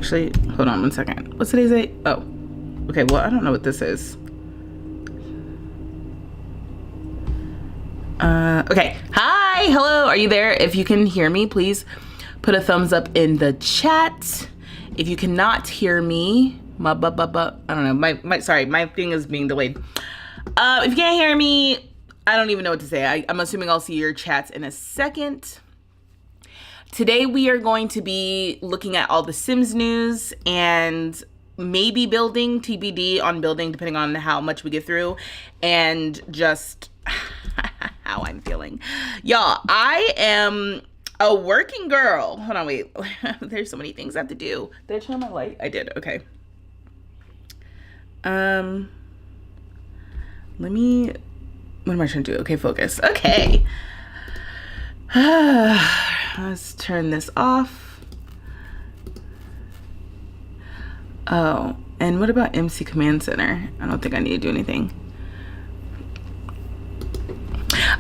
Actually, hold on one second. What's today's date? Oh, okay. Well, I don't know what this is. Okay. Hi, hello. Are you there? If you can hear me, please put a thumbs up in the chat. If you cannot hear me, I don't know. My thing is being delayed. If you can't hear me, I don't even know what to say. I'm assuming I'll see your chats in a second. Today we are going to be looking at all the Sims news and maybe building, TBD on building, depending on how much we get through, and just how I'm feeling. Y'all, I am a working girl. Hold on, wait. There's so many things I have to do. Did I turn on my light? I did. Okay. What am I trying to do? Okay, focus. Okay. Let's turn this off. Oh, and what about MC Command Center? I don't think I need to do anything.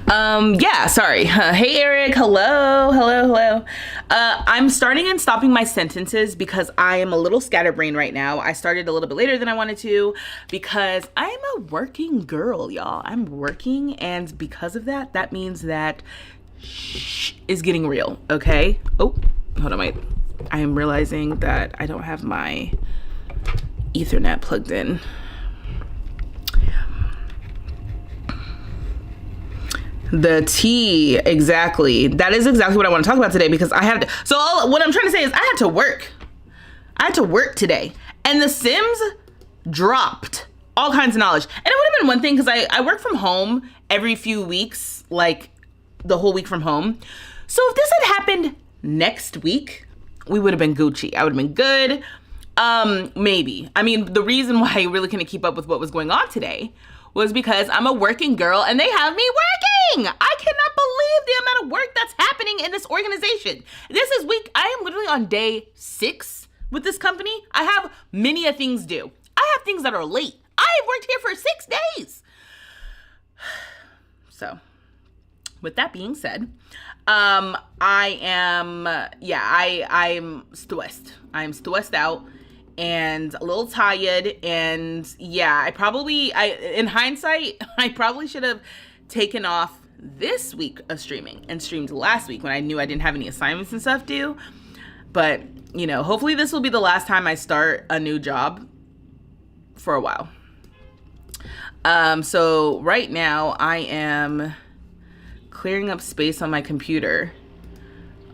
Yeah, sorry. Hey, Eric. Hello. I'm starting and stopping my sentences because I am a little scatterbrained right now. I started a little bit later than I wanted to because I'm a working girl, y'all. I'm working, and because of that, that means that is getting real, okay? Oh, hold on, wait. I am realizing that I don't have my Ethernet plugged in. The tea, exactly. That is exactly what I want to talk about today because I have to. So what I'm trying to say is I had to work. I had to work today. And the Sims dropped all kinds of knowledge. And it would have been one thing because I work from home every few weeks, like the whole week from home. So if this had happened next week, we would have been Gucci. I would have been good. Maybe. I mean, the reason why I really couldn't keep up with what was going on today was because I'm a working girl and they have me working. I cannot believe the amount of work that's happening in this organization. This is I am literally on day 6 with this company. I have many a things due. I have things that are late. I have worked here for 6 days. So with that being said, I'm stressed. I'm stressed out and a little tired, and yeah, in hindsight, I probably should have taken off this week of streaming and streamed last week when I knew I didn't have any assignments and stuff due. But, hopefully this will be the last time I start a new job for a while. So right now I am clearing up space on my computer,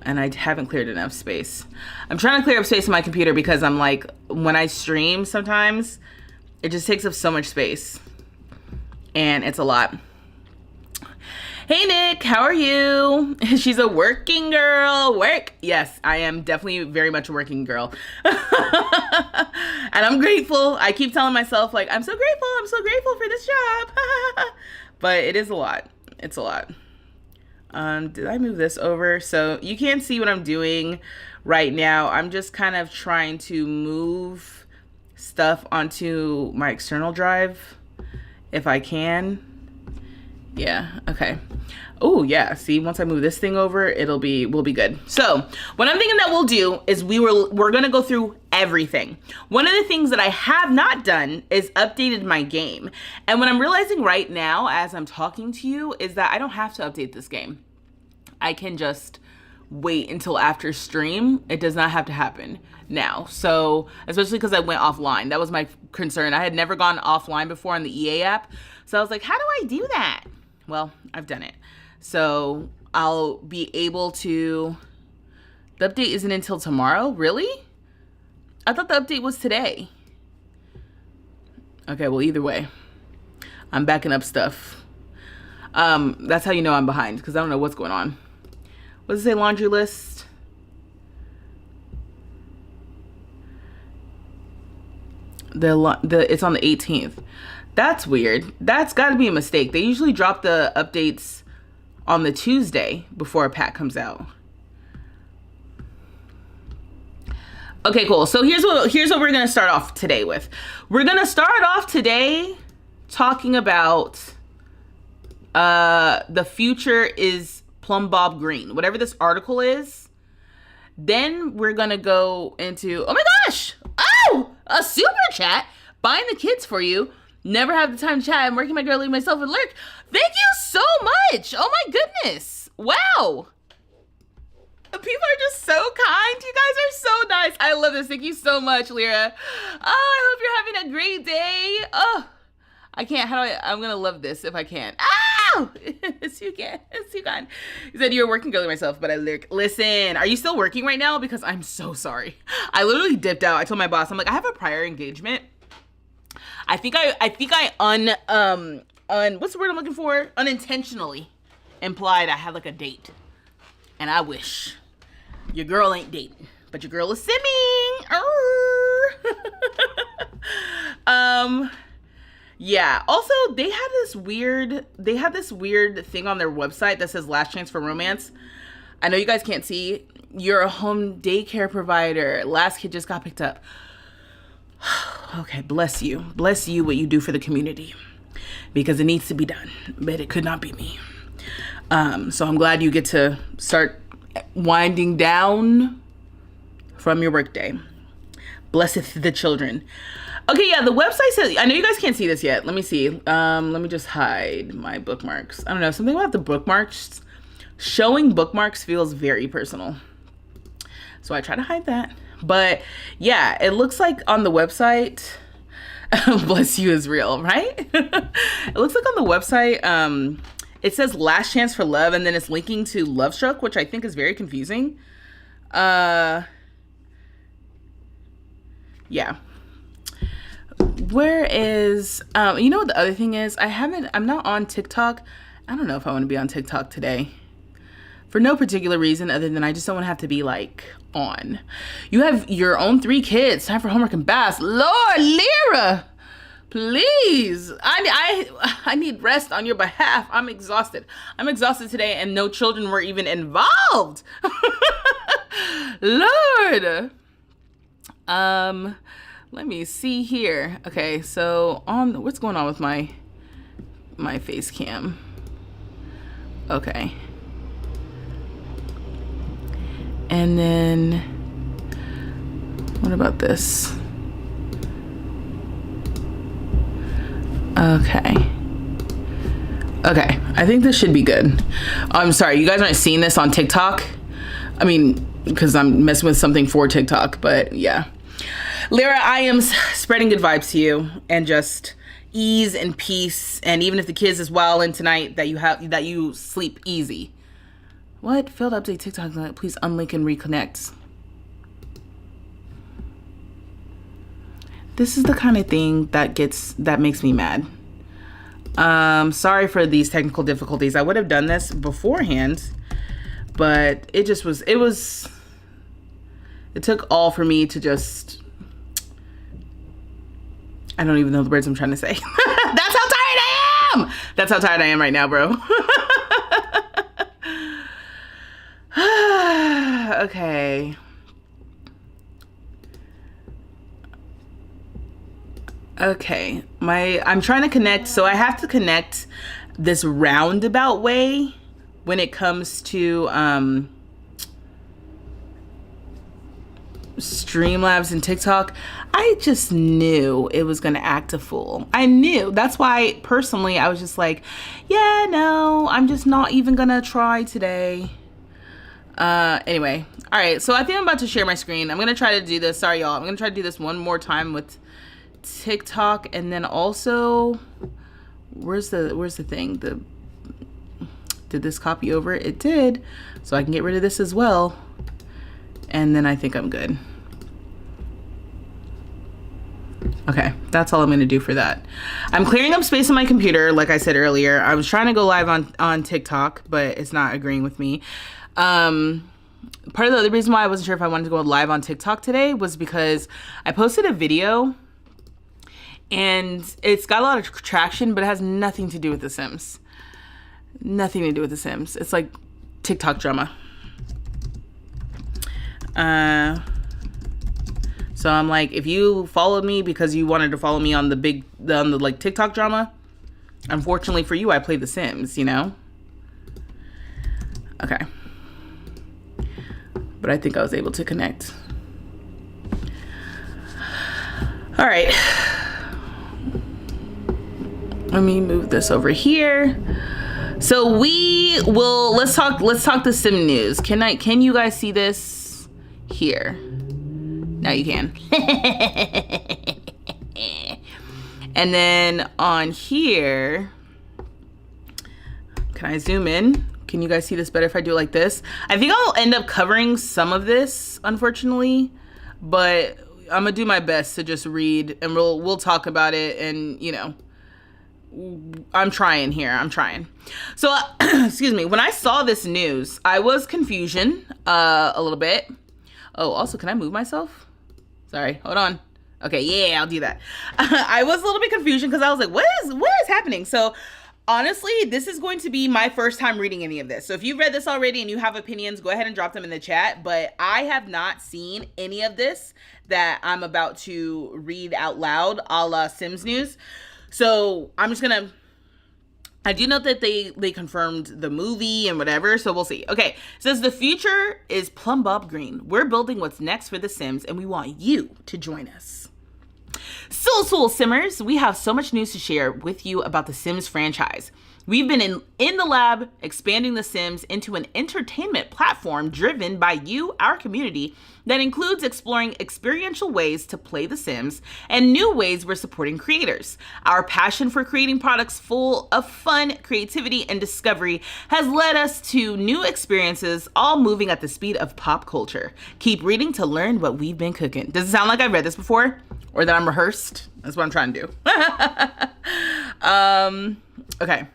and I haven't cleared enough space. I'm trying to clear up space on my computer because I'm like, when I stream sometimes, it just takes up so much space. And it's a lot. Hey, Nick, how are you? She's a working girl. Work. Yes, I am definitely very much a working girl. And I'm grateful. I keep telling myself, like, I'm so grateful for this job. But it is a lot. It's a lot. Did I move this over? So you can't see what I'm doing right now. I'm just kind of trying to move stuff onto my external drive if I can. Yeah, okay. Oh yeah, see, once I move this thing over, we'll be good. So what I'm thinking that we'll do is we're gonna go through everything. One of the things that I have not done is updated my game. And what I'm realizing right now as I'm talking to you is that I don't have to update this game. I can just wait until after stream. It does not have to happen now. So, especially because I went offline. That was my concern. I had never gone offline before on the EA app. So I was like, how do I do that? Well, I've done it. So I'll be able to, the update isn't until tomorrow? Really? I thought the update was today. Okay, well, either way, I'm backing up stuff. That's how you know I'm behind, because I don't know what's going on. What does it say, laundry list? It's on the 18th. That's weird. That's got to be a mistake. They usually drop the updates on the Tuesday before a pack comes out. Okay, cool. So here's what we're going to start off today with. We're going to start off today talking about the future is plumb bob green. Whatever this article is, Then we're gonna go into, oh my gosh, oh, a super chat, buying the kids for you. Never have the time to chat. I'm working my girl, leave myself and lurk. Thank you so much. Oh my goodness. Wow. People are just so kind. You guys are so nice. I love this. Thank you so much, Lyra. Oh, I hope you're having a great day. Oh, I can't. I'm going to love this if I can. Oh, yes, you can. Yes, you can. You said you were working girly myself, but I lurk. Listen, are you still working right now? Because I'm so sorry. I literally dipped out. I told my boss, I'm like, I have a prior engagement. I think I what's the word I'm looking for? Unintentionally implied I had like a date. And I wish. Your girl ain't dating, but your girl is simming. Yeah. Also, they had this weird thing on their website that says last chance for romance. I know you guys can't see. You're a home daycare provider. Last kid just got picked up. Okay, bless you. Bless you what you do for the community. Because it needs to be done. But it could not be me. So I'm glad you get to start winding down from your workday. Blesseth the children. Okay, yeah, the website says, I know you guys can't see this yet. Let me see. Let me just hide my bookmarks. I don't know, something about the bookmarks. Showing bookmarks feels very personal. So I try to hide that. But yeah, it looks like on the website, bless you is real, right? It looks like on the website, it says last chance for love, and then it's linking to Love Struck, which I think is very confusing. Yeah. Where is, you know what the other thing is? I'm not on TikTok. I don't know if I want to be on TikTok today. For no particular reason other than I just don't want to have to be like on. You have your own 3 kids. Time for homework and baths. Lord, Lyra, please. I need rest on your behalf. I'm exhausted. I'm exhausted today and no children were even involved. Lord. Let me see here. Okay, so what's going on with my face cam? Okay. And then, what about this? Okay. Okay, I think this should be good. I'm sorry, you guys aren't seeing this on TikTok. I mean, because I'm messing with something for TikTok, but yeah. Lyra, I am spreading good vibes to you and just ease and peace. And even if the kids is wilding tonight, that you sleep easy. What? Failed update TikTok. Please unlink and reconnect. This is the kind of thing that makes me mad. Sorry for these technical difficulties. I would have done this beforehand, but it took all for me to just, I don't even know the words I'm trying to say. That's how tired I am. That's how tired I am right now, bro. Okay. Okay. I'm trying to connect. So I have to connect this roundabout way when it comes to Streamlabs and TikTok. I just knew it was going to act a fool. I knew. That's why personally I was just like, yeah, no, I'm just not even going to try today. Anyway. All right. So I think I'm about to share my screen. I'm going to try to do this. Sorry, y'all. I'm going to try to do this one more time with TikTok. And then also, where's the thing? Did this copy over? It did. So I can get rid of this as well. And then I think I'm good. Okay, that's all I'm going to do for that. I'm clearing up space on my computer, like I said earlier. I was trying to go live on TikTok, but it's not agreeing with me. Part of the other reason why I wasn't sure if I wanted to go live on TikTok today was because I posted a video and it's got a lot of traction, but it has nothing to do with The Sims. Nothing to do with The Sims. It's like TikTok drama. So I'm like, if you followed me because you wanted to follow me on the like TikTok drama, unfortunately for you, I play The Sims, you know? Okay. but I think I was able to connect. All right. Let me move this over here. So let's talk the sim news. Can you guys see this here? Now you can. And then on here, can I zoom in? Can you guys see this better if I do it like this? I think I'll end up covering some of this, unfortunately, but I'm gonna do my best to just read, and we'll talk about it. And you know, I'm trying here. I'm trying. So, excuse me. When I saw this news, I was confusion a little bit. Oh, also, can I move myself? Sorry, hold on. Okay, yeah, I'll do that. I was a little bit confusion because I was like, what is happening? So honestly, this is going to be my first time reading any of this. So if you've read this already and you have opinions, go ahead and drop them in the chat. But I have not seen any of this that I'm about to read out loud, a la Sims News. So I'm just gonna, I do know that they confirmed the movie and whatever, so we'll see. Okay, it says the future is plumb bob green. We're building what's next for The Sims, and we want you to join us. Soul Simmers, we have so much news to share with you about the Sims franchise. We've been in the lab expanding The Sims into an entertainment platform driven by you, our community, that includes exploring experiential ways to play The Sims and new ways we're supporting creators. Our passion for creating products full of fun, creativity, and discovery has led us to new experiences, all moving at the speed of pop culture. Keep reading to learn what we've been cooking. Does it sound like I've read this before? Or that I'm rehearsed? That's what I'm trying to do. Okay.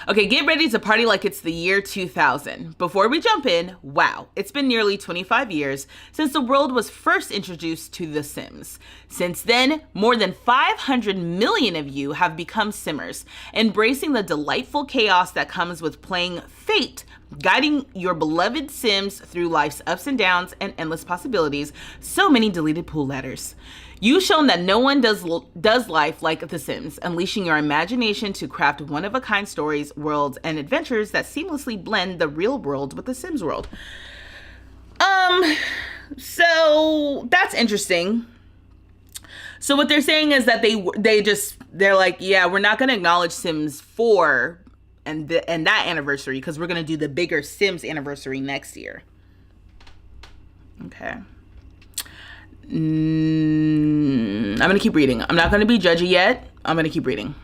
Okay, get ready to party like it's the year 2000. Before we jump in, wow, it's been nearly 25 years since the world was first introduced to The Sims. Since then, more than 500 million of you have become Simmers, embracing the delightful chaos that comes with playing Fate, guiding your beloved Sims through life's ups and downs and endless possibilities. So many deleted pool letters. You've shown that no one does life like The Sims, unleashing your imagination to craft one-of-a-kind stories, worlds, and adventures that seamlessly blend the real world with The Sims world. So that's interesting. So what they're saying is that they're like, yeah, we're not going to acknowledge Sims 4 and that anniversary because we're going to do the bigger Sims anniversary next year. Okay. I'm going to keep reading. I'm not going to be judgy yet. I'm going to keep reading.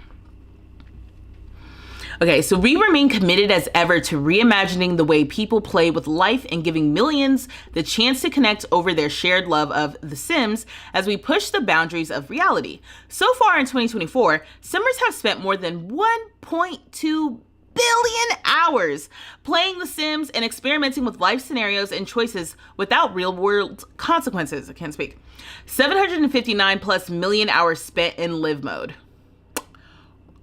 Okay, so we remain committed as ever to reimagining the way people play with life and giving millions the chance to connect over their shared love of The Sims as we push the boundaries of reality. So far in 2024, Simmers have spent more than 1.2 billion hours playing The Sims and experimenting with life scenarios and choices without real world consequences. I can't speak. 759 plus million hours spent in live mode.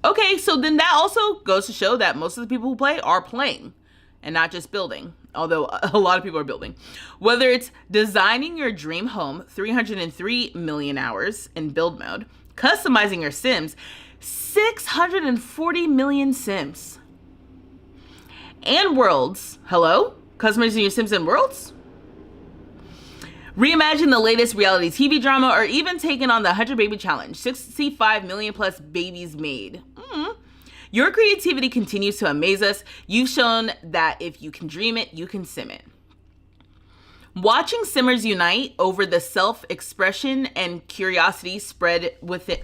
Okay, so then that also goes to show that most of the people who play are playing and not just building, although a lot of people are building. Whether it's designing your dream home, 303 million hours in build mode, customizing your Sims, 640 million Sims. And worlds. Hello? Customizing your Sims and worlds? Reimagine the latest reality TV drama or even taking on the 100 Baby Challenge. 65 million plus babies made. Your creativity continues to amaze us. You've shown that if you can dream it, you can sim it. Watching Simmers unite over the self-expression and curiosity spread within...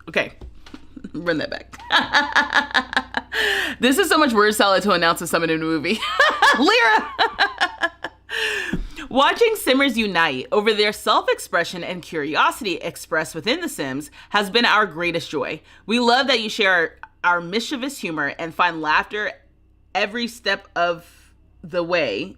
Okay. Run that back. This is so much word salad to announce a summon in a movie. Lyra! Watching Simmers unite over their self-expression and curiosity expressed within The Sims has been our greatest joy. We love that you share our mischievous humor and find laughter every step of the way,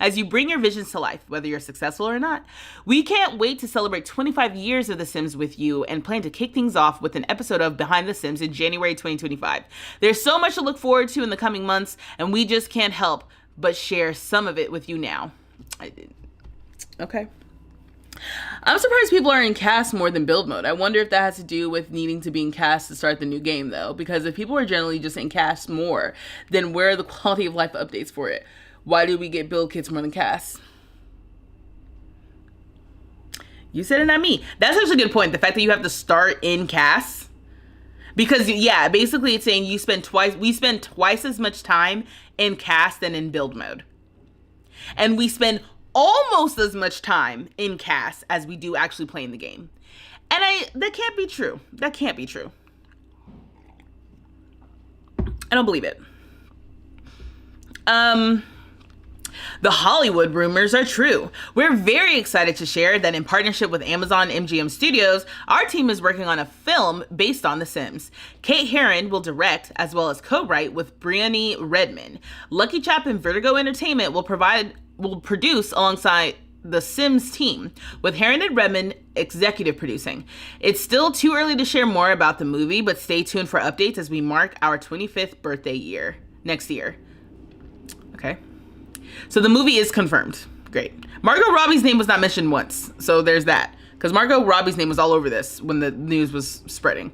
as you bring your visions to life, whether you're successful or not. We can't wait to celebrate 25 years of The Sims with you and plan to kick things off with an episode of Behind the Sims in January 2025. There's so much to look forward to in the coming months, and we just can't help but share some of it with you now. Okay. I'm surprised people are in cast more than build mode. I wonder if that has to do with needing to be in cast to start the new game, though. Because if people are generally just in cast more, then where are the quality of life updates for it? Why do we get build kits more than cast? You said it, not me. That's actually a good point. The fact that you have to start in cast. Because, yeah, basically it's saying we spend twice as much time in cast than in build mode. And we spend almost as much time in cast as we do actually playing the game. And that can't be true. That can't be true. I don't believe it. The Hollywood rumors are true. We're very excited to share that in partnership with Amazon MGM Studios, our team is working on a film based on The Sims. Kate Herron will direct as well as co-write with Brianne Redman. Lucky Chap and Vertigo Entertainment will produce alongside the Sims team, with Herron and Redman executive producing. It's still too early to share more about the movie, but stay tuned for updates as we mark our 25th birthday year next year. Okay. So the movie is confirmed. Great. Margot Robbie's name was not mentioned once. So there's that. Because Margot Robbie's name was all over this when the news was spreading.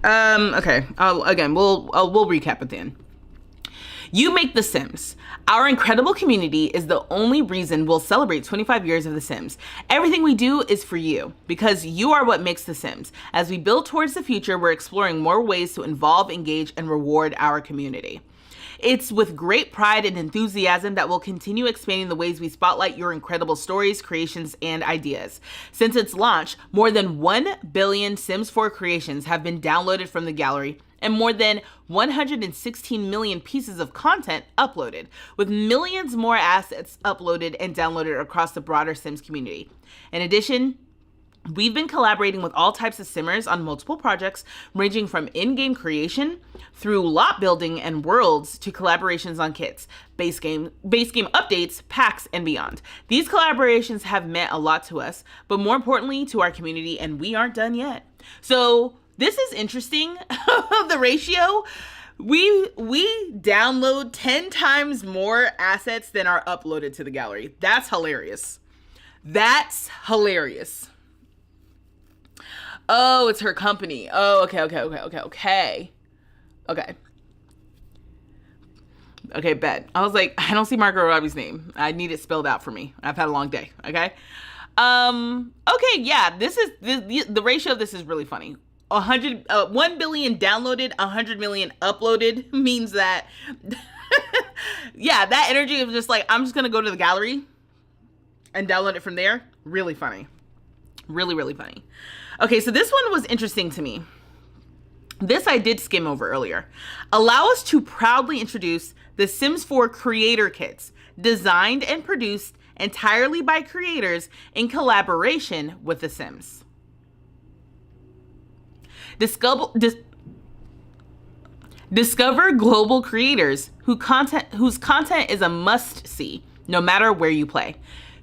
Okay. Again, we'll recap at the end. You make The Sims. Our incredible community is the only reason we'll celebrate 25 years of The Sims. Everything we do is for you, because you are what makes The Sims. As we build towards the future, we're exploring more ways to involve, engage, and reward our community. It's with great pride and enthusiasm that we'll continue expanding the ways we spotlight your incredible stories, creations, and ideas. Since its launch, more than 1 billion Sims 4 creations have been downloaded from the gallery, and more than 116 million pieces of content uploaded, with millions more assets uploaded and downloaded across the broader Sims community. In addition, we've been collaborating with all types of Simmers on multiple projects, ranging from in-game creation through lot building and worlds to collaborations on kits, base game updates, packs, and beyond. These collaborations have meant a lot to us, but more importantly to our community, and we aren't done yet. So this is interesting, the ratio. We download 10 times more assets than are uploaded to the gallery. That's hilarious. That's hilarious. Oh, it's her company. Oh, okay. Okay, bet. I was like, I don't see Margot Robbie's name. I need it spelled out for me. I've had a long day, okay? Okay, yeah, this is, the ratio of this is really funny. 1 billion downloaded, 100 million uploaded means that, yeah, that energy of just like, I'm just gonna go to the gallery and download it from there. Really funny. Really, really funny. Okay, so this one was interesting to me. This I did skim over earlier. Allow us to proudly introduce the Sims 4 Creator Kits, designed and produced entirely by creators in collaboration with The Sims. Discover global creators whose content is a must-see, no matter where you play.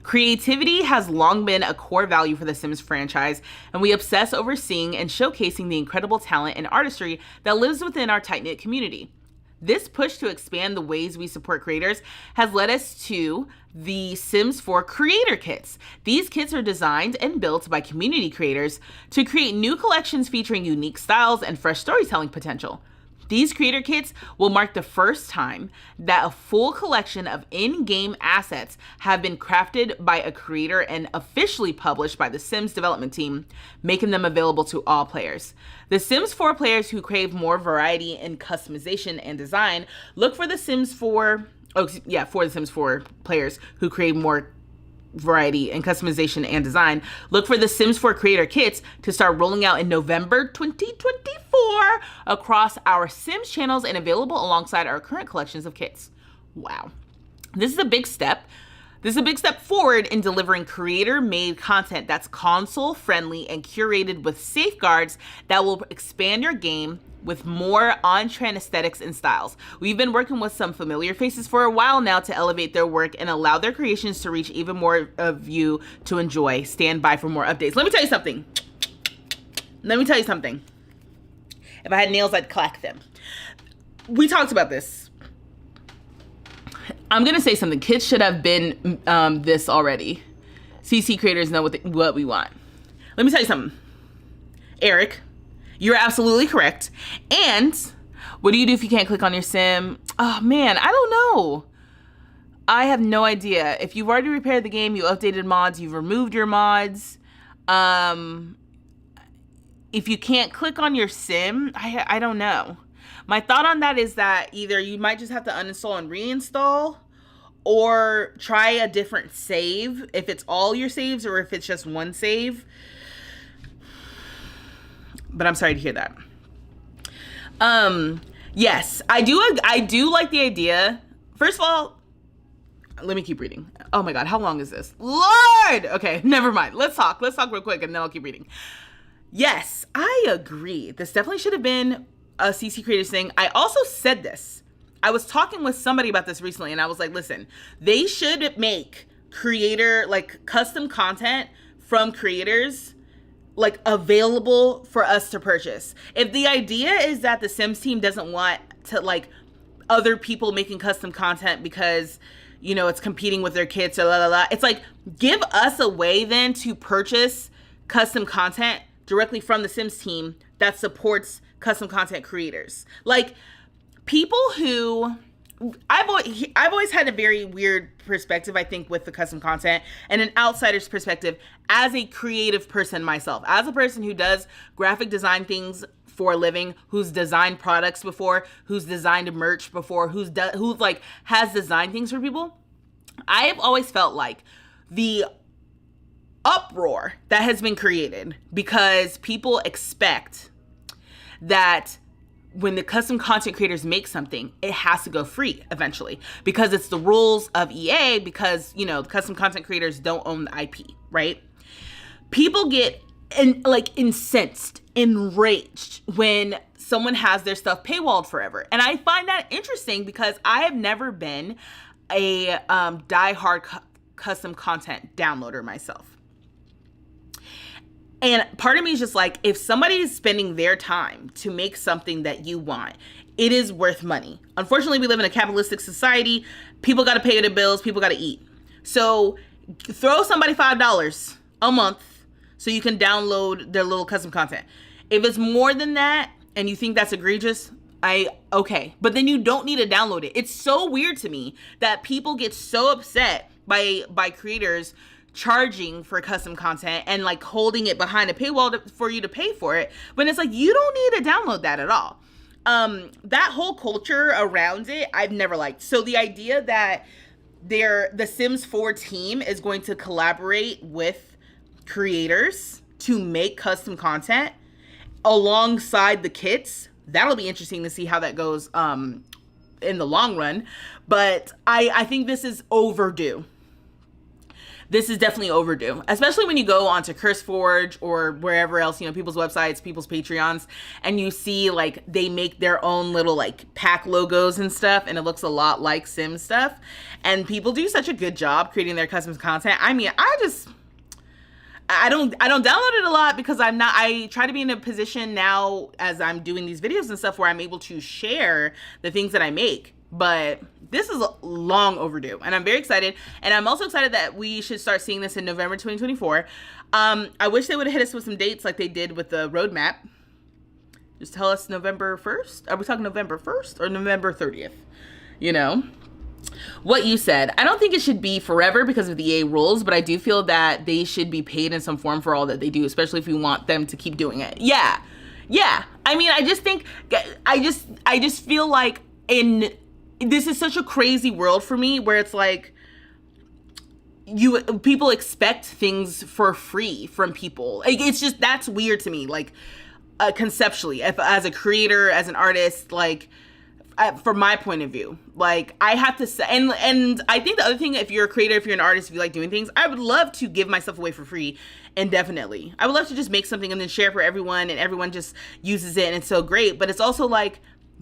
Creativity has long been a core value for the Sims franchise, and we obsess over seeing and showcasing the incredible talent and artistry that lives within our tight-knit community. This push to expand the ways we support creators has led us to the Sims 4 Creator Kits. These kits are designed and built by community creators to create new collections featuring unique styles and fresh storytelling potential. These creator kits will mark the first time that a full collection of in-game assets have been crafted by a creator and officially published by the Sims development team, making them available to all players. The Sims 4 players who crave more variety in customization and design, look for the Sims 4, for the Sims 4 players who crave more variety and customization and design, look for the Sims 4 Creator Kits to start rolling out in November 2024 across our Sims channels and available alongside our current collections of kits. Wow. This is a big step. This is a big step forward in delivering creator-made content that's console-friendly and curated with safeguards that will expand your game with more on-trend aesthetics and styles. We've been working with some familiar faces for a while now to elevate their work and allow their creations to reach even more of you to enjoy. Stand by for more updates. Let me tell you something. If I had nails, I'd clack them. We talked about this. I'm gonna say something. Kids should have been this already. CC creators know what we want. Let me tell you something. Eric, you're absolutely correct. And What do you do if you can't click on your sim? Oh man, I don't know. I have no idea. If you've already repaired the game, you updated mods, you've removed your mods. If you can't click on your sim, I don't know. My thought on that is that either you might just have to uninstall and reinstall, or try a different save if it's all your saves or if it's just one save. But I'm sorry to hear that. Yes, I do like the idea. First of all, let me keep reading. Oh my God, how long is this? Lord! Okay, never mind. Let's talk real quick and then I'll keep reading. Yes, I agree. This definitely should have been a CC Creators thing. I also said this. I was talking with somebody about this recently and I was like, listen, they should make custom content from creators available for us to purchase. If the idea is that the Sims team doesn't want to other people making custom content because it's competing with their kids or it's give us a way then to purchase custom content directly from the Sims team that supports custom content creators. People who I've always had a very weird perspective, I think, with the custom content and an outsider's perspective as a creative person myself, as a person who does graphic design things for a living, who's designed products before, who's designed merch before, who has designed things for people. I have always felt like the uproar that has been created because people expect that when the custom content creators make something, it has to go free eventually because it's the rules of EA, because the custom content creators don't own the IP, right? People get incensed, enraged when someone has their stuff paywalled forever. And I find that interesting because I have never been a diehard custom content downloader myself. And part of me is just if somebody is spending their time to make something that you want, it is worth money. Unfortunately, we live in a capitalistic society. People got to pay their bills. People got to eat. So throw somebody $5 a month so you can download their little custom content. If it's more than that and you think that's egregious, okay. But then you don't need to download it. It's so weird to me that people get so upset by creators charging for custom content and holding it behind a paywall for you to pay for it, when it's you don't need to download that at all. That whole culture around it, I've never liked. So the idea that the Sims 4 team is going to collaborate with creators to make custom content alongside the kits, that'll be interesting to see how that goes in the long run. But I think this is overdue. This is definitely overdue, especially when you go onto CurseForge or wherever else, people's websites, people's Patreons, and you see they make their own little pack logos and stuff, and it looks a lot like Sim stuff. And people do such a good job creating their custom content. I mean, I don't download it a lot because I try to be in a position now as I'm doing these videos and stuff where I'm able to share the things that I make. But this is long overdue and I'm very excited. And I'm also excited that we should start seeing this in November 2024. I wish they would have hit us with some dates like they did with the roadmap. Just tell us November 1st. Are we talking November 1st or November 30th? What you said. I don't think it should be forever because of the EA rules, but I do feel that they should be paid in some form for all that they do, especially if we want them to keep doing it. Yeah. I mean, I just feel like this is such a crazy world for me where it's people expect things for free from people. It's just, that's weird to me. Conceptually, as a creator, as an artist, from my point of view, I have to say, and I think the other thing, if you're a creator, if you're an artist, if you like doing things, I would love to give myself away for free indefinitely. I would love to just make something and then share for everyone and everyone just uses it and it's so great. But it's also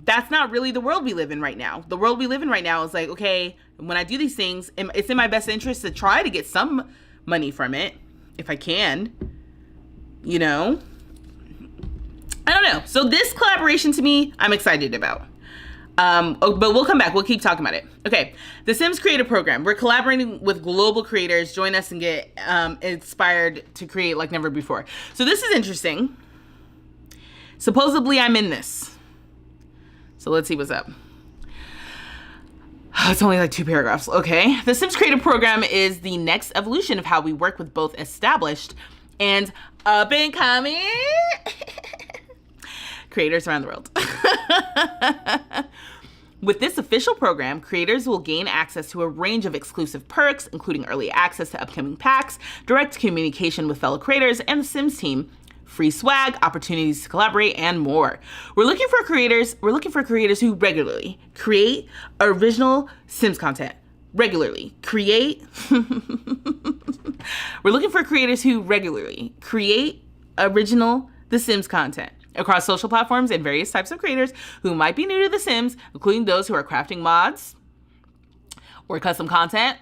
that's not really the world we live in right now. The world we live in right now is okay, when I do these things, it's in my best interest to try to get some money from it if I can, I don't know. So this collaboration to me, I'm excited about. But we'll come back. We'll keep talking about it. Okay. The Sims Creator Program. We're collaborating with global creators. Join us and get inspired to create like never before. So this is interesting. Supposedly I'm in this. So let's see what's up. It's only like 2 paragraphs. Okay. The Sims Creative Program is the next evolution of how we work with both established and up and coming creators around the world. With this official program, creators will gain access to a range of exclusive perks, including early access to upcoming packs, direct communication with fellow creators and the Sims team, free swag, opportunities to collaborate, and more. We're looking for creators who regularly create original Sims content. Regularly create. We're looking for creators who regularly create original The Sims content across social platforms and various types of creators who might be new to The Sims, including those who are crafting mods or custom content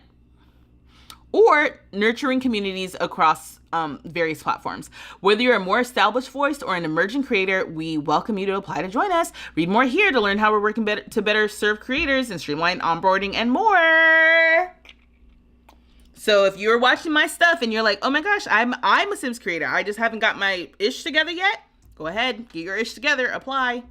or nurturing communities across various platforms. Whether you're a more established voice or an emerging creator, we welcome you to apply to join us. Read more here to learn how we're working to better serve creators and streamline onboarding and more. So if you're watching my stuff and you're like, oh my gosh, I'm a Sims creator, I just haven't got my ish together yet, go ahead, get your ish together, apply.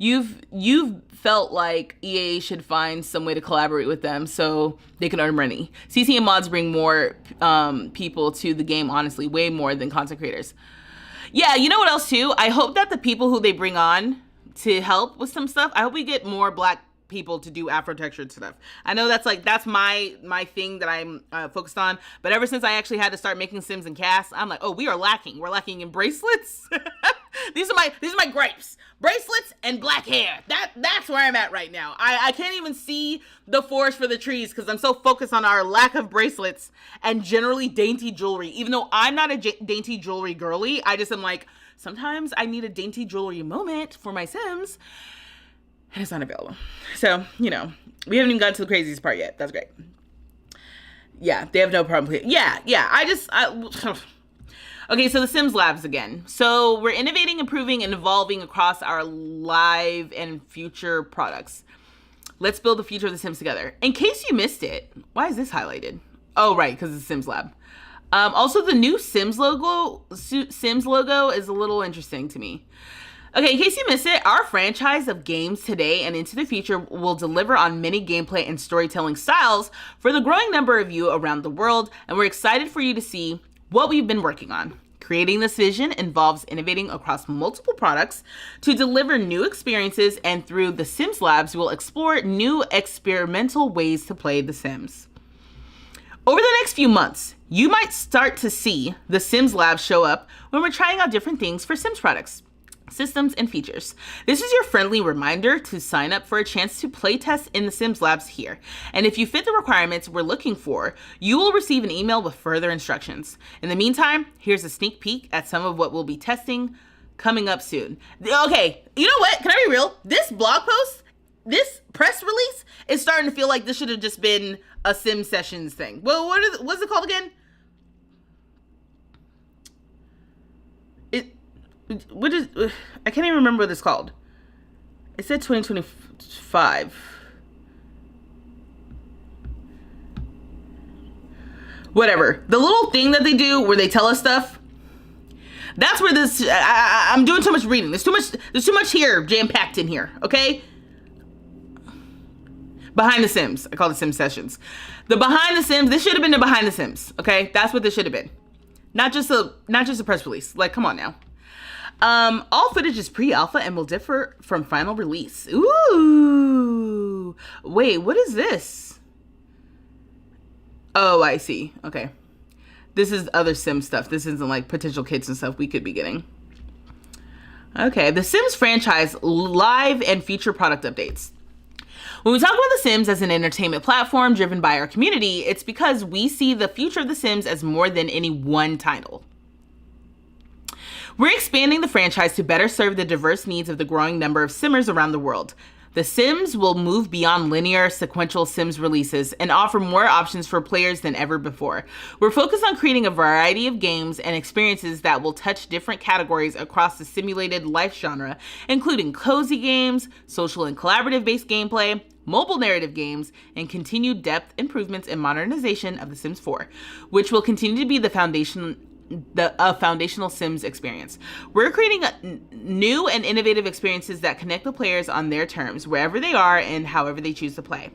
You've felt like EA should find some way to collaborate with them so they can earn money. CCM mods bring more people to the game, honestly, way more than content creators. Yeah, you know what else too? I hope that the people who they bring on to help with some stuff, I hope we get more Black people to do Afro textured stuff. I know that's my thing that I'm focused on, but ever since I actually had to start making Sims and casts, I'm like, oh, we're lacking in bracelets. These are my gripes. Bracelets and black hair. That's where I'm at right now. I can't even see the forest for the trees because I'm so focused on our lack of bracelets and generally dainty jewelry. Even though I'm not a dainty jewelry girly, I just am like, sometimes I need a dainty jewelry moment for my Sims. And it's not available. So, we haven't even gotten to the craziest part yet. That's great. Yeah, they have no problem. Yeah. Okay, so the Sims Labs again. So we're innovating, improving, and evolving across our live and future products. Let's build the future of the Sims together. In case you missed it, why is this highlighted? Oh, right, because it's Sims Lab. Also, the new Sims logo is a little interesting to me. Okay, in case you missed it, our franchise of games today and into the future will deliver on many gameplay and storytelling styles for the growing number of you around the world, and we're excited for you to see what we've been working on. Creating this vision involves innovating across multiple products to deliver new experiences, and through the Sims Labs, we'll explore new experimental ways to play The Sims. Over the next few months, you might start to see the Sims Labs show up when we're trying out different things for Sims products, systems, and features. This is your friendly reminder to sign up for a chance to playtest in the Sims Labs here. And if you fit the requirements we're looking for, you will receive an email with further instructions. In the meantime, here's a sneak peek at some of what we'll be testing coming up soon. Okay, you know what? Can I be real? This blog post, this press release is starting to feel like this should have just been a Sim Sessions thing. Well, what's it called again? I can't even remember what it's called. It said 2025. Whatever. The little thing that they do where they tell us stuff. That's where this. I'm doing too much reading. There's too much here jam-packed in here. Okay. Behind the Sims. I call it Sim Sessions. The Behind the Sims. This should have been the Behind the Sims. Okay. That's what this should have been. Not just a press release. Like, come on now. All footage is pre-alpha and will differ from final release. Ooh. Wait, what is this? Oh, I see. Okay. This is other Sims stuff. This isn't like potential kits and stuff we could be getting. Okay. The Sims franchise live and future product updates. When we talk about The Sims as an entertainment platform driven by our community, it's because we see the future of The Sims as more than any one title. We're expanding the franchise to better serve the diverse needs of the growing number of Simmers around the world. The Sims will move beyond linear, sequential Sims releases and offer more options for players than ever before. We're focused on creating a variety of games and experiences that will touch different categories across the simulated life genre, including cozy games, social and collaborative-based gameplay, mobile narrative games, and continued depth improvements and modernization of The Sims 4, which will continue to be the foundation a foundational Sims experience. We're creating new and innovative experiences that connect the players on their terms, wherever they are and however they choose to play.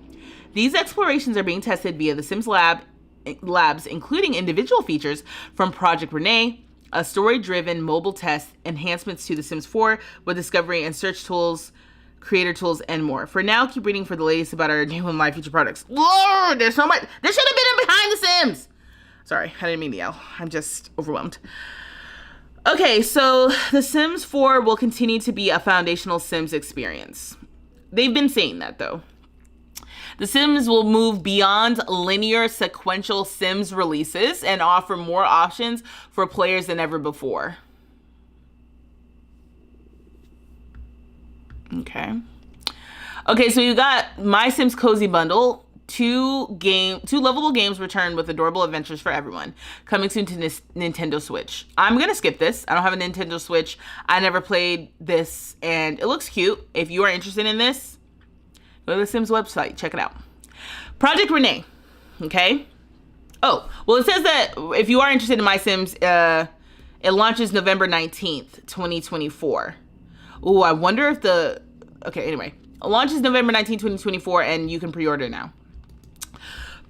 These explorations are being tested via the Sims Labs, including individual features from Project Renee, a story-driven mobile test, enhancements to The Sims 4 with discovery and search tools, creator tools, and more. For now, keep reading for the latest about our new and live future products. Lord, there's so much. There should have been a Behind the Sims. Sorry, I didn't mean to yell. I'm just overwhelmed. Okay, so The Sims 4 will continue to be a foundational Sims experience. They've been saying that, though. The Sims will move beyond linear sequential Sims releases and offer more options for players than ever before. Okay, so you got My Sims Cozy Bundle. Two lovable games return with adorable adventures for everyone. Coming soon to Nintendo Switch. I'm gonna skip this. I don't have a Nintendo Switch. I never played this, and it looks cute. If you are interested in this, go to the Sims website. Check it out. Project Renee. Okay. Oh, well, it says that if you are interested in My Sims, it launches November 19th, 2024. Ooh, I wonder if okay, anyway. It launches November 19th, 2024, and you can pre-order now.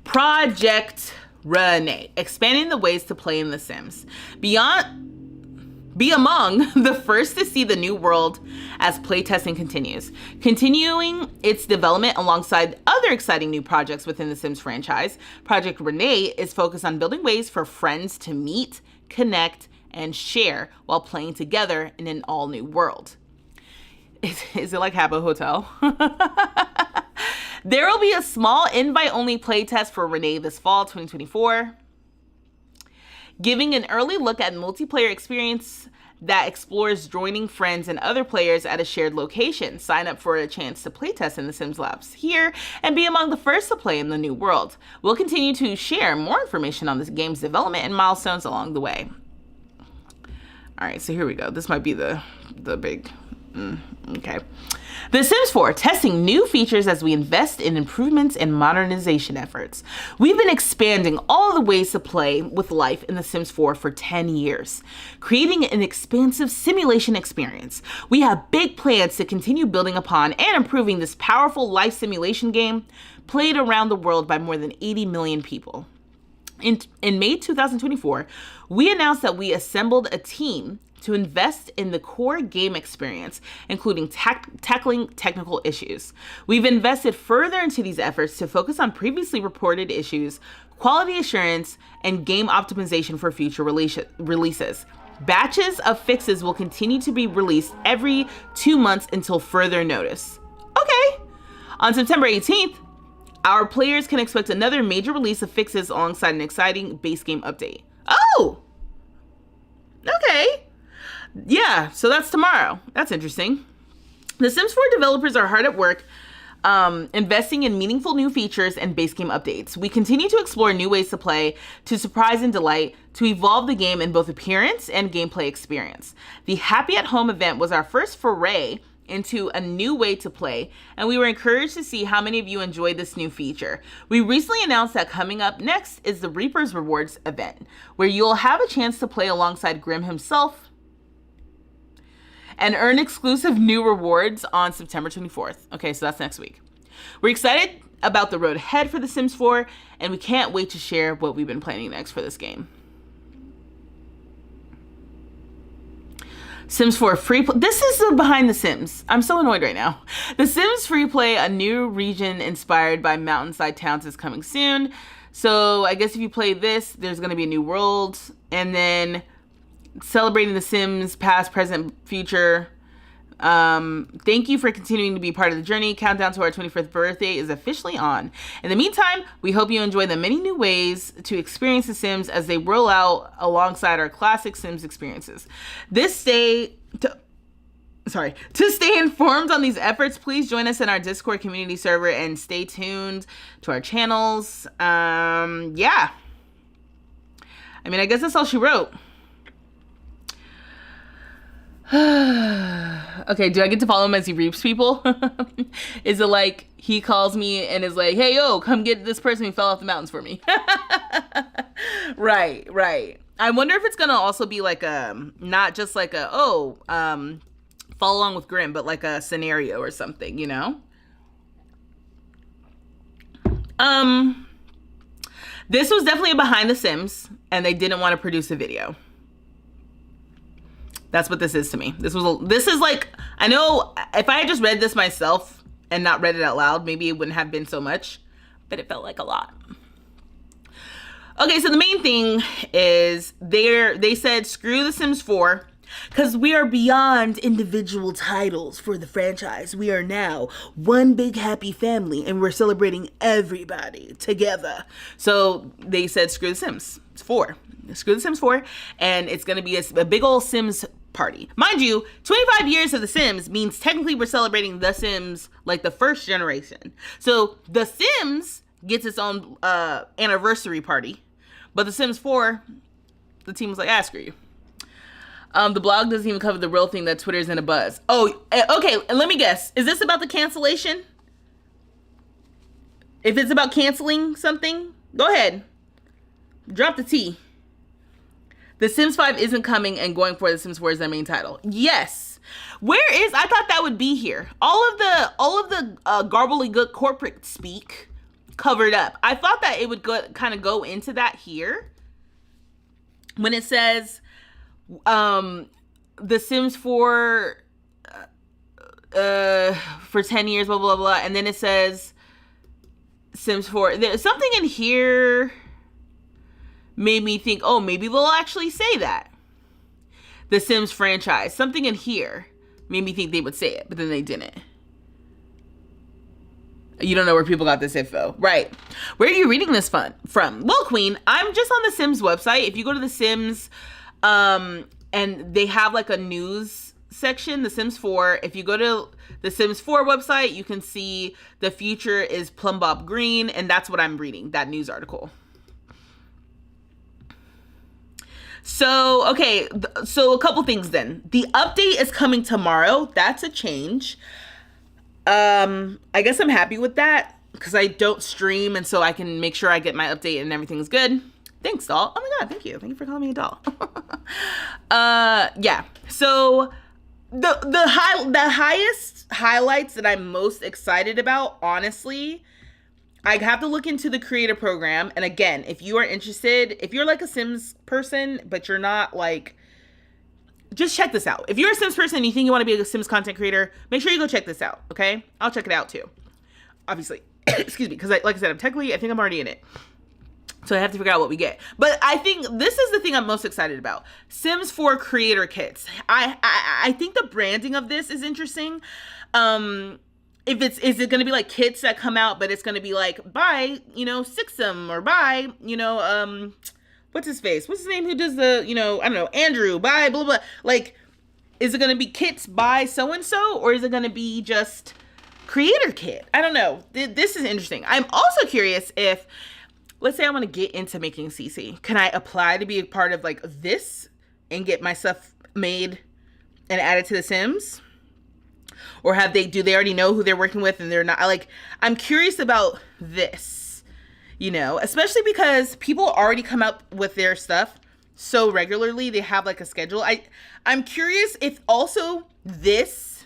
Project Renee, expanding the ways to play in The Sims. Be among the first to see the new world as playtesting continues. Continuing its development alongside other exciting new projects within the Sims franchise, Project Renee is focused on building ways for friends to meet, connect, and share while playing together in an all-new world. Is it like Habbo Hotel? There will be a small invite-only playtest for Renee this fall, 2024, giving an early look at multiplayer experience that explores joining friends and other players at a shared location. Sign up for a chance to playtest in the Sims Labs here and be among the first to play in the new world. We'll continue to share more information on this game's development and milestones along the way. All right, so here we go. This might be the big... Okay. The Sims 4, testing new features as we invest in improvements and modernization efforts. We've been expanding all the ways to play with life in The Sims 4 for 10 years, creating an expansive simulation experience. We have big plans to continue building upon and improving this powerful life simulation game played around the world by more than 80 million people. In May 2024, we announced that we assembled a team to invest in the core game experience, including tackling technical issues. We've invested further into these efforts to focus on previously reported issues, quality assurance, and game optimization for future releases. Batches of fixes will continue to be released every 2 months until further notice. Okay. On September 18th, our players can expect another major release of fixes alongside an exciting base game update. Oh! Okay. Yeah, so that's tomorrow. That's interesting. The Sims 4 developers are hard at work investing in meaningful new features and base game updates. We continue to explore new ways to play, to surprise and delight, to evolve the game in both appearance and gameplay experience. The Happy at Home event was our first foray into a new way to play, and we were encouraged to see how many of you enjoyed this new feature. We recently announced that coming up next is the Reaper's Rewards event, where you'll have a chance to play alongside Grimm himself and earn exclusive new rewards on September 24th. Okay, so that's next week. We're excited about the road ahead for The Sims 4, and we can't wait to share what we've been planning next for this game. Sims 4 free play. This is the Behind the Sims. I'm so annoyed right now. The Sims free play, a new region inspired by mountainside towns, is coming soon. So I guess if you play this, there's going to be a new world. And then celebrating The Sims past, present, future. Thank you for continuing to be part of the journey. Countdown to our 25th birthday is officially on. In the meantime, we hope you enjoy the many new ways to experience The Sims as they roll out alongside our classic Sims experiences. To stay informed on these efforts, please join us in our Discord community server and stay tuned to our channels. Yeah. I mean, I guess that's all she wrote. Okay, do I get to follow him as he reaps people? Is it like he calls me and is like, hey, yo, come get this person who fell off the mountains for me? Right. I wonder if it's gonna also be like not just like follow along with Grimm, but like a scenario or something, you know? This was definitely a behind the Sims, and they didn't want to produce a video. That's what this is to me. This is like, I know if I had just read this myself and not read it out loud, maybe it wouldn't have been so much, but it felt like a lot. Okay, so the main thing is they said screw The Sims 4 because we are beyond individual titles for the franchise. We are now one big happy family and we're celebrating everybody together. So they said screw The Sims 4. Screw The Sims 4, and it's going to be a big old Sims party. Mind you, 25 years of The Sims means technically we're celebrating The Sims like the first generation. So The Sims gets its own anniversary party, but The Sims 4, the team was like, screw you. The blog doesn't even cover the real thing that Twitter's in a buzz. Oh, okay, let me guess. Is this about the cancellation? If it's about canceling something, go ahead. Drop the tea. The Sims 5 isn't coming, and going for The Sims 4 is their main title. Yes. I thought that would be here. All of the garbly-good corporate speak covered up. I thought that it would kind of go into that here. When it says The Sims 4 for 10 years, blah, blah, blah. And then it says Sims 4. There's something in here made me think, oh, maybe they'll actually say that. The Sims franchise. Something in here made me think they would say it, but then they didn't. You don't know where people got this info. Right. Where are you reading this from? Well, Queen, I'm just on the Sims website. If you go to the Sims, and they have like a news section, The Sims 4. If you go to the Sims 4 website, you can see the future is Plum Bob Green, and that's what I'm reading, that news article. So, okay, so a couple things then. The update is coming tomorrow. That's a change. I guess I'm happy with that because I don't stream, and so I can make sure I get my update and everything's good. Thanks, doll. Oh my God, thank you. Thank you for calling me a doll. Yeah. So the highest highlights that I'm most excited about, honestly, I have to look into the creator program. And again, if you are interested, if you're like a Sims person, but you're not like, just check this out. If you're a Sims person and you think you want to be a Sims content creator, make sure you go check this out, okay? I'll check it out too. Obviously. Excuse me, because like I said, I think I'm already in it. So I have to figure out what we get. But I think this is the thing I'm most excited about. Sims 4 creator kits. I think the branding of this is interesting. Is it going to be like kits that come out, but it's going to be like, buy, Sixum, or buy, what's his face? What's his name? Who does the, I don't know, Andrew, buy, blah, blah. Like, is it going to be kits by so-and-so, or is it going to be just creator kit? I don't know. This is interesting. I'm also curious if, let's say I want to get into making CC. Can I apply to be a part of like this and get my stuff made and added to The Sims? Or do they already know who they're working with and they're not? Like, I'm curious about this, especially because people already come up with their stuff so regularly. They have like a schedule. I'm curious if also this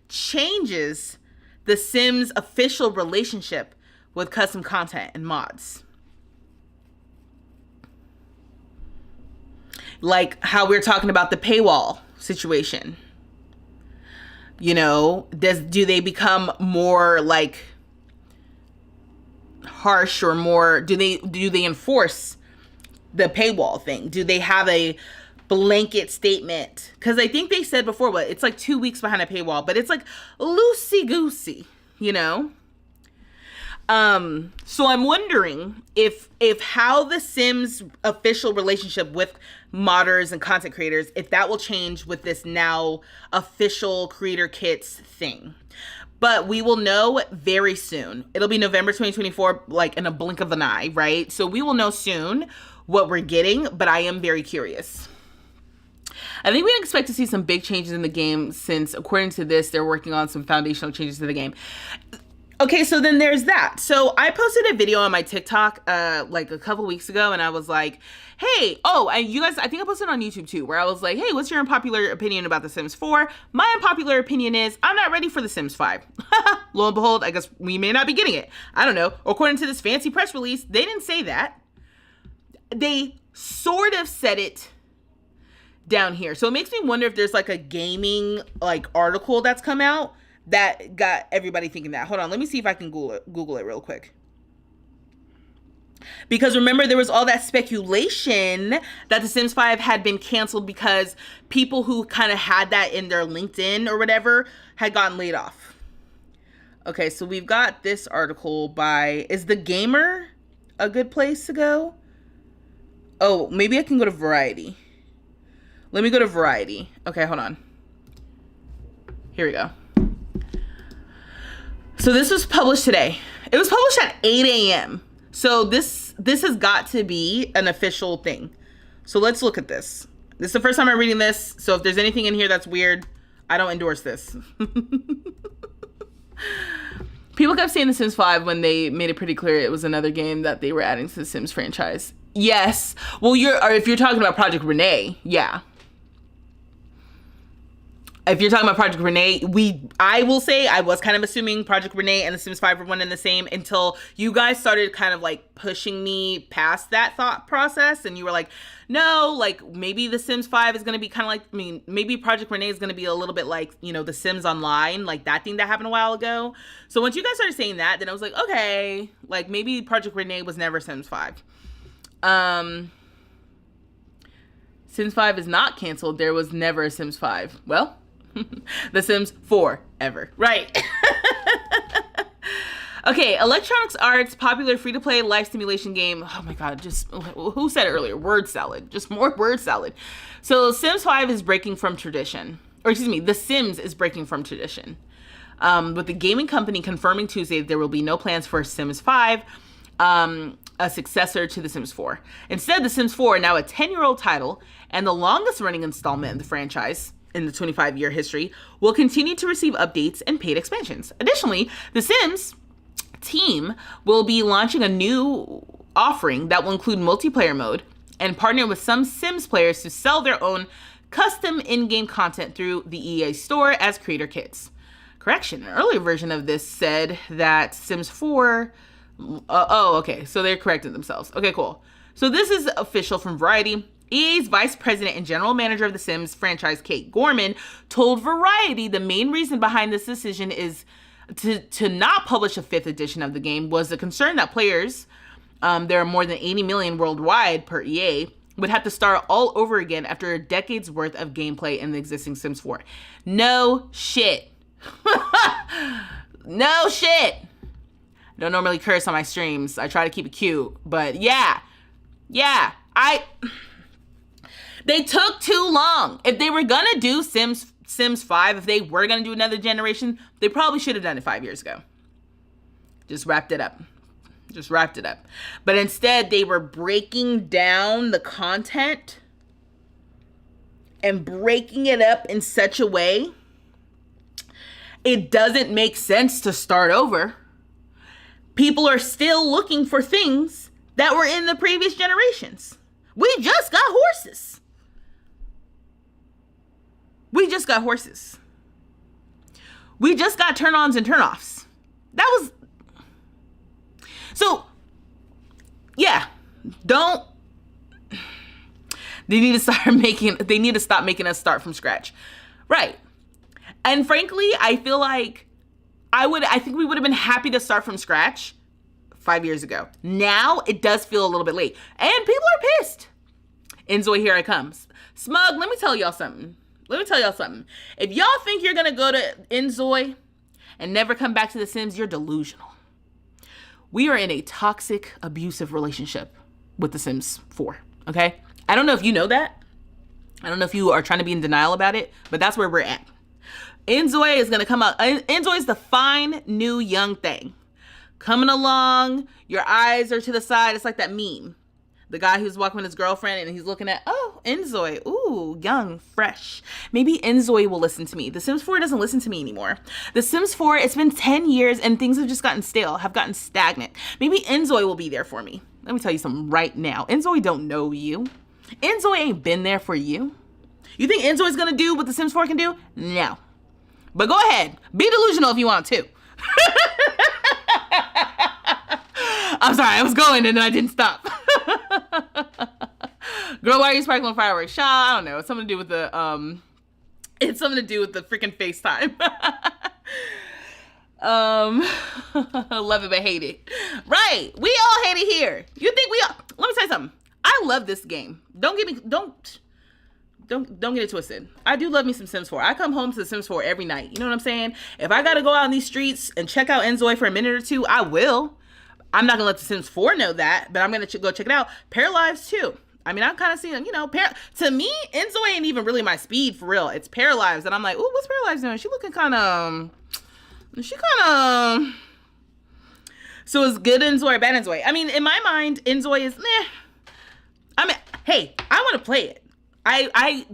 changes The Sims' official relationship with custom content and mods. Like how we're talking about the paywall situation. Do they become more like harsh or more, do they enforce the paywall thing? Do they have a blanket statement? Because I think they said before, it's like 2 weeks behind a paywall, but it's like loosey-goosey, So I'm wondering if how The Sims' official relationship with modders and content creators, if that will change with this now official creator kits thing. But we will know very soon. It'll be November 2024, like in a blink of an eye, right? So we will know soon what we're getting, but I am very curious. I think we can expect to see some big changes in the game since, according to this, they're working on some foundational changes to the game. Okay, so then there's that. So I posted a video on my TikTok like a couple weeks ago, and I was like, hey, and you guys, I think I posted on YouTube too, where I was like, hey, what's your unpopular opinion about The Sims 4? My unpopular opinion is I'm not ready for The Sims 5. Lo and behold, I guess we may not be getting it. I don't know. According to this fancy press release, they didn't say that. They sort of said it down here. So it makes me wonder if there's like a gaming like article that's come out that got everybody thinking that. Hold on, let me see if I can Google it real quick. Because remember, there was all that speculation that The Sims 5 had been canceled because people who kind of had that in their LinkedIn or whatever had gotten laid off. Okay, so we've got this article by, is The Gamer a good place to go? Oh, maybe I can go to Variety. Let me go to Variety. Okay, hold on. Here we go. So this was published today. It was published at 8 a.m. So this has got to be an official thing. So let's look at this. This is the first time I'm reading this. So if there's anything in here that's weird, I don't endorse this. People kept saying The Sims 5 when they made it pretty clear it was another game that they were adding to the Sims franchise. Yes. Well, if you're talking about Project Renee, yeah. If you're talking about Project Renee, I will say I was kind of assuming Project Renee and The Sims 5 were one and the same until you guys started kind of like pushing me past that thought process. And you were like, no, like maybe The Sims 5 is going to be kind of like, maybe Project Renee is going to be a little bit like, The Sims Online, like that thing that happened a while ago. So once you guys started saying that, then I was like, okay, like maybe Project Renee was never Sims 5. Sims 5 is not canceled. There was never a Sims 5. Well, The Sims 4 ever. Right. Okay, Electronic Arts' popular free-to-play life simulation game. Oh my god, just who said it earlier? Word salad. Just more word salad. So Sims 5 is breaking from tradition. Or excuse me, The Sims is breaking from tradition. With the gaming company confirming Tuesday there will be no plans for Sims 5, a successor to The Sims 4. Instead, The Sims 4, now a 10-year-old title and the longest-running installment in the franchise in the 25-year history, will continue to receive updates and paid expansions. Additionally, The Sims team will be launching a new offering that will include multiplayer mode and partner with some Sims players to sell their own custom in-game content through the EA store as creator kits. Correction, an earlier version of this said that Sims 4... okay, so they're correcting themselves. Okay, cool. So this is official from Variety. EA's vice president and general manager of The Sims franchise, Kate Gorman, told Variety the main reason behind this decision is to not publish a 5th edition of the game was the concern that players, there are more than 80 million worldwide per EA, would have to start all over again after a decade's worth of gameplay in the existing Sims 4. No shit. No shit. I don't normally curse on my streams. I try to keep it cute, but yeah, they took too long. If they were gonna do Sims 5, if they were gonna do another generation, they probably should have done it 5 years ago. Just wrapped it up. But instead, they were breaking down the content and breaking it up in such a way it doesn't make sense to start over. People are still looking for things that were in the previous generations. We just got horses. We just got turn-ons and turn-offs. So, yeah, they need to stop making us start from scratch. Right. And frankly, I feel like I think we would have been happy to start from scratch 5 years ago. Now it does feel a little bit late. And people are pissed. Enzoy, here I come. Smug, let me tell y'all something. If y'all think you're going to go to Enzoy and never come back to The Sims, you're delusional. We are in a toxic, abusive relationship with The Sims 4, okay? I don't know if you know that. I don't know if you are trying to be in denial about it, but that's where we're at. Enzoy is going to come out. Enzoy is the fine, new, young thing. Coming along, your eyes are to the side. It's like that meme. The guy who's walking with his girlfriend and he's looking at, oh, Enzoy. Ooh, young, fresh. Maybe Enzoy will listen to me. The Sims 4 doesn't listen to me anymore. The Sims 4, it's been 10 years and things have just gotten stale, have gotten stagnant. Maybe Enzoy will be there for me. Let me tell you something right now. Enzoy don't know you. Enzoy ain't been there for you. You think Enzoy's gonna do what the Sims 4 can do? No. But go ahead. Be delusional if you want to. I'm sorry, I was going and then I didn't stop. Girl, why are you sparkling fireworks? Shaw, I don't know. It's something to do with the it's something to do with the freaking FaceTime. Love it but hate it. Right. We all hate it here. You think we all, let me tell you something. I love this game. Don't get it twisted. I do love me some Sims 4. I come home to the Sims 4 every night. You know what I'm saying? If I gotta go out in these streets and check out Enzoy for a minute or two, I will. I'm not gonna let the Sims 4 know that, but I'm gonna go check it out. Paralives too. I mean, I'm kind of seeing, you know, to me, Enzoy ain't even really my speed for real. It's Paralives, and I'm like, ooh, what's Paralives doing? She looking kind of. So is good Enzoy or bad Enzoy? I mean, in my mind, Enzoy is meh. I mean, hey, I want to play it.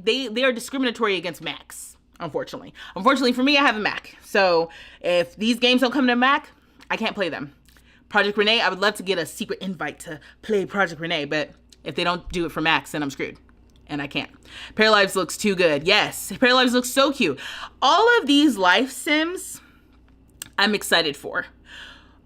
They are discriminatory against Macs, unfortunately. Unfortunately for me, I have a Mac. So if these games don't come to Mac, I can't play them. Project Renee, I would love to get a secret invite to play Project Renee, but if they don't do it for Macs, then I'm screwed. And I can't. Paralives looks too good. Yes, Paralives looks so cute. All of these life sims, I'm excited for.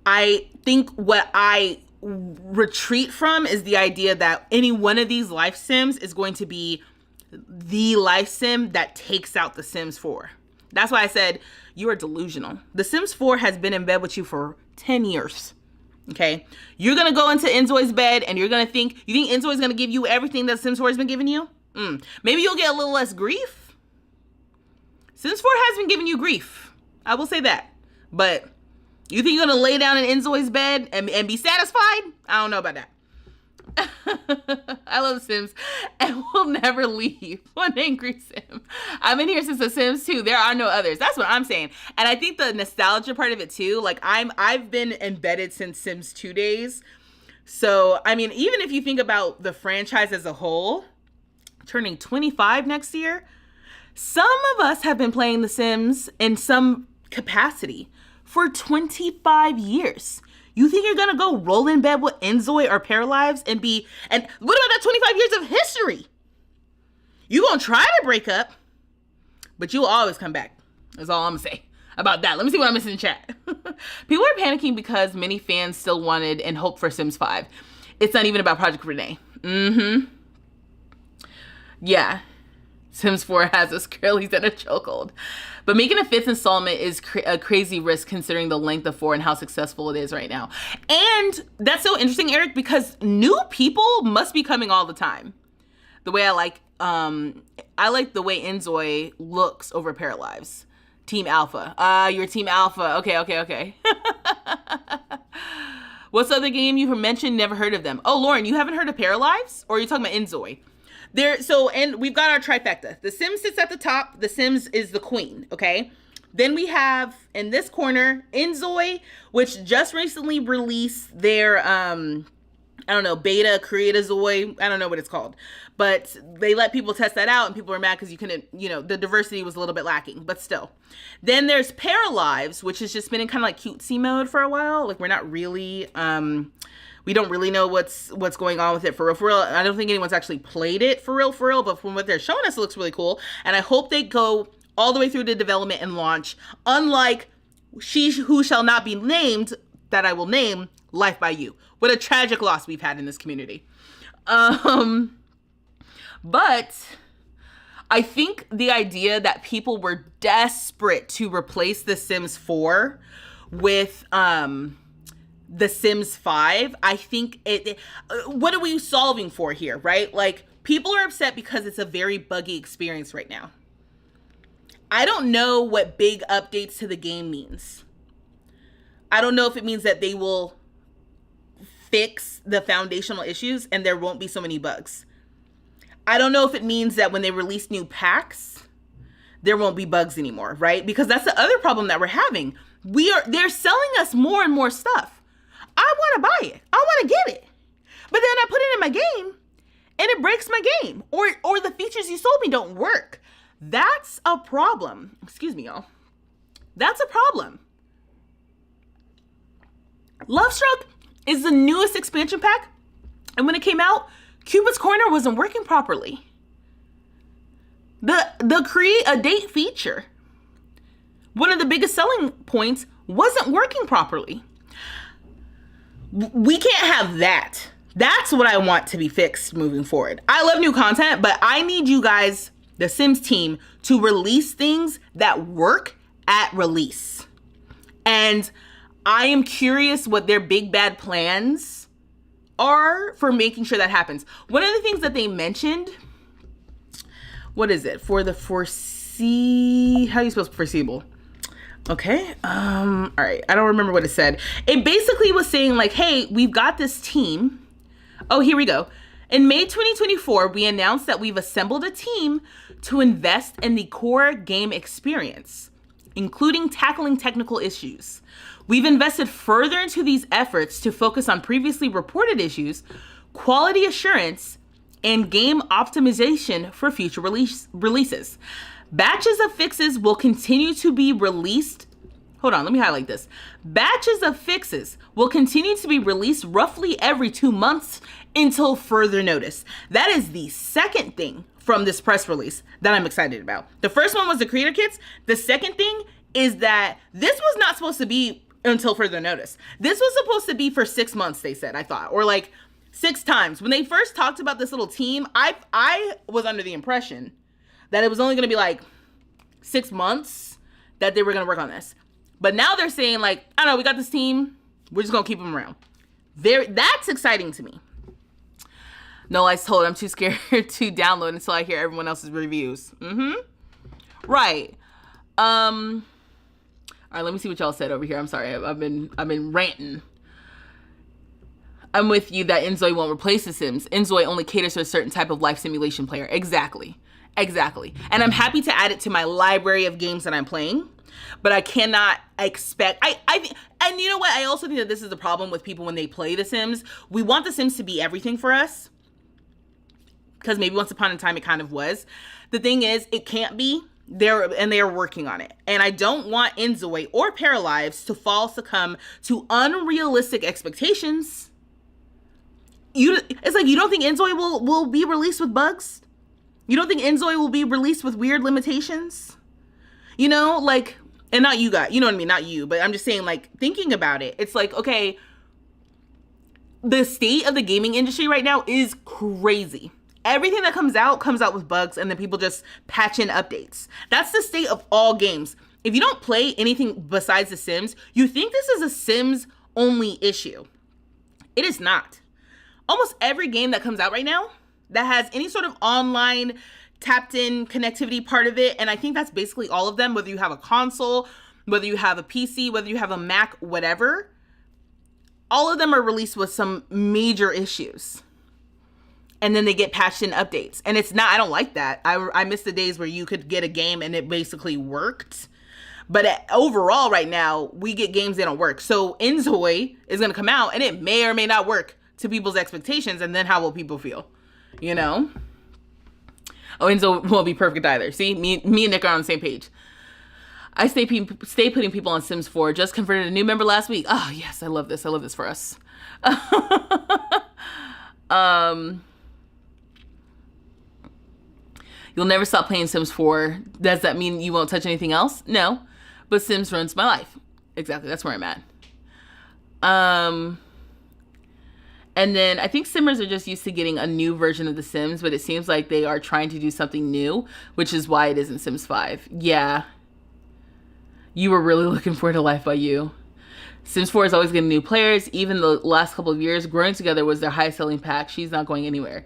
I think what I retreat from is the idea that any one of these life sims is going to be the life sim that takes out the Sims 4. That's why I said you are delusional. The Sims 4 has been in bed with you for 10 years. Okay, you're gonna go into Enzoy's bed and you're gonna think, you think Enzoy's gonna give you everything that Sims 4 has been giving you? Maybe you'll get a little less grief. Sims 4 has been giving you grief. I will say that. But you think you're gonna lay down in Enzoy's bed and be satisfied? I don't know about that. I love Sims and will never leave. One angry Sim. I've been here since The Sims 2. There are no others. That's what I'm saying. And I think the nostalgia part of it too, like I've been embedded since Sims 2 days. So, I mean, even if you think about the franchise as a whole, turning 25 next year, some of us have been playing The Sims in some capacity for 25 years. You think you're gonna go roll in bed with Enzoy or Paralives and what about that 25 years of history? You gonna try to break up, but you'll always come back. That's all I'm gonna say about that. Let me see what I'm missing in chat. People are panicking because many fans still wanted and hoped for Sims 5. It's not even about Project Renee. Yeah. Sims 4 has us girlies in a chokehold. But making a 5th installment is a crazy risk considering the length of 4 and how successful it is right now. And that's so interesting, Eric, because new people must be coming all the time. The way I like the way Enzoy looks over Paralives. Team Alpha. You're Team Alpha. Okay. What's the other game you mentioned? Never heard of them. Oh, Lauren, you haven't heard of Paralives? Or are you talking about Enzoy? And we've got our trifecta. The Sims sits at the top. The Sims is the queen, okay? Then we have, in this corner, Enzoy, which just recently released their, beta, Create-a-Zoy. I don't know what it's called. But they let people test that out, and people were mad because you couldn't, the diversity was a little bit lacking, but still. Then there's Paralives, which has just been in kind of like cutesy mode for a while. Like, we're not really, we don't really know what's going on with it for real. I don't think anyone's actually played it for real, but from what they're showing us, it looks really cool. And I hope they go all the way through to development and launch, unlike She Who Shall Not Be Named, that I will name, Life by You. What a tragic loss we've had in this community. But I think the idea that people were desperate to replace The Sims 4 with The Sims 5, I think what are we solving for here, right? Like, people are upset because it's a very buggy experience right now. I don't know what big updates to the game means. I don't know if it means that they will fix the foundational issues and there won't be so many bugs. I don't know if it means that when they release new packs, there won't be bugs anymore, right? Because that's the other problem that we're having. They're selling us more and more stuff. I want to buy it. I want to get it. But then I put it in my game and it breaks my game, or the features you sold me don't work. That's a problem. Excuse me, y'all. That's a problem. Lovestruck is the newest expansion pack, and when it came out, Cupid's Corner wasn't working properly. The create a date feature, one of the biggest selling points, wasn't working properly. We can't have that. That's what I want to be fixed moving forward. I love new content, but I need you guys, the Sims team, to release things that work at release. And I am curious what their big bad plans are for making sure that happens. One of the things that they mentioned, what is it? For the how do you spell foreseeable? Okay. All right. I don't remember what it said. It basically was saying like, hey, we've got this team. Oh, here we go. In May 2024, we announced that we've assembled a team to invest in the core game experience, including tackling technical issues. We've invested further into these efforts to focus on previously reported issues, quality assurance, and game optimization for future releases. Batches of fixes will continue to be released. Hold on, let me highlight this. Batches of fixes will continue to be released roughly every 2 months until further notice. That is the second thing from this press release that I'm excited about. The first one was the creator kits. The second thing is that this was not supposed to be until further notice. This was supposed to be for 6 months, they said, I thought, or like 6 times. When they first talked about this little team, I was under the impression that it was only going to be like 6 months that they were going to work on this. But now they're saying like, I don't know, we got this team. We're just going to keep them around. That's exciting to me. No, I was told I'm too scared to download until I hear everyone else's reviews. Right. All right, let me see what y'all said over here. I'm sorry. I've been ranting. I'm with you that Inzoi won't replace The Sims. Inzoi only caters to a certain type of life simulation player. Exactly. And I'm happy to add it to my library of games that I'm playing, but I cannot expect, and you know what? I also think that this is the problem with people when they play The Sims. We want The Sims to be everything for us, because maybe once upon a time it kind of was. The thing is, it can't be. They're working on it. And I don't want Inzoi or Paralives to succumb to unrealistic expectations. It's like, you don't think Inzoi will be released with bugs? You don't think Inzoi will be released with weird limitations? You know, like, and not you guys, you know what I mean? Not you, but I'm just saying, like, thinking about it, it's like, okay, the state of the gaming industry right now is crazy. Everything that comes out with bugs, and then people just patch in updates. That's the state of all games. If you don't play anything besides The Sims, you think this is a Sims only issue. It is not. Almost every game that comes out right now that has any sort of online tapped in connectivity part of it, and I think that's basically all of them, whether you have a console, whether you have a PC, whether you have a Mac, whatever, all of them are released with some major issues. And then they get patched in updates. And it's not, I don't like that. I miss the days where you could get a game and it basically worked. But overall right now, we get games that don't work. So Inzoi is going to come out and it may or may not work to people's expectations. And then how will people feel? You know? Oh, Inzoi won't be perfect either. See, me and Nick are on the same page. I stay putting people on Sims 4. Just converted a new member last week. Oh, yes, I love this. I love this for us. You'll never stop playing Sims 4. Does that mean you won't touch anything else? No. But Sims runs my life. Exactly. That's where I'm at. And then I think Simmers are just used to getting a new version of The Sims, but it seems like they are trying to do something new, which is why it isn't Sims 5. Yeah. You were really looking forward to Life by You. Sims 4 is always getting new players. Even the last couple of years, Growing Together was their highest selling pack. She's not going anywhere.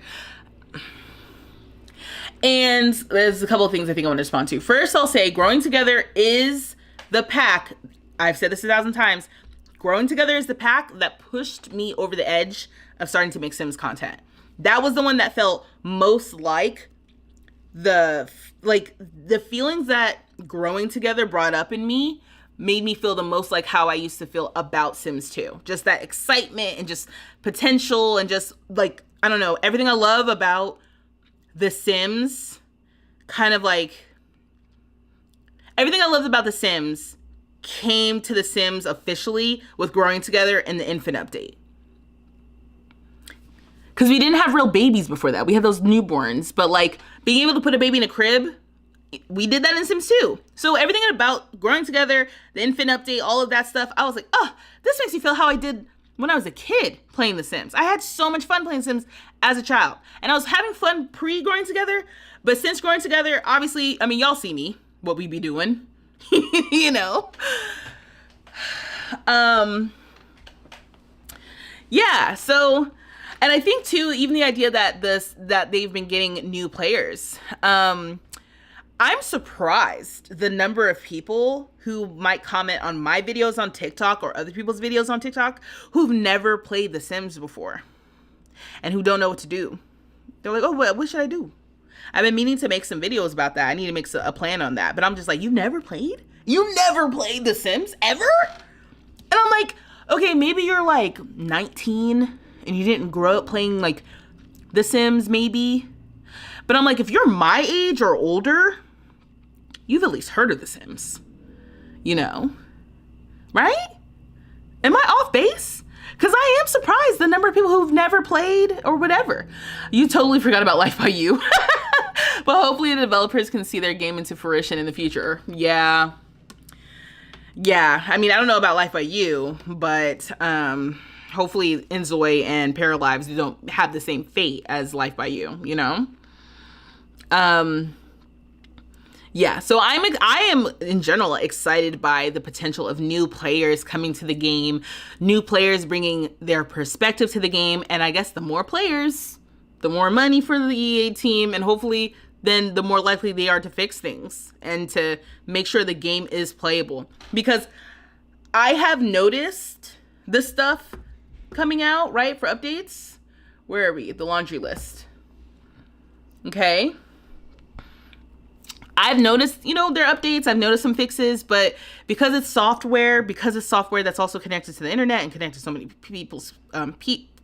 And there's a couple of things I think I want to respond to. First, I'll say Growing Together is the pack. I've said this 1,000 times. Growing Together is the pack that pushed me over the edge of starting to make Sims content. That was the one that felt most like the feelings that Growing Together brought up in me made me feel the most like how I used to feel about Sims 2. Just that excitement and just potential and just like, I don't know, everything I love about The Sims, kind of like, everything I loved about The Sims came to The Sims officially with Growing Together and the Infant update. Because we didn't have real babies before that. We had those newborns, but like being able to put a baby in a crib, we did that in Sims 2. So everything about Growing Together, the Infant update, all of that stuff, I was like, oh, this makes me feel how I did when I was a kid playing The Sims. I had so much fun playing Sims as a child. And I was having fun pre-Growing Together, but since Growing Together, obviously, I mean, y'all see me, what we be doing, you know? Yeah, so... And I think too, even the idea that they've been getting new players. I'm surprised the number of people who might comment on my videos on TikTok or other people's videos on TikTok who've never played The Sims before and who don't know what to do. They're like, oh, what should I do? I've been meaning to make some videos about that. I need to make a plan on that. But I'm just like, you never played? You never played The Sims ever? And I'm like, okay, maybe you're like 19 and you didn't grow up playing like The Sims maybe. But I'm like, if you're my age or older, you've at least heard of The Sims, you know, right? Am I off base? Because I am surprised the number of people who've never played or whatever. You totally forgot about Life by You. But hopefully the developers can see their game into fruition in the future. Yeah. I mean, I don't know about Life by You, but hopefully Enzoy and Paralives don't have the same fate as Life by You, you know? Yeah, so I am in general excited by the potential of new players coming to the game, new players bringing their perspective to the game, and I guess the more players, the more money for the EA team, and hopefully then the more likely they are to fix things and to make sure the game is playable. Because I have noticed the stuff coming out, right, for updates. Where are we? The laundry list. Okay. I've noticed, you know, their updates. I've noticed some fixes, but because it's software that's also connected to the internet and connected to so many people's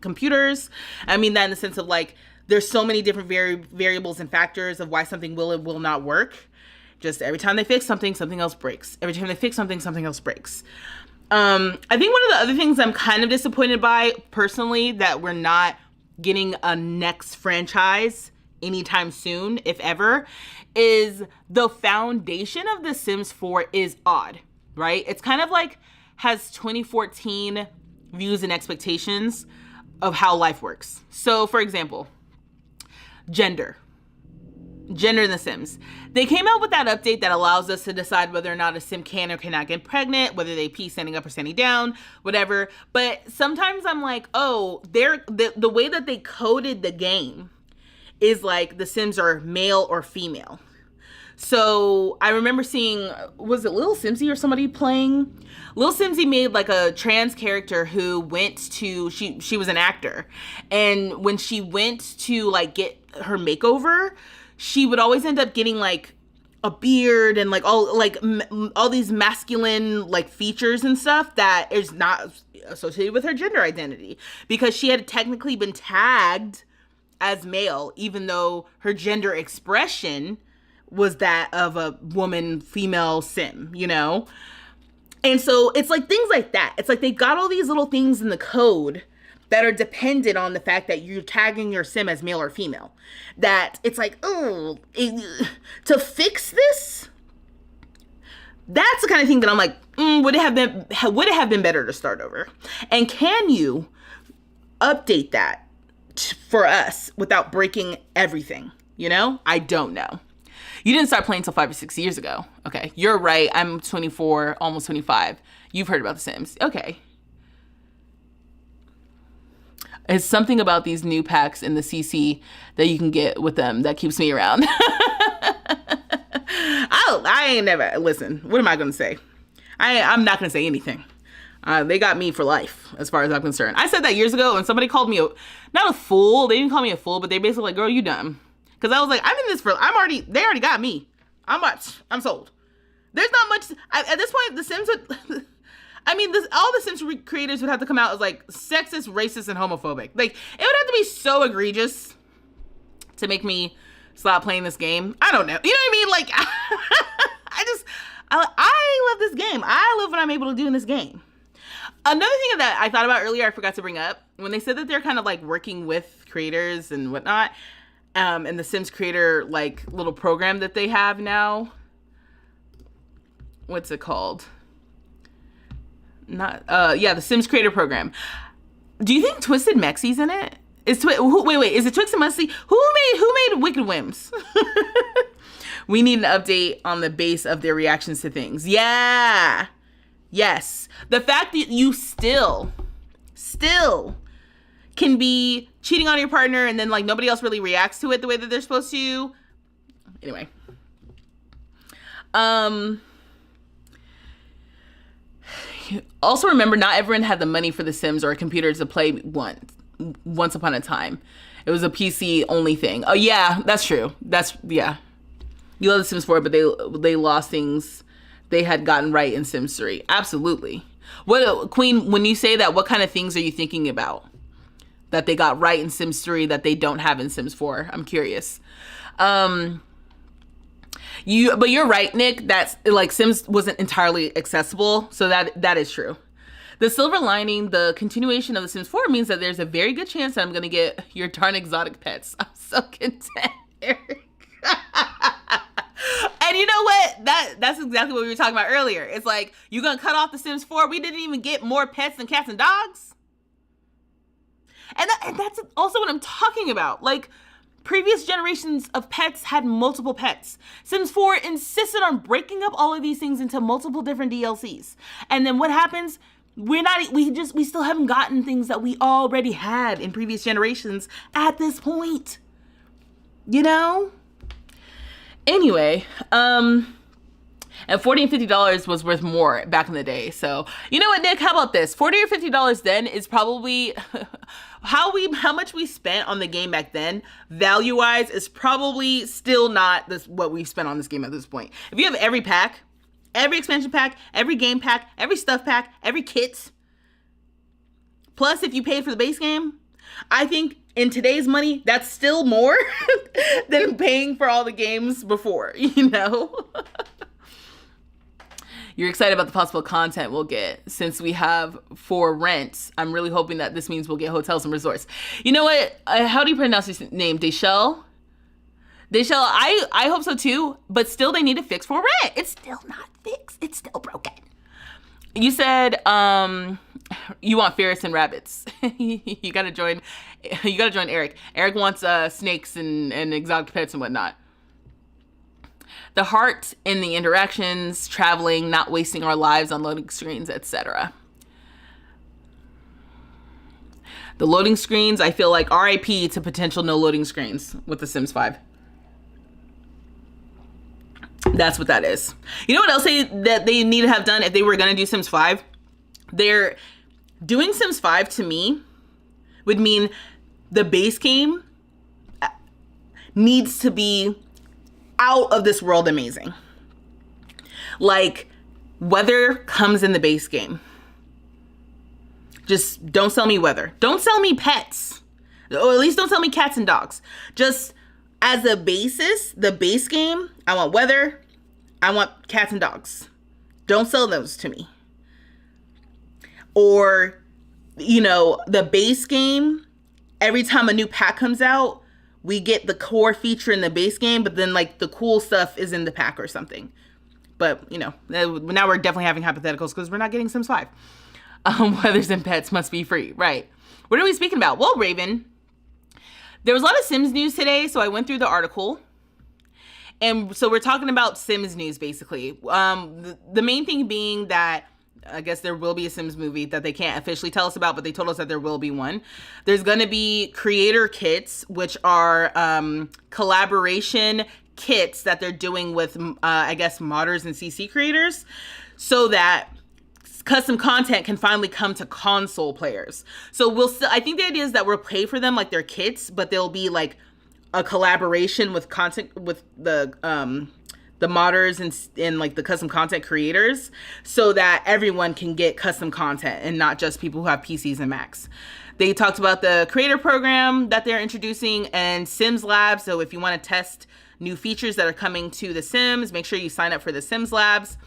computers. I mean that in the sense of like, there's so many different variables and factors of why something will and will not work. Just every time they fix something, something else breaks. Every time they fix something, something else breaks. I think one of the other things I'm kind of disappointed by personally, that we're not getting a next franchise anytime soon, if ever, is the foundation of The Sims 4 is odd, right? It's kind of like has 2014 views and expectations of how life works. So for example, gender in The Sims. They came out with that update that allows us to decide whether or not a Sim can or cannot get pregnant, whether they pee standing up or standing down, whatever. But sometimes I'm like, oh, the way that they coded the game is like the Sims are male or female. So I remember seeing, was it Lil Simsy or somebody playing? Lil Simsy made like a trans character who went to, she was an actor. And when she went to like get her makeover, she would always end up getting like a beard and like all these masculine like features and stuff that is not associated with her gender identity, because she had technically been tagged as male, even though her gender expression was that of a woman, female Sim, you know? And so it's like things like that. It's like they got all these little things in the code that are dependent on the fact that you're tagging your Sim as male or female. That it's like, oh, to fix this, that's the kind of thing that I'm like, would it have been better to start over? And can you update that for us without breaking everything? You know, I don't know. You didn't start playing until 5 or 6 years ago. Okay, you're right. I'm 24, almost 25. You've heard about The Sims. Okay. It's something about these new packs in the CC that you can get with them that keeps me around. I ain't never, listen, what am I going to say? I'm not going to say anything. They got me for life, as far as I'm concerned. I said that years ago, and somebody called me not a fool. They didn't call me a fool, but they basically like, girl, you dumb. Because I was like, I'm in this they already got me. I'm sold. There's not much. At this point, The Sims would. I mean, all the Sims creators would have to come out as like sexist, racist, and homophobic. Like, it would have to be so egregious to make me stop playing this game. I don't know. You know what I mean? Like, I love this game. I love what I'm able to do in this game. Another thing that I thought about earlier, I forgot to bring up, when they said that they're kind of like working with creators and whatnot, and the Sims creator like little program that they have now. What's it called? The Sims creator program. Do you think Twisted Mexie's in it? Is is it Twisted Mexie? Who made Wicked Whims? We need an update on the base of their reactions to things. Yeah. Yes. The fact that you still can be cheating on your partner and then like nobody else really reacts to it the way that they're supposed to. Anyway. Also remember, not everyone had the money for The Sims or a computer to play once upon a time. It was a PC only thing. Oh yeah, that's true. Yeah. You love The Sims 4, but they lost things they had gotten right in Sims 3. Absolutely. What, Queen, when you say that, what kind of things are you thinking about that they got right in Sims 3 that they don't have in Sims 4? I'm curious. But you're right, Nick. That's like Sims wasn't entirely accessible, so that is true. The silver lining, the continuation of The Sims 4 means that there's a very good chance that I'm gonna get your darn exotic pets. I'm so content, Eric. And you know what? That's exactly what we were talking about earlier. It's like, you gonna cut off The Sims 4? We didn't even get more pets than cats and dogs. And that's also what I'm talking about. Like, previous generations of pets had multiple pets. Sims 4 insisted on breaking up all of these things into multiple different DLCs. And then what happens? We still haven't gotten things that we already had in previous generations at this point. You know? Anyway, and $40 and $50 was worth more back in the day. So, you know what, Nick? How about this? $40 or $50 then is probably how much we spent on the game back then, value-wise, is probably still not what we spent on this game at this point. If you have every pack, every expansion pack, every game pack, every stuff pack, every kit, plus if you paid for the base game, I think in today's money, that's still more than paying for all the games before, you know? You're excited about the possible content we'll get since we have 4 rents. I'm really hoping that this means we'll get hotels and resorts. You know what? How do you pronounce his name? Deshell? Deshell, I hope so too, but still they need to fix 4 rent. It's still not fixed. It's still broken. You said you want ferrets and rabbits. You gotta join Eric. Eric wants snakes and exotic pets and whatnot. The heart in the interactions, traveling, not wasting our lives on loading screens, etc. The loading screens, I feel like RIP to potential no loading screens with The Sims 5. That's what that is. You know what else that they need to have done if they were going to do Sims 5? They're doing Sims 5 to me would mean the base game needs to be out of this world amazing. Like, weather comes in the base game. Just don't sell me weather. Don't sell me pets. Or at least don't sell me cats and dogs. Just as a basis, the base game, I want weather. I want cats and dogs. Don't sell those to me. Or, you know, the base game, every time a new pack comes out, we get the core feature in the base game, but then like the cool stuff is in the pack or something. But, you know, now we're definitely having hypotheticals because we're not getting Sims 5. Weathers and pets must be free. Right. What are we speaking about? Well, Raven, there was a lot of Sims news today, so I went through the article. And so we're talking about Sims news, basically. The main thing being that I guess there will be a Sims movie that they can't officially tell us about, but they told us that there will be one. There's going to be creator kits, which are collaboration kits that they're doing with, I guess, modders and CC creators, so that custom content can finally come to console players. So I think the idea is that we'll pay for them like they're kits, but they'll be like a collaboration with content with the the modders and like the custom content creators, so that everyone can get custom content and not just people who have PCs and Macs. They talked about the creator program that they're introducing and Sims Labs. So if you want to test new features that are coming to The Sims, make sure you sign up for the Sims Labs.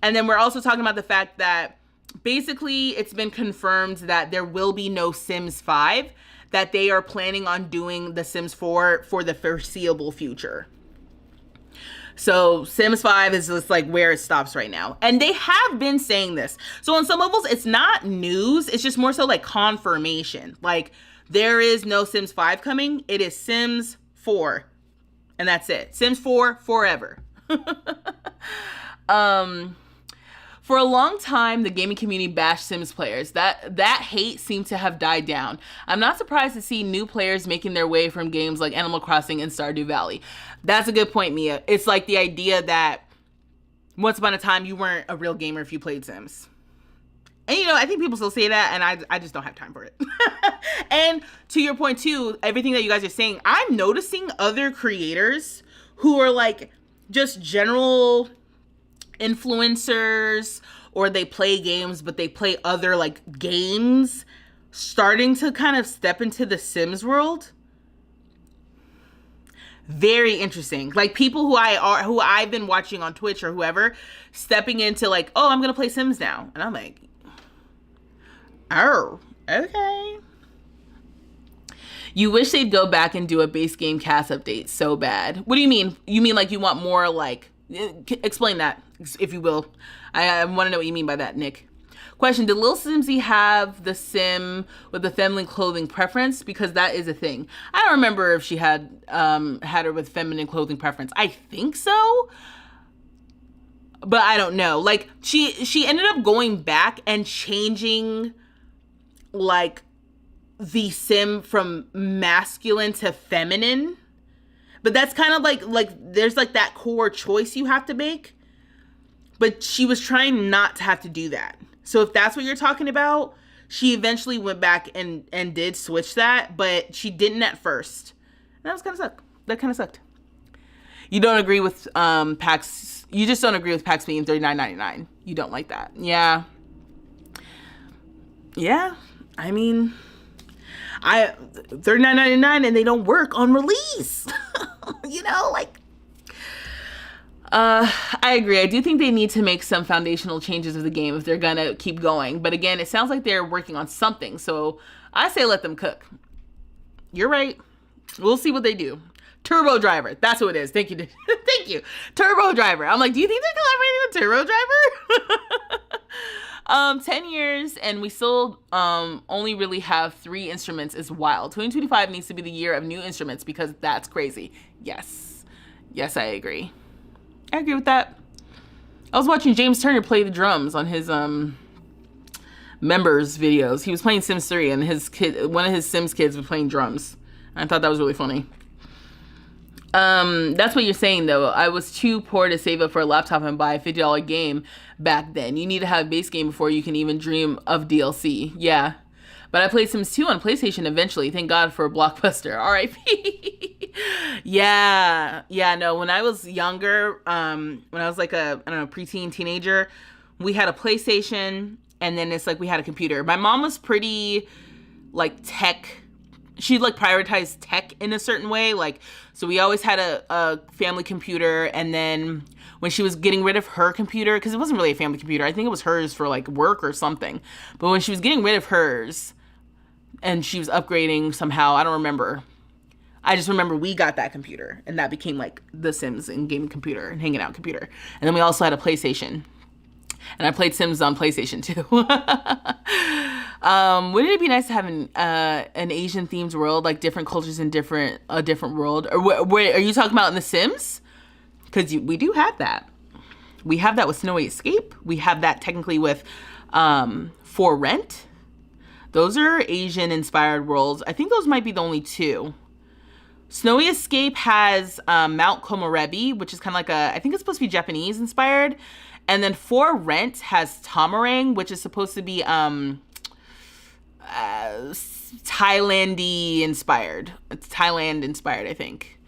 And then we're also talking about the fact that basically it's been confirmed that there will be no Sims 5, that they are planning on doing The Sims 4 for the foreseeable future. So Sims 5 is just like where it stops right now. And they have been saying this. So on some levels, it's not news. It's just more so like confirmation. Like there is no Sims 5 coming. It is Sims 4. And that's it. Sims 4 forever. For a long time, the gaming community bashed Sims players. That hate seemed to have died down. I'm not surprised to see new players making their way from games like Animal Crossing and Stardew Valley. That's a good point, Mia. It's like the idea that once upon a time, you weren't a real gamer if you played Sims. And, you know, I think people still say that, and I just don't have time for it. And to your point, too, everything that you guys are saying, I'm noticing other creators who are, like, just general influencers, or they play games, but they play other, like, games, starting to kind of step into the Sims world. Very interesting. Like, people who I've been watching on Twitch or whoever, stepping into, like, oh, I'm gonna play Sims now. And I'm like, oh, okay. You wish they'd go back and do a base game cast update so bad. What do you mean? You mean like you want more, like, explain that, if you will. I want to know what you mean by that, Nick. Question, did Lil Simsy have the sim with the feminine clothing preference? Because that is a thing. I don't remember if she had her with feminine clothing preference. I think so, but I don't know. Like, she ended up going back and changing, like, the sim from masculine to feminine. But that's kind of like there's like that core choice you have to make. But she was trying not to have to do that. So if that's what you're talking about, she eventually went back and did switch that, but she didn't at first. And that was kind of sucked. That kind of sucked. You don't agree with PAX. You just don't agree with PAX being $39.99. You don't like that. Yeah. Yeah. I mean, $39.99 and they don't work on release. You know, like, I agree. I do think they need to make some foundational changes of the game if they're gonna keep going. But again, it sounds like they're working on something. So I say let them cook. You're right. We'll see what they do. Turbo Driver. That's what it is. Thank you. Thank you. Turbo Driver. I'm like, do you think they're collaborating with Turbo Driver? 10 years and we still only really have 3 instruments is wild. 2025 needs to be the year of new instruments because that's crazy. Yes. Yes, I agree. I agree with that. I was watching James Turner play the drums on his members videos. He was playing Sims 3 and one of his Sims kids was playing drums. I thought that was really funny. That's what you're saying though. I was too poor to save up for a laptop and buy a $50 game back then. You need to have a base game before you can even dream of DLC. Yeah. But I played Sims 2 on PlayStation eventually. Thank God for Blockbuster. R.I.P. Yeah. Yeah, no, when I was younger, when I was like a, I don't know, preteen, teenager, we had a PlayStation and then it's like we had a computer. My mom was pretty like tech. She like prioritized tech in a certain way. Like, so we always had a family computer. And then when she was getting rid of her computer, because it wasn't really a family computer, I think it was hers for like work or something. But when she was getting rid of hers and she was upgrading somehow, I don't remember. I just remember we got that computer and that became like the Sims and gaming computer and hanging out computer. And then we also had a PlayStation. And I played Sims on PlayStation too. Wouldn't it be nice to have an Asian themed world, like different cultures in a different world? Or where are you talking about in The Sims? Because we do have that. We have that with Snowy Escape. We have that technically with For Rent. Those are Asian inspired worlds. I think those might be the only 2. Snowy Escape has Mount Komorebi, which is kind of like I think it's supposed to be Japanese inspired. And then For Rent has Tamarang, which is supposed to be Thailand inspired. It's Thailand inspired, I think.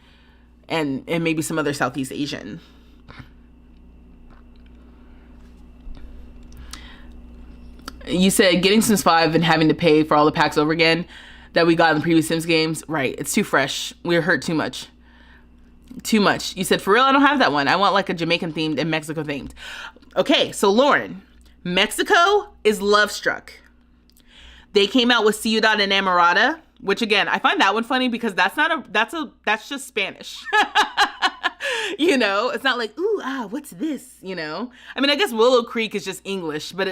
And maybe some other Southeast Asian. You said getting Sims 5 and having to pay for all the packs over again that we got in the previous Sims games. Right. It's too fresh. We're hurt too much. Too much. You said, for real, I don't have that one. I want like a Jamaican themed and Mexico themed. Okay, so Lauren, Mexico is Love Struck. They came out with Ciudad Enamorada, which again, I find that one funny because that's just Spanish. You know, it's not like, ooh, what's this? You know, I mean, I guess Willow Creek is just English, but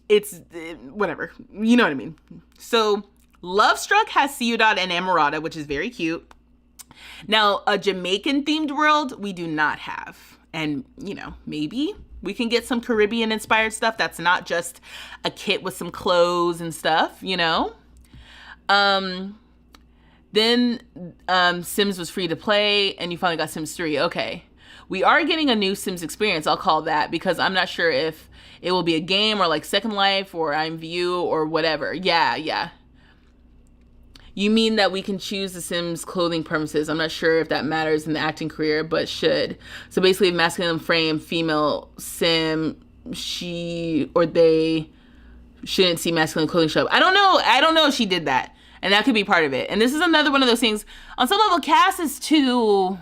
it's whatever. You know what I mean? So Love Struck has Ciudad Enamorada, which is very cute. Now, a Jamaican themed world, we do not have. And, you know, maybe we can get some Caribbean inspired stuff that's not just a kit with some clothes and stuff, you know? Then Sims was free to play and you finally got Sims 3. Okay. We are getting a new Sims experience, I'll call that, because I'm not sure if it will be a game or like Second Life or I'm View or whatever. Yeah. You mean that we can choose the Sims clothing preferences. I'm not sure if that matters in the acting career, but should. So basically, masculine frame, female Sim, she or they shouldn't see masculine clothing show up. I don't know if she did that. And that could be part of it. And this is another one of those things. On some level, cast is too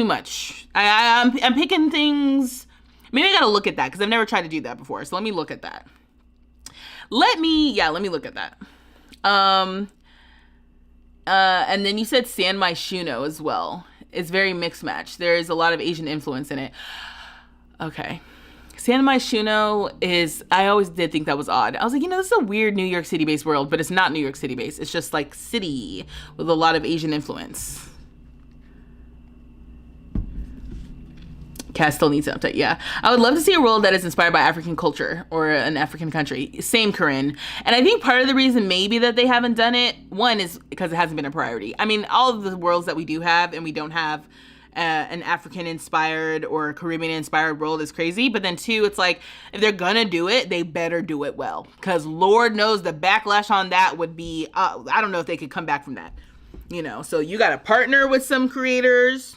much. I'm picking things. Maybe I gotta look at that because I've never tried to do that before. So let me look at that. Let me look at that. And then you said San Myshuno as well. It's very mixed match. There is a lot of Asian influence in it. Okay. San Myshuno is, I always did think that was odd. I was like, this is a weird New York City based world, but it's not New York City based. It's just like city with a lot of Asian influence. Cass still needs an update. Yeah. I would love to see a world that is inspired by African culture or an African country. Same, Corinne. And I think part of the reason maybe that they haven't done it, one is because it hasn't been a priority. I mean, all of the worlds that we do have and we don't have an African inspired or Caribbean inspired world is crazy. But then two, it's like, if they're gonna do it, they better do it well. Because Lord knows the backlash on that would be, I don't know if they could come back from that. So you got to partner with some creators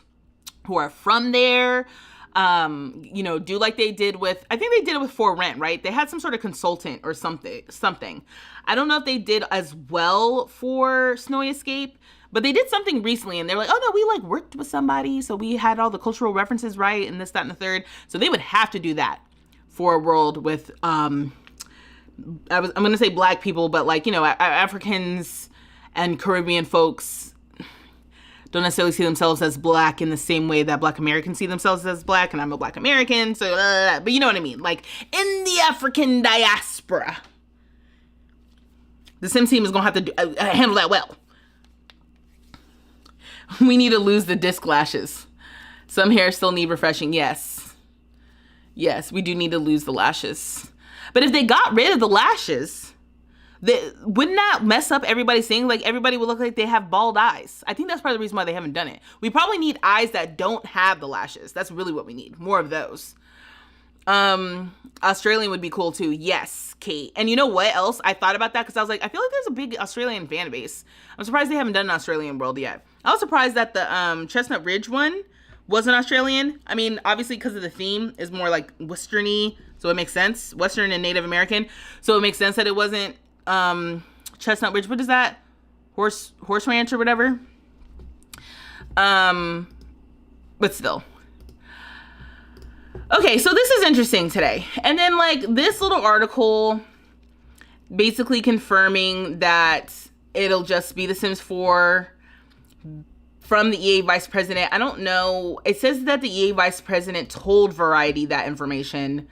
who are from there. Do like they did with, I think they did it with For Rent, right? They had some sort of consultant or something. I don't know if they did as well for Snowy Escape, but they did something recently and they're like, oh no, we like worked with somebody. So we had all the cultural references right and this, that, and the third. So they would have to do that for a world with, I'm going to say Black people, but like, Africans and Caribbean folks don't necessarily see themselves as Black in the same way that Black Americans see themselves as Black, and I'm a Black American, so, but you know what I mean? Like, in the African diaspora, the Sim team is going to have to handle that well. We need to lose the disc lashes. Some hair still need refreshing, yes. Yes, we do need to lose the lashes. But if they got rid of the lashes, wouldn't that mess up everybody's thing? Like, everybody would look like they have bald eyes. I think that's part of the reason why they haven't done it. We probably need eyes that don't have the lashes. That's really what we need. More of those. Australian would be cool too. Yes, Kate. And you know what else? I thought about that because I was like, I feel like there's a big Australian fan base. I'm surprised they haven't done an Australian world yet. I was surprised that the Chestnut Ridge one wasn't Australian. I mean, obviously because of the theme is more like Western-y, so it makes sense. Western and Native American. So it makes sense that it wasn't Chestnut Ridge. What is that? Horse Ranch or whatever. But still. Okay, so this is interesting today. And then like this little article basically confirming that it'll just be The Sims 4 from the EA vice president. I don't know. It says that the EA vice president told Variety that information.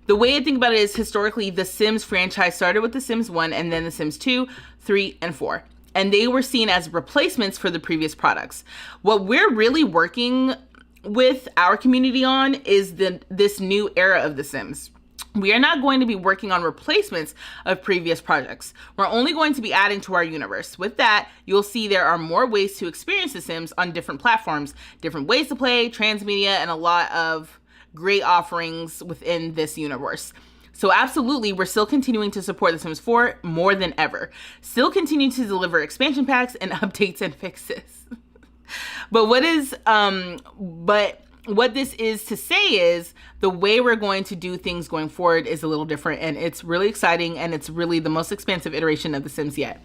The way I think about it is historically the Sims franchise started with The Sims 1 and then The Sims 2, 3, and 4. And they were seen as replacements for the previous products. What we're really working with our community on is this new era of The Sims. We are not going to be working on replacements of previous projects. We're only going to be adding to our universe. With that, you'll see there are more ways to experience The Sims on different platforms, different ways to play, transmedia, and a lot of great offerings within this universe. So absolutely, we're still continuing to support The Sims 4 more than ever. Still continue to deliver expansion packs and updates and fixes. But what this is to say is the way we're going to do things going forward is a little different, and it's really exciting, and it's really the most expansive iteration of The Sims yet.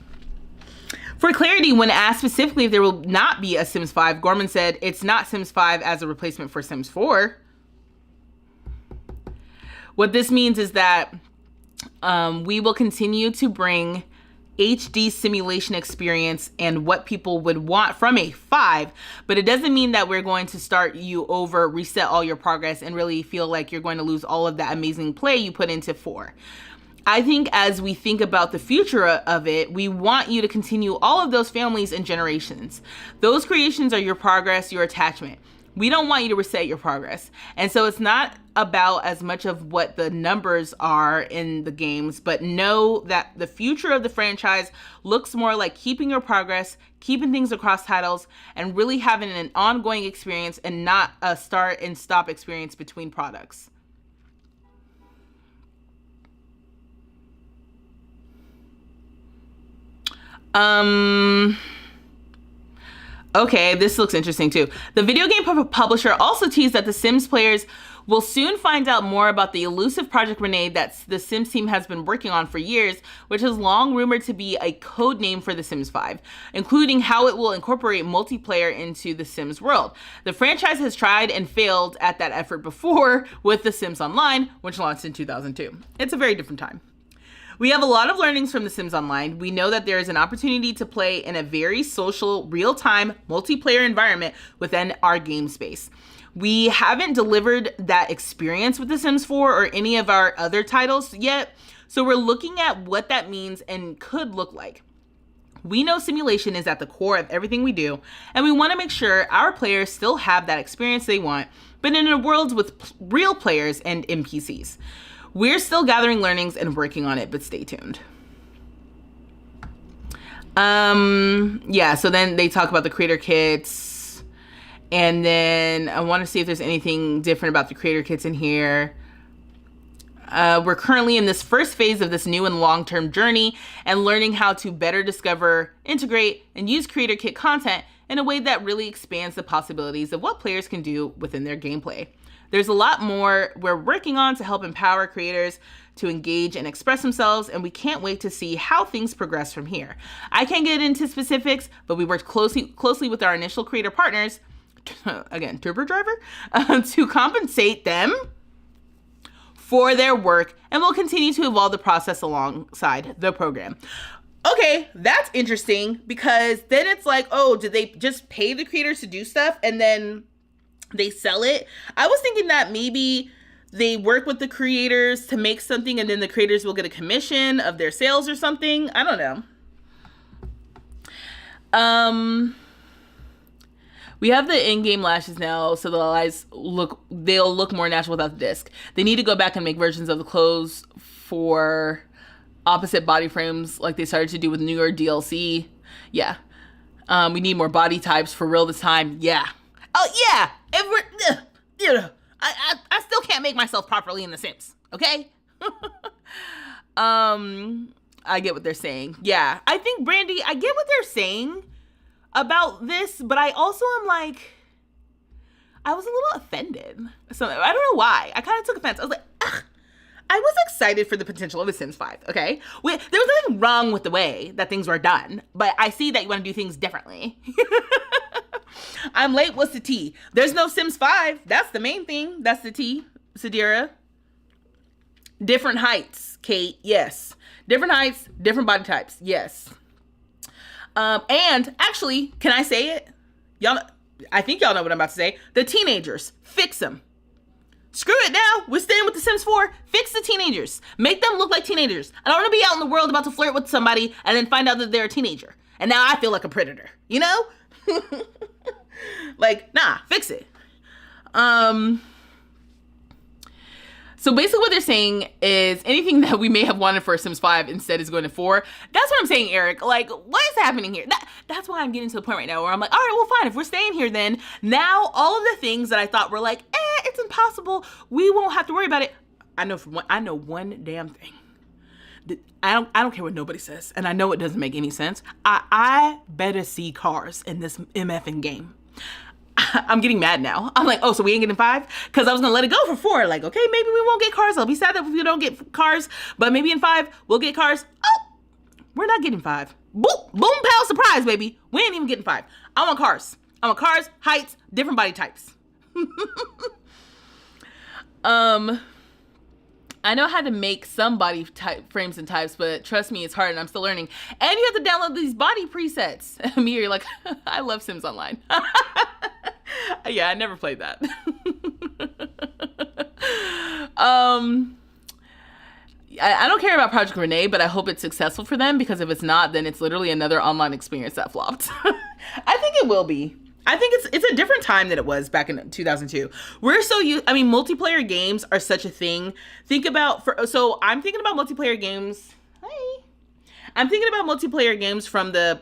For clarity, when asked specifically if there will not be a Sims 5, Gorman said it's not Sims 5 as a replacement for Sims 4. What this means is that we will continue to bring HD simulation experience and what people would want from a 5, but it doesn't mean that we're going to start you over, reset all your progress, and really feel like you're going to lose all of that amazing play you put into 4. I think as we think about the future of it, we want you to continue all of those families and generations. Those creations are your progress, your attachment. We don't want you to reset your progress. And so it's not about as much of what the numbers are in the games, but know that the future of the franchise looks more like keeping your progress, keeping things across titles, and really having an ongoing experience and not a start and stop experience between products. Okay, this looks interesting too. The video game publisher also teased that The Sims players will soon find out more about the elusive Project Renee that the Sims team has been working on for years, which is long rumored to be a code name for The Sims 5, including how it will incorporate multiplayer into The Sims world. The franchise has tried and failed at that effort before with The Sims Online, which launched in 2002. It's a very different time. We have a lot of learnings from The Sims Online. We know that there is an opportunity to play in a very social, real-time, multiplayer environment within our game space. We haven't delivered that experience with The Sims 4 or any of our other titles yet, so we're looking at what that means and could look like. We know simulation is at the core of everything we do, and we want to make sure our players still have that experience they want, but in a world with real players and NPCs. We're still gathering learnings and working on it, but stay tuned. Yeah, so then they talk about the creator kits, and then I want to see if there's anything different about the creator kits in here. We're currently in this first phase of this new and long-term journey and learning how to better discover, integrate, and use creator kit content in a way that really expands the possibilities of what players can do within their gameplay. There's a lot more we're working on to help empower creators to engage and express themselves, and we can't wait to see how things progress from here. I can't get into specifics, but we worked closely with our initial creator partners, again, Turbo Driver, to compensate them for their work, and we'll continue to evolve the process alongside the program. Okay, that's interesting, because then it's like, oh, did they just pay the creators to do stuff and then they sell it? I was thinking that maybe they work with the creators to make something and then the creators will get a commission of their sales or something. I don't know. We have the in-game lashes now, so they'll look more natural without the disc. They need to go back and make versions of the clothes for opposite body frames like they started to do with New York DLC. Yeah. We need more body types for real this time. Yeah. Oh yeah, I still can't make myself properly in The Sims, okay? I get what they're saying. Yeah, I think, Brandy, I get what they're saying about this, but I also am like, I was a little offended. So I don't know why. I kind of took offense. I was like, ugh. I was excited for the potential of The Sims 5, okay? There was nothing wrong with the way that things were done, but I see that you want to do things differently. I'm late, what's the tea? There's no Sims 5. That's the main thing. That's the tea, Sadira. Different heights, Kate, yes. Different heights, different body types, yes. And actually, can I say it? I think y'all know what I'm about to say. The teenagers, fix them. Screw it now. We're staying with The Sims 4. Fix the teenagers. Make them look like teenagers. I don't want to be out in the world about to flirt with somebody and then find out that they're a teenager. And now I feel like a predator, you know? Like, nah, fix it. So basically what they're saying is anything that we may have wanted for Sims 5 instead is going to 4. That's what I'm saying, Eric. Like, what is happening here? That's why I'm getting to the point right now where I'm like, all right, well, fine. If we're staying here, then now all of the things that I thought were like, it's impossible, we won't have to worry about it. I know one damn thing. I don't care what nobody says, and I know it doesn't make any sense. I better see cars in this MFing game. I'm getting mad now. I'm like, oh, so we ain't getting 5? Because I was going to let it go for 4. Like, okay, maybe we won't get cars. I'll be sad that we don't get cars. But maybe in 5, we'll get cars. Oh, we're not getting 5. Boom, boom, pow, surprise, baby. We ain't even getting 5. I want cars. I want cars, heights, different body types. I know how to make some body type frames and types, but trust me, it's hard and I'm still learning. And you have to download these body presets. Me, you're like, I love Sims Online. Yeah, I never played that. I don't care about Project Renee, but I hope it's successful for them, because if it's not, then it's literally another online experience that flopped. I think it will be. I think it's a different time than it was back in 2002. We're so multiplayer games are such a thing. So I'm thinking about multiplayer games. Hey. I'm thinking about multiplayer games from the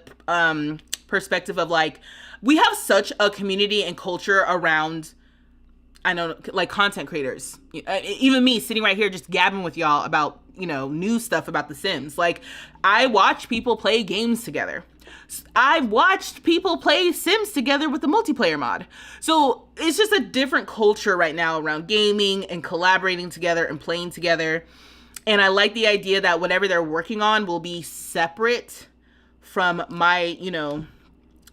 perspective of like, we have such a community and culture around, I know, like content creators. Even me sitting right here just gabbing with y'all about, new stuff about The Sims. Like, I watch people play games together. I've watched people play Sims together with the multiplayer mod. So it's just a different culture right now around gaming and collaborating together and playing together. And I like the idea that whatever they're working on will be separate from my,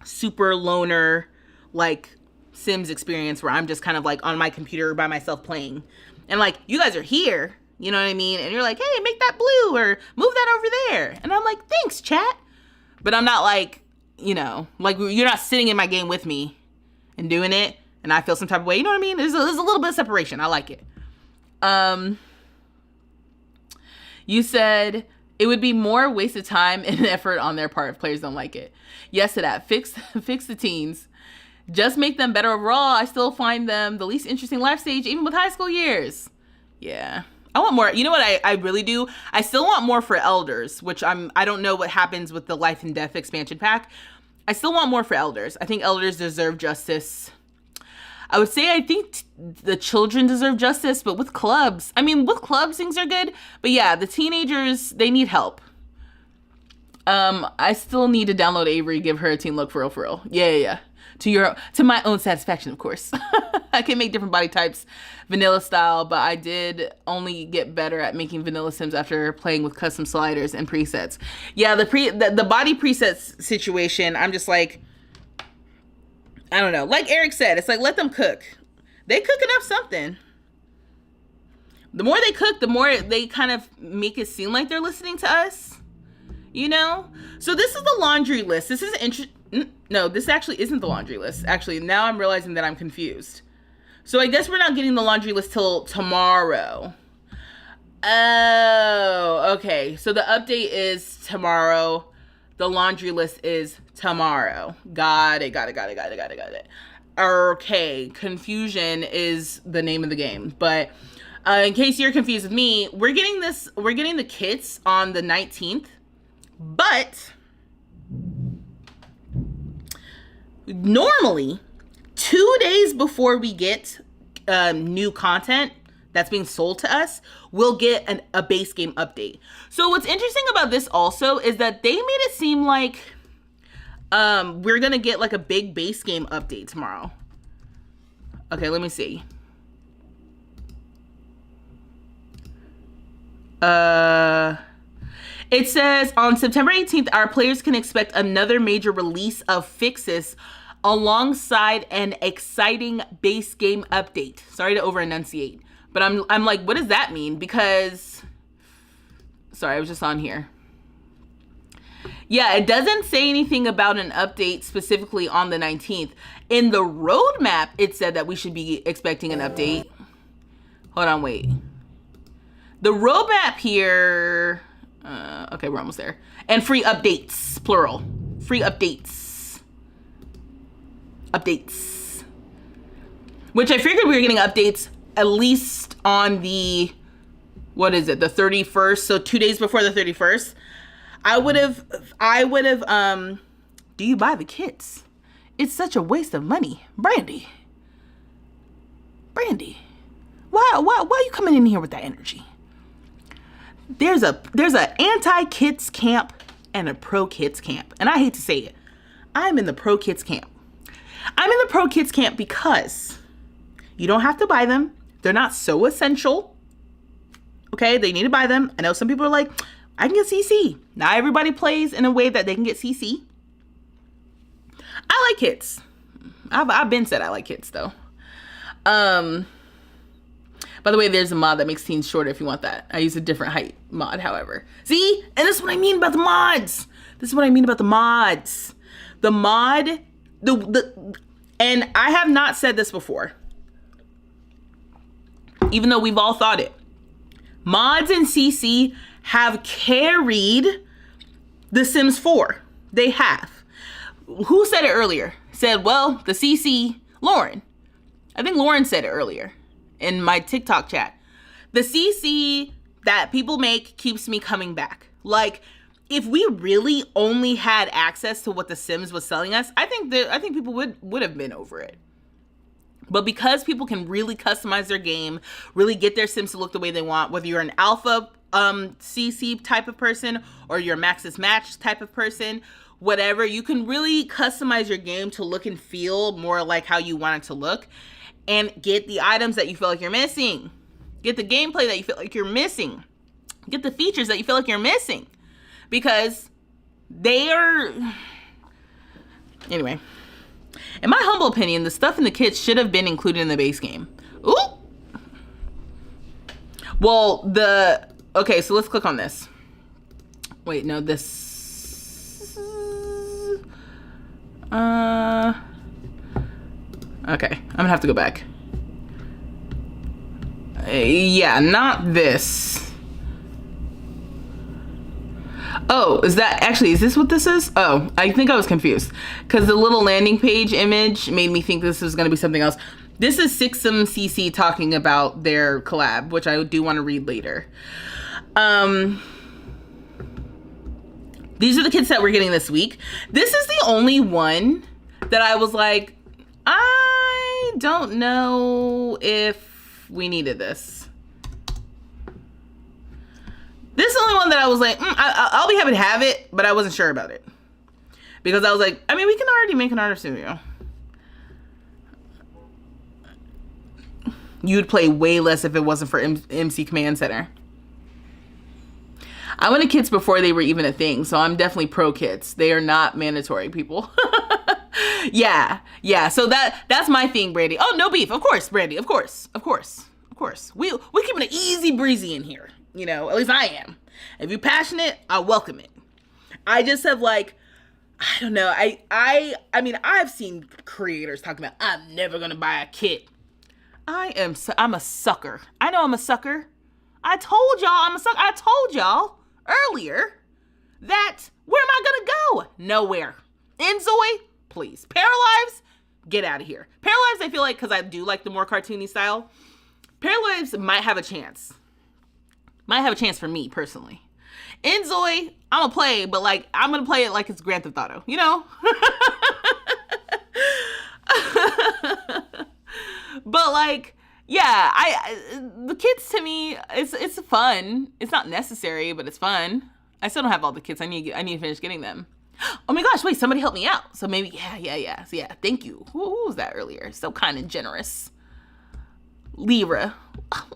super loner, like, Sims experience where I'm just kind of like on my computer by myself playing. And like, you guys are here, you know what I mean? And you're like, hey, make that blue or move that over there. And I'm like, thanks, chat. But I'm not like, like you're not sitting in my game with me and doing it and I feel some type of way. You know what I mean? There's a little bit of separation. I like it. You said it would be more waste of time and effort on their part if players don't like it. Yes to that. Fix the teens. Just make them better overall. I still find them the least interesting life stage, even with high school years. Yeah. I want more. You know what I really do? I still want more for elders, which I don't know what happens with the life and death expansion pack. I still want more for elders. I think elders deserve justice. I would say I think the children deserve justice, but with clubs, things are good. But yeah, the teenagers, they need help. I still need to download Avery, give her a teen look for real. Yeah. To my own satisfaction, of course. I can make different body types, vanilla style, but I did only get better at making vanilla Sims after playing with custom sliders and presets. Yeah, the body presets situation, I'm just like, I don't know. Like Eric said, it's like, let them cook. They cooking up something. The more they cook, the more they kind of make it seem like they're listening to us. So this is the laundry list. This is interesting. No, this actually isn't the laundry list. Actually, now I'm realizing that I'm confused. So I guess we're not getting the laundry list till tomorrow. Oh, okay. So the update is tomorrow. The laundry list is tomorrow. Got it. Okay, confusion is the name of the game. But in case you're confused with me, we're getting the kits on the 19th. But normally 2 days before we get new content that's being sold to us, we'll get a base game update. So what's interesting about this also is that they made it seem like we're gonna get like a big base game update tomorrow. Okay, let me see. It says on September 18th, our players can expect another major release of fixes alongside an exciting base game update. Sorry to over enunciate, but I'm like, what does that mean? Because, sorry, I was just on here. Yeah, it doesn't say anything about an update specifically on the 19th. In the roadmap, it said that we should be expecting an update. Hold on, wait. The roadmap here, okay, we're almost there. And free updates, plural. Free updates. Updates. Which I figured we were getting updates at least on the, what is it, the 31st? So 2 days before the 31st. I would have, do you buy the kits? It's such a waste of money. Brandy. Why are you coming in here with that energy? There's a anti-kids camp and a pro-kids camp. And I hate to say it. I'm in the pro-kids camp. I'm in the pro kids camp because you don't have to buy them. They're not so essential. Okay, they need to buy them. I know some people are like, I can get CC. Not everybody plays in a way that they can get CC. I like kits. I've been said I like kits though. By the way, there's a mod that makes teens shorter if you want that. I use a different height mod, however. See? And this is what I mean about the mods. The mod, and I have not said this before, even though we've all thought it. Mods in CC have carried The Sims 4. They have. Who said it earlier? Said, well, the CC, Lauren. I think Lauren said it earlier in my TikTok chat. The CC that people make keeps me coming back. Like, if we really only had access to what The Sims was selling us, I think people would have been over it. But because people can really customize their game, really get their Sims to look the way they want, whether you're an alpha CC type of person or you're a Maxis Match type of person, whatever, you can really customize your game to look and feel more like how you want it to look and get the items that you feel like you're missing. Get the gameplay that you feel like you're missing. Get the features that you feel like you're missing. Because they are... Anyway. In my humble opinion, the stuff in the kits should have been included in the base game. Ooh! Well, okay, so let's click on this. Wait, no, this... Okay, I'm gonna have to go back. Yeah, not this. Oh, is this what this is? Oh, I think I was confused because the little landing page image made me think this was going to be something else. This is Sixum CC talking about their collab, which I do want to read later. These are the kits that we're getting this week. This is the only one that I was like, I don't know if we needed this. This is the only one that I was like, I'll be happy to have it, but I wasn't sure about it. Because I was like, I mean, we can already make an art studio. You'd play way less if it wasn't for MC Command Center. I wanted kits before they were even a thing, so I'm definitely pro kits. They are not mandatory, people. Yeah. So that's my thing, Brandy. Oh, no beef. Of course, Brandy. Of course. We're keeping it easy breezy in here. You know, at least I am. If you're passionate, I welcome it. I just have like, I don't know. I mean, I've seen creators talking about, I'm never going to buy a kit. I'm a sucker. I know I'm a sucker. I told y'all I'm a sucker. I told y'all earlier that where am I going to go? Nowhere. Enzoy, please. Paralives, get out of here. Paralives, I feel like, because I do like the more cartoony style, Paralives might have a chance. Might have a chance for me, personally. Enzoy, I'm gonna play, but like, I'm gonna play it like it's Grand Theft Auto, you know? But like, yeah, the kits to me, it's fun. It's not necessary, but it's fun. I still don't have all the kits. I need to finish getting them. Oh my gosh, wait, somebody help me out. So maybe, yeah. So yeah, thank you. Who was that earlier? So kind and generous. Lyra.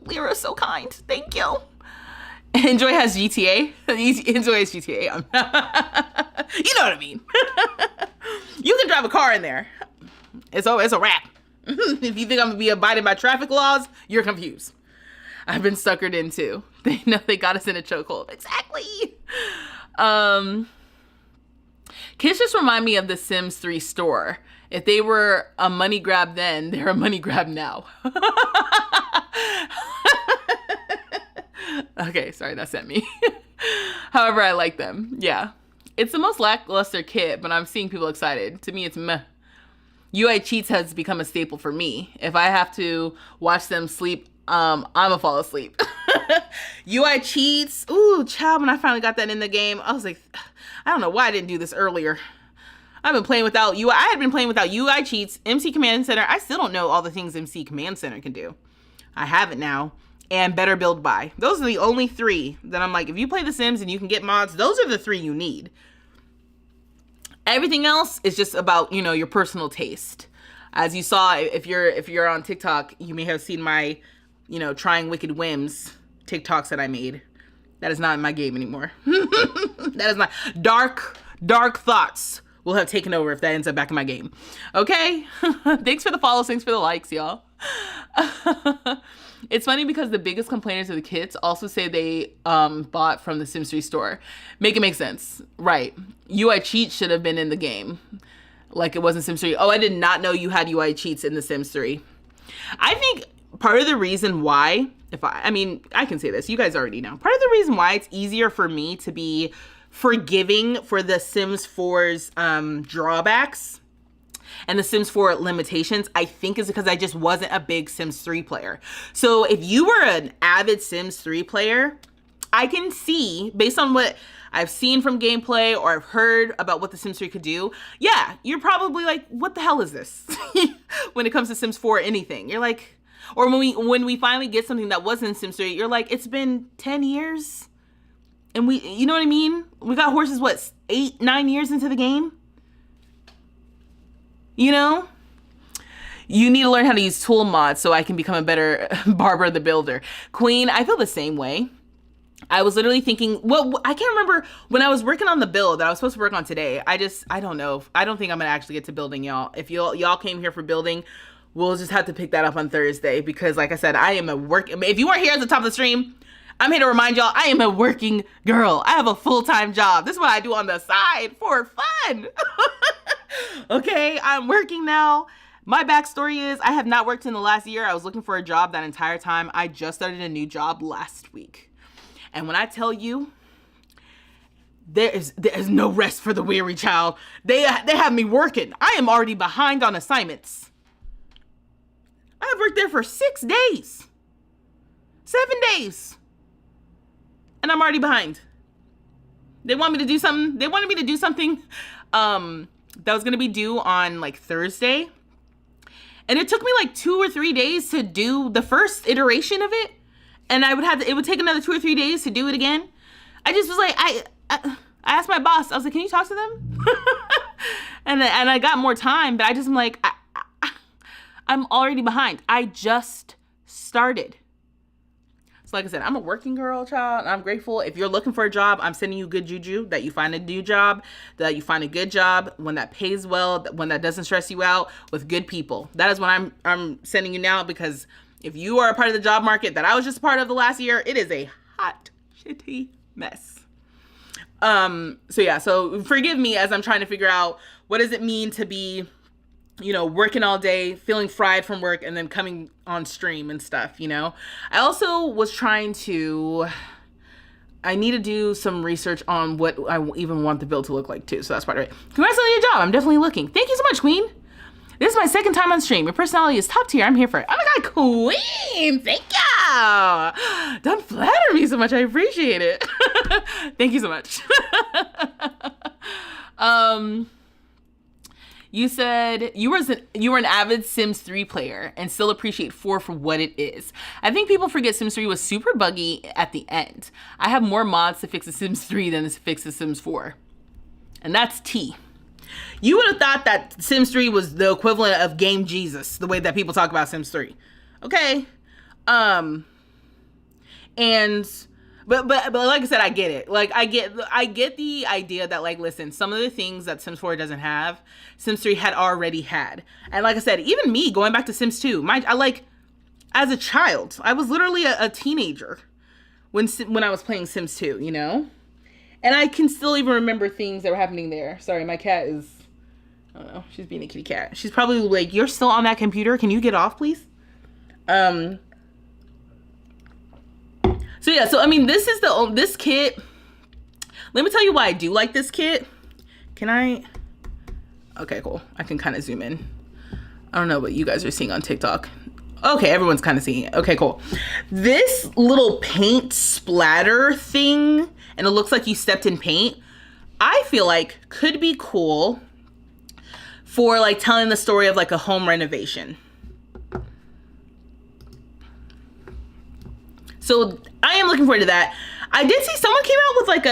Lyra's so kind. Thank you. Enjoy has GTA. Enjoy has GTA. You know what I mean. You can drive a car in there. It's a wrap. If you think I'm gonna be abiding by traffic laws, you're confused. I've been suckered into. They know they got us in a chokehold. Exactly. Kids just remind me of the Sims 3 store. If they were a money grab then, they're a money grab now. Okay, sorry, that sent me. However, I like them. Yeah. It's the most lackluster kit, but I'm seeing people excited. To me, it's meh. UI cheats has become a staple for me. If I have to watch them sleep, I'ma fall asleep. UI cheats. Ooh, child, when I finally got that in the game, I was like, I don't know why I didn't do this earlier. I've been playing without UI. I had been playing without UI cheats, MC Command Center. I still don't know all the things MC Command Center can do. I have it now. And Better Build Buy. Those are the only three that I'm like, if you play The Sims and you can get mods, those are the three you need. Everything else is just about, you know, your personal taste. As you saw, if you're on TikTok, you may have seen my, trying wicked whims TikToks that I made. That is not in my game anymore. That is not. Dark thoughts will have taken over if that ends up back in my game. Okay? Thanks for the follows. Thanks for the likes, y'all. It's funny because the biggest complainers of the kits also say they bought from the Sims 3 store. Make it make sense. Right. UI cheats should have been in the game. Like it wasn't Sims 3. Oh, I did not know you had UI cheats in the Sims 3. I think part of the reason why, I can say this, you guys already know. Part of the reason why it's easier for me to be forgiving for the Sims 4's drawbacks and the Sims 4 limitations, I think is because I just wasn't a big Sims 3 player. So if you were an avid Sims 3 player, I can see, based on what I've seen from gameplay or I've heard about what the Sims 3 could do, yeah, you're probably like, what the hell is this? When it comes to Sims 4 or anything. You're like, or when we finally get something that wasn't in Sims 3, you're like, it's been 10 years? And you know what I mean? We got horses, 8-9 years into the game? You know? You need to learn how to use tool mods so I can become a better Barbara the Builder. Queen, I feel the same way. I was literally thinking, I can't remember when I was working on the build that I was supposed to work on today. I don't know. I don't think I'm going to actually get to building, y'all. If y'all came here for building, we'll just have to pick that up on Thursday because like I said, if you weren't here at the top of the stream, I'm here to remind y'all, I am a working girl. I have a full-time job. This is what I do on the side for fun. Okay, I'm working now. My backstory is I have not worked in the last year. I was looking for a job that entire time. I just started a new job last week. And when I tell you, there is no rest for the weary child. They have me working. I am already behind on assignments. I've worked there for 6 days. 7 days. And I'm already behind. They wanted me to do something that was going to be due on like Thursday. And it took me like 2 or 3 days to do the first iteration of it. And it would take another 2 or 3 days to do it again. I just was like, I asked my boss, I was like, can you talk to them? and I got more time, but I'm like, I'm already behind. I just started. So like I said, I'm a working girl, child, and I'm grateful. If you're looking for a job, I'm sending you good juju, that you find a new job, that you find a good job, one that pays well, one that doesn't stress you out, with good people. That is what I'm sending you now, because if you are a part of the job market that I was just a part of the last year, it is a hot, shitty mess. So forgive me as I'm trying to figure out what does it mean to be, working all day, feeling fried from work, and then coming on stream and stuff, I also was I need to do some research on what I even want the build to look like too. So that's part of it. Congrats on your job. I'm definitely looking. Thank you so much, Queen. This is my second time on stream. Your personality is top tier. I'm here for it. Oh my God, Queen. Thank you. Don't flatter me so much. I appreciate it. Thank you so much. You said you were an avid Sims 3 player and still appreciate 4 for what it is. I think people forget Sims 3 was super buggy at the end. I have more mods to fix the Sims 3 than to fix the Sims 4. And that's T. You would have thought that Sims 3 was the equivalent of Game Jesus, the way that people talk about Sims 3. Okay. But like I said, I get it. Like I get the idea that, like, listen, some of the things that Sims 4 doesn't have, Sims 3 had already had. And like I said, even me going back to Sims 2, as a child, I was literally a teenager when I was playing Sims 2, And I can still even remember things that were happening there. Sorry, my cat is, I don't know, she's being a kitty cat. She's probably like, you're still on that computer? Can you get off, please? So yeah, this is this kit. Let me tell you why I do like this kit. Can I? Okay, cool. I can kind of zoom in. I don't know what you guys are seeing on TikTok. Okay, everyone's kind of seeing it. Okay, cool. This little paint splatter thing, and it looks like you stepped in paint, I feel like could be cool for like telling the story of like a home renovation. So I am looking forward to that. I did see someone came out with like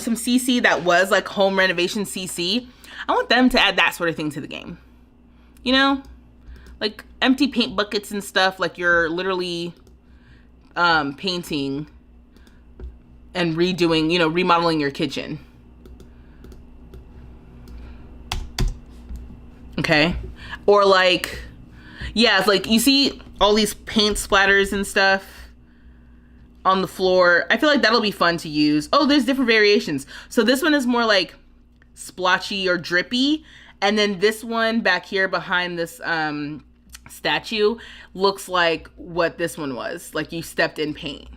some CC that was like home renovation CC. I want them to add that sort of thing to the game. like empty paint buckets and stuff. Like you're literally painting and redoing, remodeling your kitchen. Okay. Or like, yeah, it's like you see all these paint splatters and stuff on the floor. I feel like that'll be fun to use. Oh, there's different variations. So this one is more like splotchy or drippy. And then this one back here behind this statue looks like what this one was. Like you stepped in paint.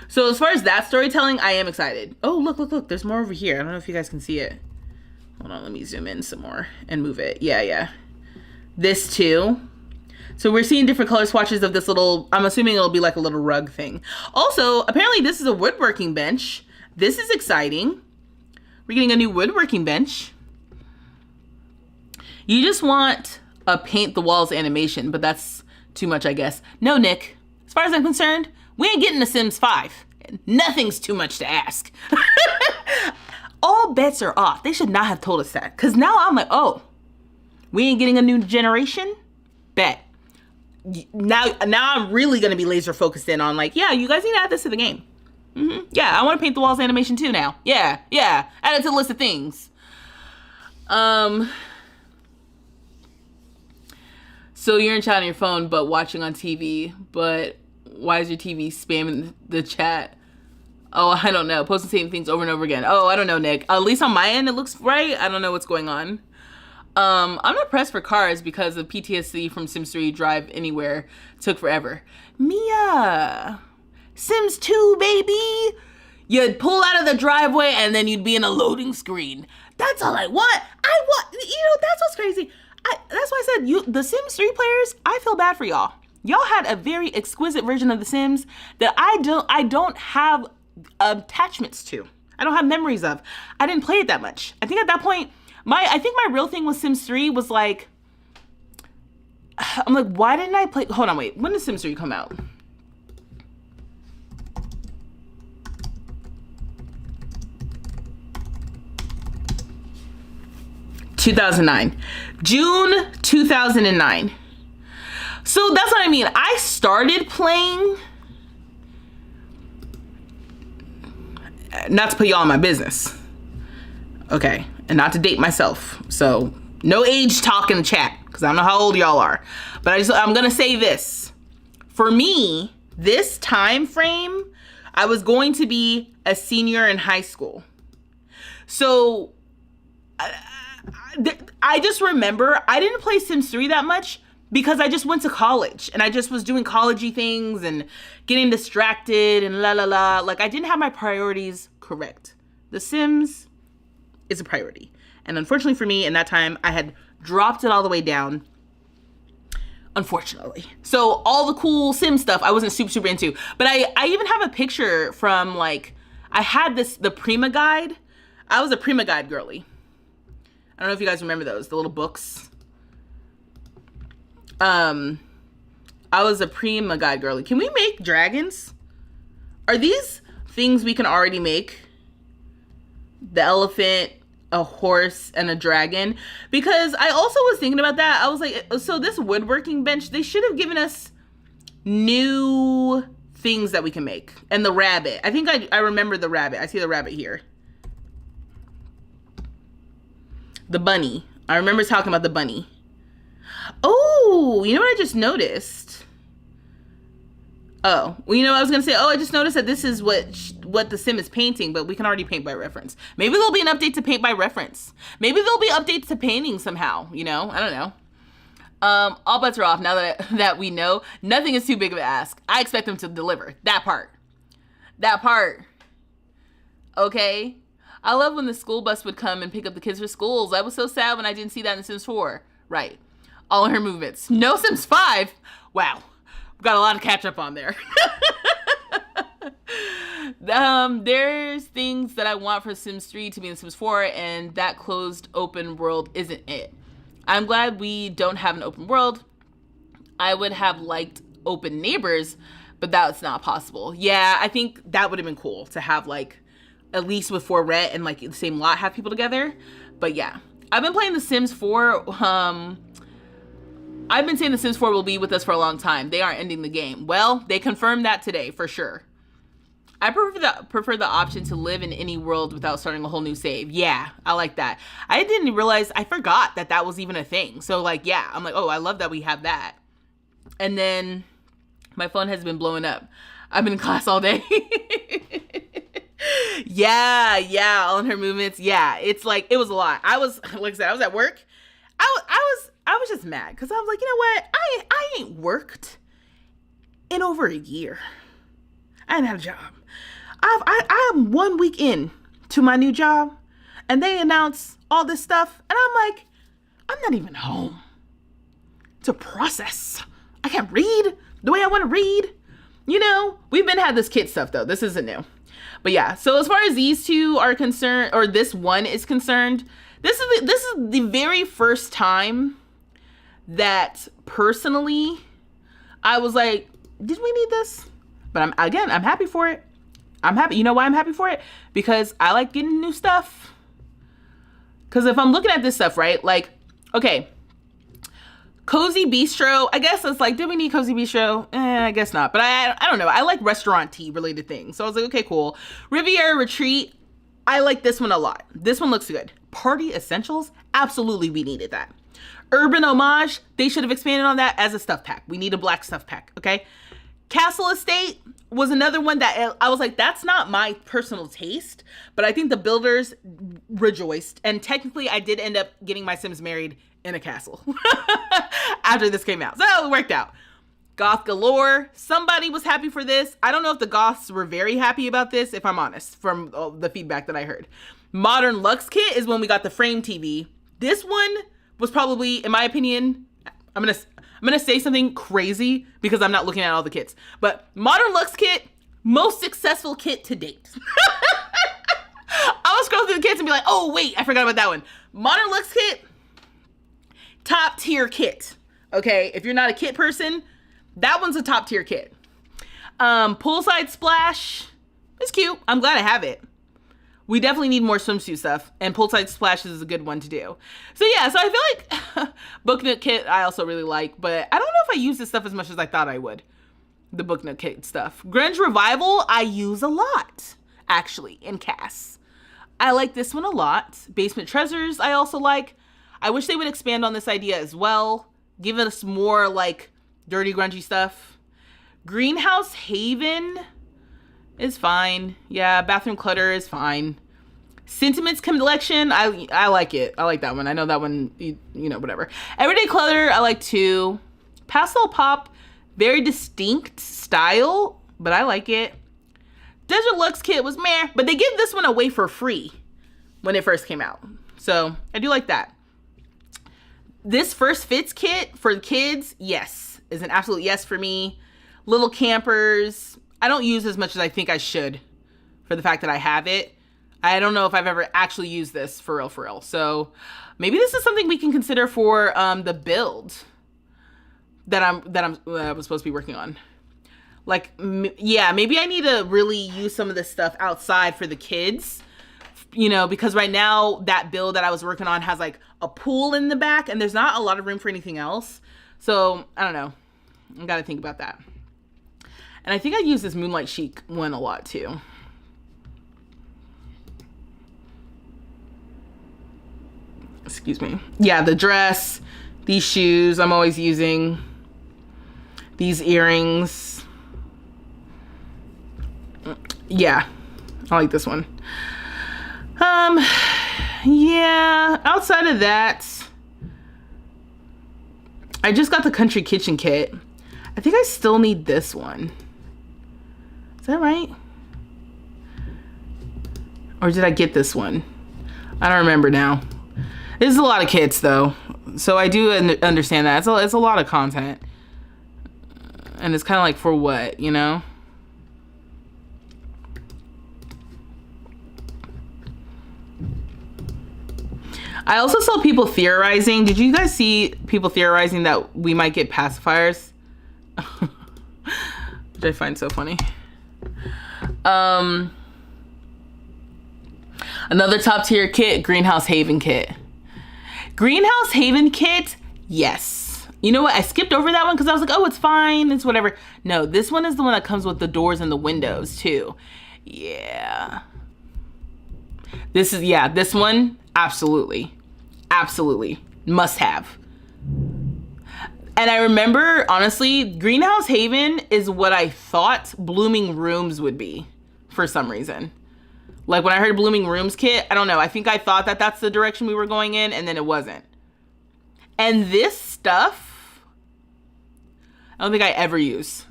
So as far as that storytelling, I am excited. Oh, look. There's more over here. I don't know if you guys can see it. Hold on, let me zoom in some more and move it. Yeah. This too. So we're seeing different color swatches of this little, I'm assuming it'll be like a little rug thing. Also, apparently this is a woodworking bench. This is exciting. We're getting a new woodworking bench. You just want a paint the walls animation, but that's too much, I guess. No, Nick, as far as I'm concerned, we ain't getting a Sims 5. Nothing's too much to ask. All bets are off. They should not have told us that. Because now I'm like, oh, we ain't getting a new generation? Bet. Now I'm really going to be laser focused in on like, yeah, you guys need to add this to the game. Yeah, I want to paint the walls animation too now. Yeah. Add it to the list of things. So you're in chat on your phone, but watching on TV. But why is your TV spamming the chat? Oh, I don't know. Posting the same things over and over again. Oh, I don't know, Nick. At least on my end, it looks right. I don't know what's going on. I'm not pressed for cars because of PTSD from Sims 3 Drive Anywhere took forever. Mia, Sims 2, baby. You'd pull out of the driveway and then you'd be in a loading screen. That's all I want. That's what's crazy. That's why I said the Sims 3 players, I feel bad for y'all. Y'all had a very exquisite version of The Sims that I don't have attachments to. I don't have memories of. I didn't play it that much. I think at that point, I think my real thing with Sims 3 was like, I'm like, why didn't I play? Hold on, wait. When did Sims 3 come out? June 2009. So that's what I mean. I started playing, not to put y'all in my business, okay, and not to date myself. So no age talk in the chat because I don't know how old y'all are. But I'm gonna say this. For me, this time frame, I was going to be a senior in high school. So I just remember I didn't play Sims 3 that much because I just went to college and I just was doing college-y things and getting distracted and la la la. Like I didn't have my priorities correct. The Sims is a priority. And unfortunately for me in that time, I had dropped it all the way down. Unfortunately. So all the cool Sim stuff I wasn't super into. But I even have a picture from like, I had the Prima Guide. I was a Prima Guide girly. I don't know if you guys remember those, the little books. I was a Prima Guide girly. Can we make dragons? Are these things we can already make? The elephant, a horse, and a dragon? Because I also was thinking about that. I was like, so this woodworking bench, they should have given us new things that we can make. And the rabbit. I think I remember the rabbit. I see the rabbit here. The bunny. I remember talking about the bunny. Oh, you know what I just noticed? Oh, well, I was going to say, I just noticed that this is what the Sim is painting, but we can already paint by reference. Maybe there'll be an update to paint by reference. Maybe there'll be updates to painting somehow, I don't know. All bets are off now that we know. Nothing is too big of an ask. I expect them to deliver. That part. Okay? I love when the school bus would come and pick up the kids for schools. I was so sad when I didn't see that in Sims 4. Right. All her movements. No Sims 5? Wow. We've got a lot to catch up on there. There's things that I want for Sims 3 to be in Sims 4, and that closed open world isn't it. I'm glad we don't have an open world. I would have liked open neighbors, but that's not possible. Yeah, I think that would have been cool to have like, at least with For Rent and like the same lot have people together. But yeah, I've been playing The Sims 4 I've been saying The Sims 4 will be with us for a long time. They aren't ending the game. Well, they confirmed that today for sure. I prefer the option to live in any world without starting a whole new save. Yeah, I like that. I didn't realize, I forgot that was even a thing. So like, yeah, I'm like, oh, I love that we have that. And then my phone has been blowing up. I've been in class all day. yeah, on her movements. Yeah, it's like, it was a lot. I was, like I said, I was at work. I was just mad because I was like, you know what? I ain't worked in over a year. I ain't had a job. I'm 1 week in to my new job, and they announce all this stuff, and I'm like, I'm not even home to process. I can't read the way I want to read. You know, we've been had this kid stuff though. This isn't new. But yeah, so as far as these two are concerned, or this one is concerned, this is the very first time that personally I was like, did we need this? But I'm happy for it. I'm happy. You know why I'm happy for it? Because I like getting new stuff. Because if I'm looking at this stuff, right? Like, okay, Cozy Bistro. I guess it's like, do we need Cozy Bistro? I guess not. But I don't know. I like restaurant-y related things. So I was like, okay, cool. Riviera Retreat. I like this one a lot. This one looks good. Party Essentials. Absolutely, we needed that. Urban Homage. They should have expanded on that as a stuff pack. We need a black stuff pack. Okay. Castle Estate was another one that I was like, that's not my personal taste, but I think the builders rejoiced. And technically I did end up getting my Sims married in a castle after this came out. So it worked out. Goth Galore. Somebody was happy for this. I don't know if the Goths were very happy about this, if I'm honest, from the feedback that I heard. Modern Lux Kit is when we got the frame TV. This one was probably, in my opinion, I'm gonna say something crazy because I'm not looking at all the kits. But Modern Lux Kit, most successful kit to date. I would scroll through the kits and be like, oh wait, I forgot about that one. Modern Lux Kit, top tier kit. Okay, if you're not a kit person, that one's a top tier kit. Poolside Splash is cute. I'm glad I have it. We definitely need more swimsuit stuff, and Poolside Splashes is a good one to do. So yeah, so I feel like Book Nook Kit I also really like, but I don't know if I use this stuff as much as I thought I would. The Book Nook Kit stuff. Grunge Revival I use a lot, actually, in Cass. I like this one a lot. Basement Treasures I also like. I wish they would expand on this idea as well. Give us more like dirty, grungy stuff. Greenhouse Haven is fine. Yeah, Bathroom Clutter is fine. Sentiments Collection, I like it. I like that one. I know that one, you know, whatever. Everyday Clutter, I like too. Pastel Pop, very distinct style, but I like it. Desert Lux Kit was meh, but they give this one away for free when it first came out. So I do like that. This First Fits kit for the kids, yes, is an absolute yes for me. Little Campers, I don't use as much as I think I should for the fact that I have it. I don't know if I've ever actually used this for real. So maybe this is something we can consider for the build that I was supposed to be working on. Like, yeah, maybe I need to really use some of this stuff outside for the kids, you know, because right now that build that I was working on has like a pool in the back and there's not a lot of room for anything else. So I don't know. I got to think about that. And I think I use this Moonlight Chic one a lot too. Excuse me. Yeah, the dress, these shoes I'm always using, these earrings. Yeah, I like this one. Yeah, outside of that, I just got the Country Kitchen kit. I think I still need this one. Is that right? Or did I get this one? I don't remember now. This is a lot of kits though. So I do understand that. It's a lot of content. And it's kind of like for what, you know? I also saw people theorizing. Did you guys see people theorizing that we might get pacifiers? Which I find so funny. Another top tier kit, Greenhouse Haven kit. Greenhouse Haven kit, yes. You know what? I skipped over that one because I was like, oh, it's fine. It's whatever. No, this one is the one that comes with the doors and the windows too. Yeah. This one, absolutely. Absolutely. Must have. And I remember, honestly, Greenhouse Haven is what I thought Blooming Rooms would be for some reason. Like when I heard Blooming Rooms kit, I don't know. I think I thought that that's the direction we were going in, and then it wasn't. And this stuff, I don't think I ever use.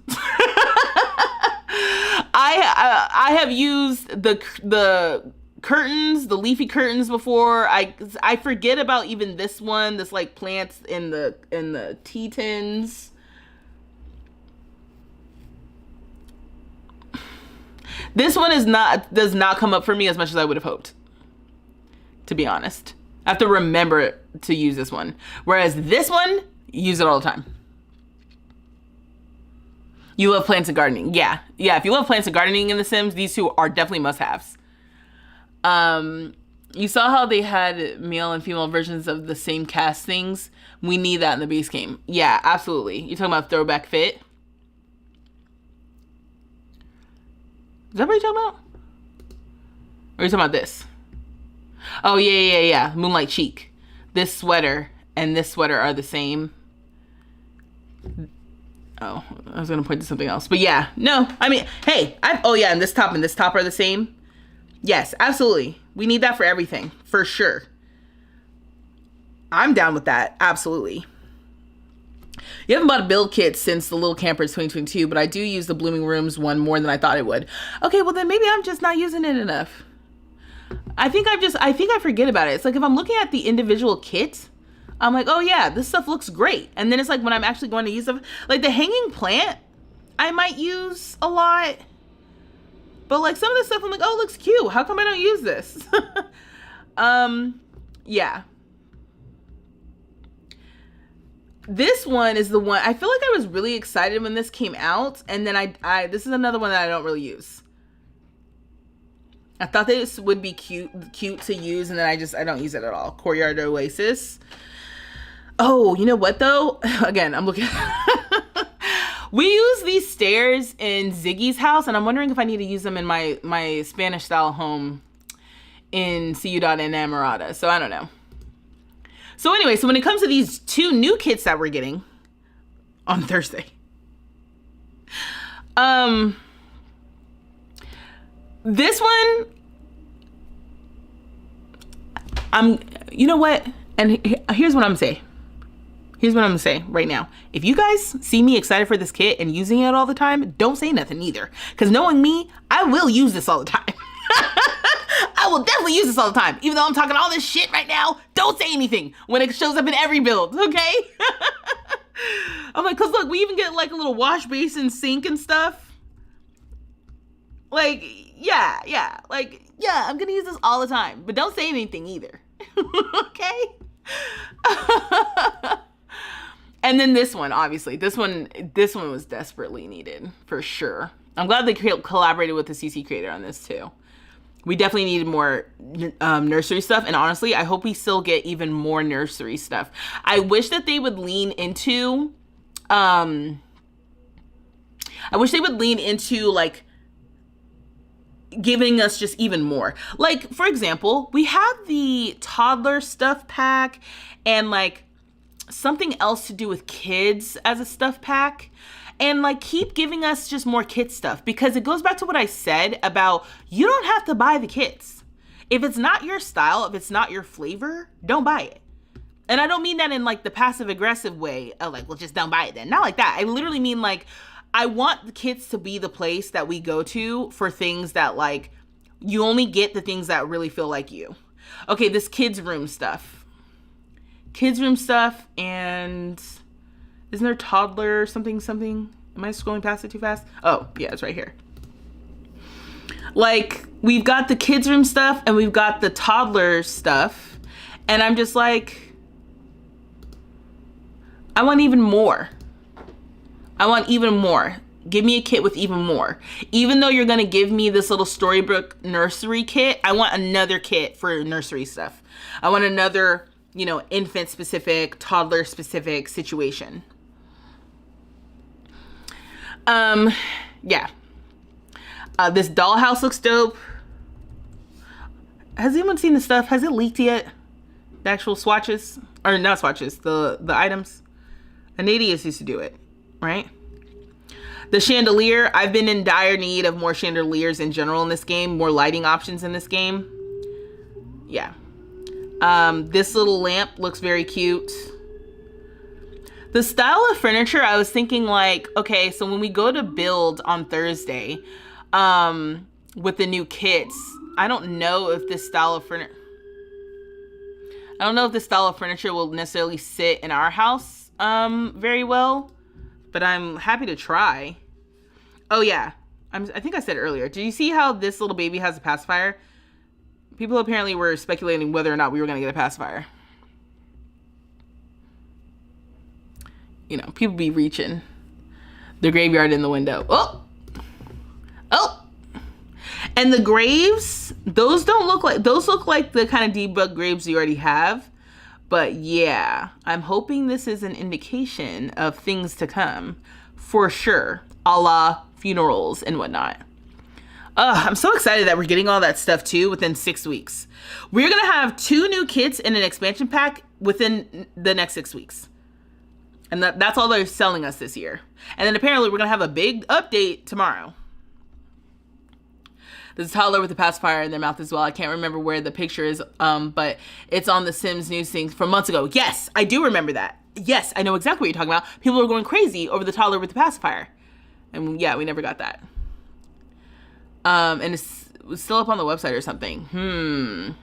I have used the curtains, the leafy curtains before. I forget about even this one, this like plants in the tea tins. This one does not come up for me as much as I would have hoped, to be honest. I have to remember to use this one. Whereas this one, use it all the time. You love plants and gardening. Yeah. If you love plants and gardening in The Sims, these two are definitely must-haves. You saw how they had male and female versions of the same cast things? We need that in the base game. Yeah, absolutely. You're talking about throwback fit? Is that what you're talking about? Or are you talking about this? Oh, yeah. Moonlight Cheek. This sweater and this sweater are the same. Oh, I was going to point to something else. But yeah, no. I mean, hey. And this top are the same. Yes, absolutely. We need that for everything. For sure. I'm down with that. Absolutely. You haven't bought a build kit since the Little Campers 2022, but I do use the Blooming Rooms one more than I thought I would. Okay, well then maybe I'm just not using it enough. I think I forget about it. It's like if I'm looking at the individual kit, I'm like, oh yeah, this stuff looks great. And then it's like when I'm actually going to use them, like the hanging plant, I might use a lot. But like some of this stuff, I'm like, oh, it looks cute. How come I don't use this? Yeah. This one is the one, I feel like I was really excited when this came out. And then this is another one that I don't really use. I thought this would be cute to use, and then I don't use it at all. Courtyard Oasis. Oh, you know what though? Again, I'm looking. We use these stairs in Ziggy's house, and I'm wondering if I need to use them in my Spanish style home in Ciudad Enamorada. So I don't know. So anyway, so when it comes to these two new kits that we're getting on Thursday, this one, you know what? And here's what I'm gonna say. Here's what I'm gonna say right now. If you guys see me excited for this kit and using it all the time, don't say nothing either. Because knowing me, I will use this all the time. I will definitely use this all the time. Even though I'm talking all this shit right now, don't say anything when it shows up in every build, okay? I'm like, cause look, we even get like a little wash basin sink and stuff. Like, yeah. Like, yeah, I'm gonna use this all the time. But don't say anything either. Okay? And then this one, obviously. This one was desperately needed, for sure. I'm glad they collaborated with the CC creator on this, too. We definitely needed more nursery stuff. And honestly, I hope we still get even more nursery stuff. I wish that they would lean into... like, giving us just even more. Like, for example, we have the toddler stuff pack and like something else to do with kids as a stuff pack, and like keep giving us just more kid stuff, because it goes back to what I said about you don't have to buy the kits. If it's not your style, if it's not your flavor, don't buy it. And I don't mean that in like the passive aggressive way of like, well, just don't buy it then. Not like that. I literally mean like, I want the kids to be the place that we go to for things that like, you only get the things that really feel like you. Okay, this kids room stuff. And isn't there toddler something? Am I scrolling past it too fast? Oh, yeah, it's right here. Like, we've got the kids room stuff and we've got the toddler stuff. And I'm just like, I want even more. Give me a kit with even more. Even though you're going to give me this little Storybook nursery kit, I want another kit for nursery stuff. I want another infant specific, toddler specific situation. Yeah. This dollhouse looks dope. Has anyone seen the stuff? Has it leaked yet? The actual swatches? Or not swatches, the items. Anadius used to do it, right? The chandelier. I've been in dire need of more chandeliers in general in this game. More lighting options in this game. Yeah. This little lamp looks very cute. The style of furniture, I was thinking like, okay, so when we go to build on Thursday, with the new kits, I don't know if this style of furniture will necessarily sit in our house very well, but I'm happy to try. Oh yeah, I think I said earlier. Did you see how this little baby has a pacifier? People apparently were speculating whether or not we were going to get a pacifier. People be reaching the graveyard in the window. Oh! And the graves, those look like the kind of debug graves you already have. But yeah, I'm hoping this is an indication of things to come for sure, a la funerals and whatnot. I'm so excited that we're getting all that stuff too within 6 weeks. We're going to have 2 new kits in an expansion pack within the next 6 weeks. And that's all they're selling us this year. And then apparently we're going to have a big update tomorrow. There's a toddler with a pacifier in their mouth as well. I can't remember where the picture is, but it's on the Sims news thing from months ago. Yes, I do remember that. Yes, I know exactly what you're talking about. People are going crazy over the toddler with the pacifier. And yeah, we never got that. And it was still up on the website or something.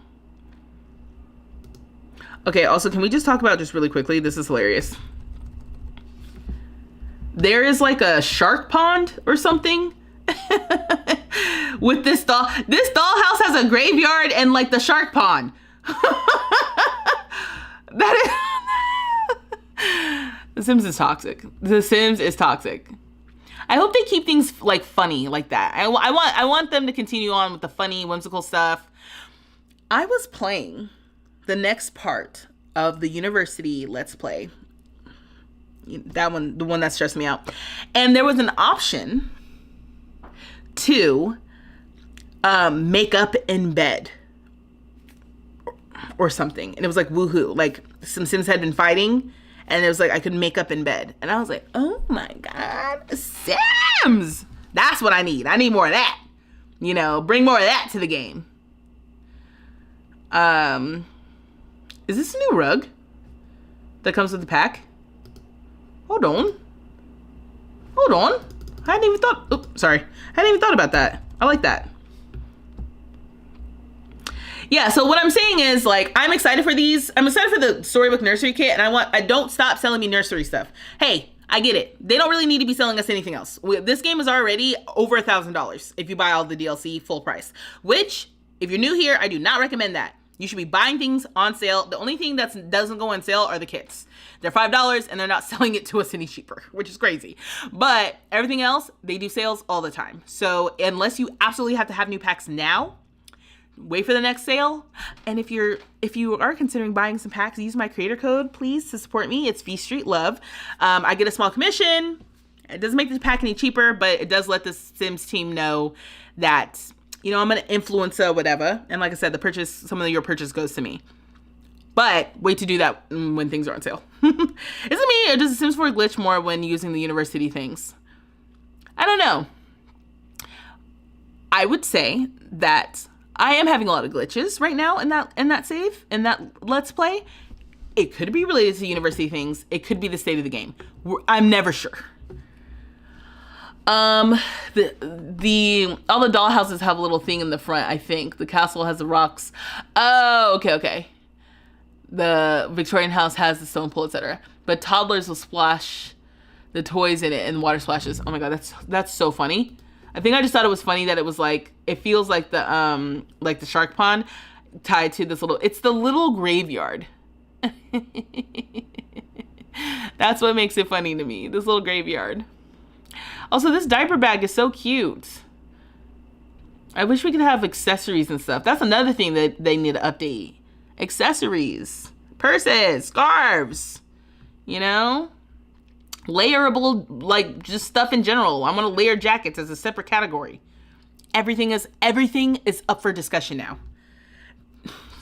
Okay, also, can we just talk about just really quickly? This is hilarious. There is like a shark pond or something with this doll. This dollhouse has a graveyard and like the shark pond. The Sims is toxic. The Sims is toxic. I hope they keep things like funny like that. I want them to continue on with the funny, whimsical stuff. I was playing the next part of the university Let's Play. That one, the one that stressed me out. And there was an option to make up in bed or something. And it was like woohoo. Like some Sims had been fighting and it was like I could make up in bed. And I was like, oh my God, Sims! That's what I need. I need more of that. Bring more of that to the game. Is this a new rug that comes with the pack? Hold on. I hadn't even thought about that. I like that. Yeah, so what I'm saying is, like, I'm excited for these. I'm excited for the Storybook Nursery Kit, and I don't stop selling me nursery stuff. Hey, I get it. They don't really need to be selling us anything else. This game is already over $1,000 if you buy all the DLC full price, which, if you're new here, I do not recommend that. You should be buying things on sale. The only thing that doesn't go on sale are the kits. They're $5 and they're not selling it to us any cheaper, which is crazy. But everything else, they do sales all the time. So unless you absolutely have to have new packs now, wait for the next sale. And if you are considering buying some packs, use my creator code, please, to support me. It's V Street Love. I get a small commission. It doesn't make the pack any cheaper, but it does let the Sims team know that, I'm an influencer, whatever. And like I said, some of your purchase goes to me. But wait to do that when things are on sale. Is it me, or does the Sims 4 glitch more when using the university things? I don't know. I would say that I am having a lot of glitches right now in that save, in that Let's Play. It could be related to university things. It could be the state of the game. I'm never sure. All the dollhouses have a little thing in the front, I think. The castle has the rocks. Oh, okay. The Victorian house has the stone pool, etc. But toddlers will splash the toys in it and water splashes. Oh my God, that's so funny. I think I just thought it was funny that it was like, it feels like the shark pond tied to this it's the little graveyard. That's what makes it funny to me, this little graveyard. Also, this diaper bag is so cute. I wish we could have accessories and stuff. That's another thing that they need to update. Accessories. purses, scarves, you know, layerable, like just stuff in general. I'm gonna layer jackets as a separate category. Everything is up for discussion now.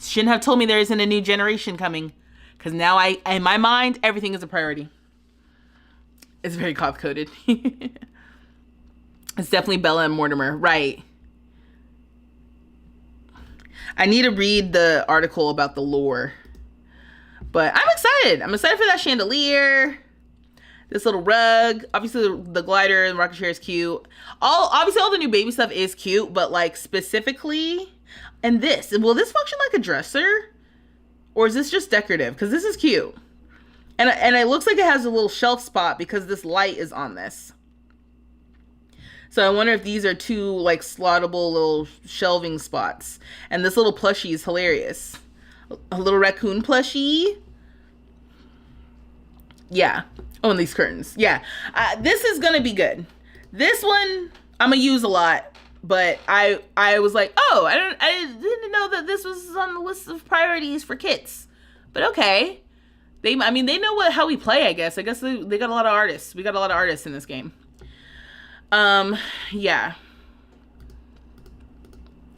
Shouldn't have told me there isn't a new generation coming, because now in my mind, everything is a priority. It's very cop coded. It's definitely Bella and Mortimer, right? I need to read the article about the lore, but I'm excited. I'm excited for that chandelier, this little rug. Obviously, the glider and rocket chair is cute. Obviously, all the new baby stuff is cute, but like specifically, and this, will this function like a dresser, or is this just decorative? Because this is cute, and it looks like it has a little shelf spot because this light is on this. So I wonder if these are two like slottable little shelving spots. And this little plushie is hilarious. A little raccoon plushie. Yeah. Oh, and these curtains. Yeah. This is going to be good. This one I'm going to use a lot. But I was like, oh, I didn't know that this was on the list of priorities for kits. But okay. They know how we play, I guess. I guess they got a lot of artists. We got a lot of artists in this game. Yeah.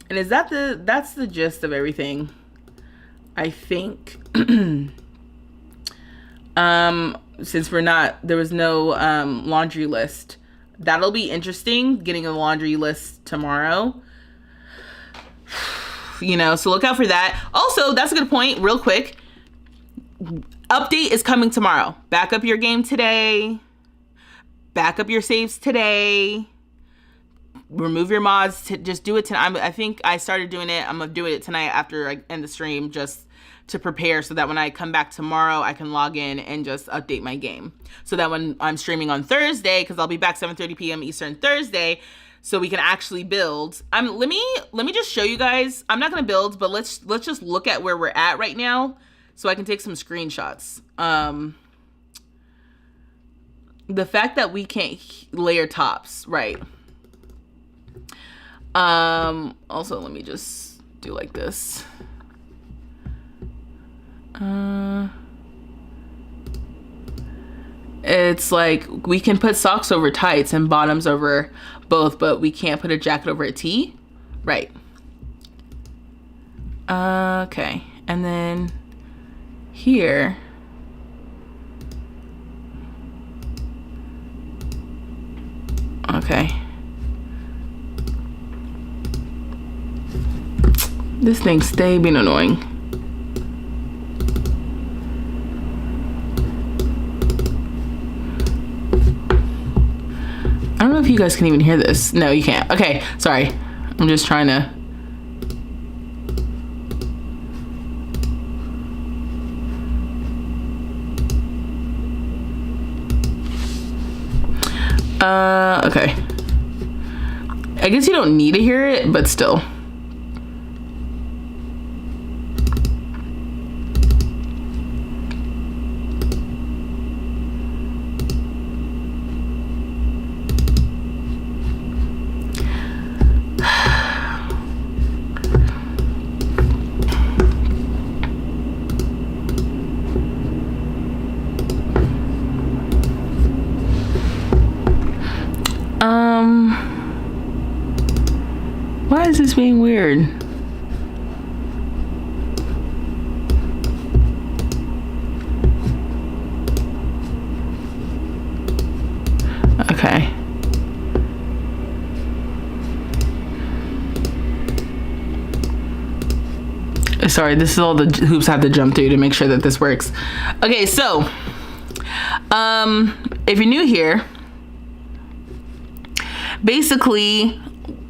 And that's the gist of everything, I think. Since there was no laundry list. That'll be interesting, getting a laundry list tomorrow. You know, so look out for that. Also, that's a good point, real quick. Update is coming tomorrow. Back up your game today. Back up your saves today. Remove your mods. Just do it tonight. I think I started doing it. I'm going to do it tonight after I end the stream, just to prepare so that when I come back tomorrow, I can log in and just update my game. So that when I'm streaming on Thursday, because I'll be back 7:30 p.m. Eastern Thursday, so we can actually build. Let me just show you guys. I'm not going to build, but let's just look at where we're at right now so I can take some screenshots. The fact that we can't layer tops, right? Also, let me just do like this. It's like we can put socks over tights and bottoms over both, but we can't put a jacket over a tee, right? Okay, and then here. Okay. This thing stay being annoying. I don't know if you guys can even hear this. No, you can't. Okay, sorry. I'm just trying to... Okay. I guess you don't need to hear it, but still. Why is this being weird? Okay. Sorry, this is all the hoops I have to jump through to make sure that this works. Okay, so if you're new here, basically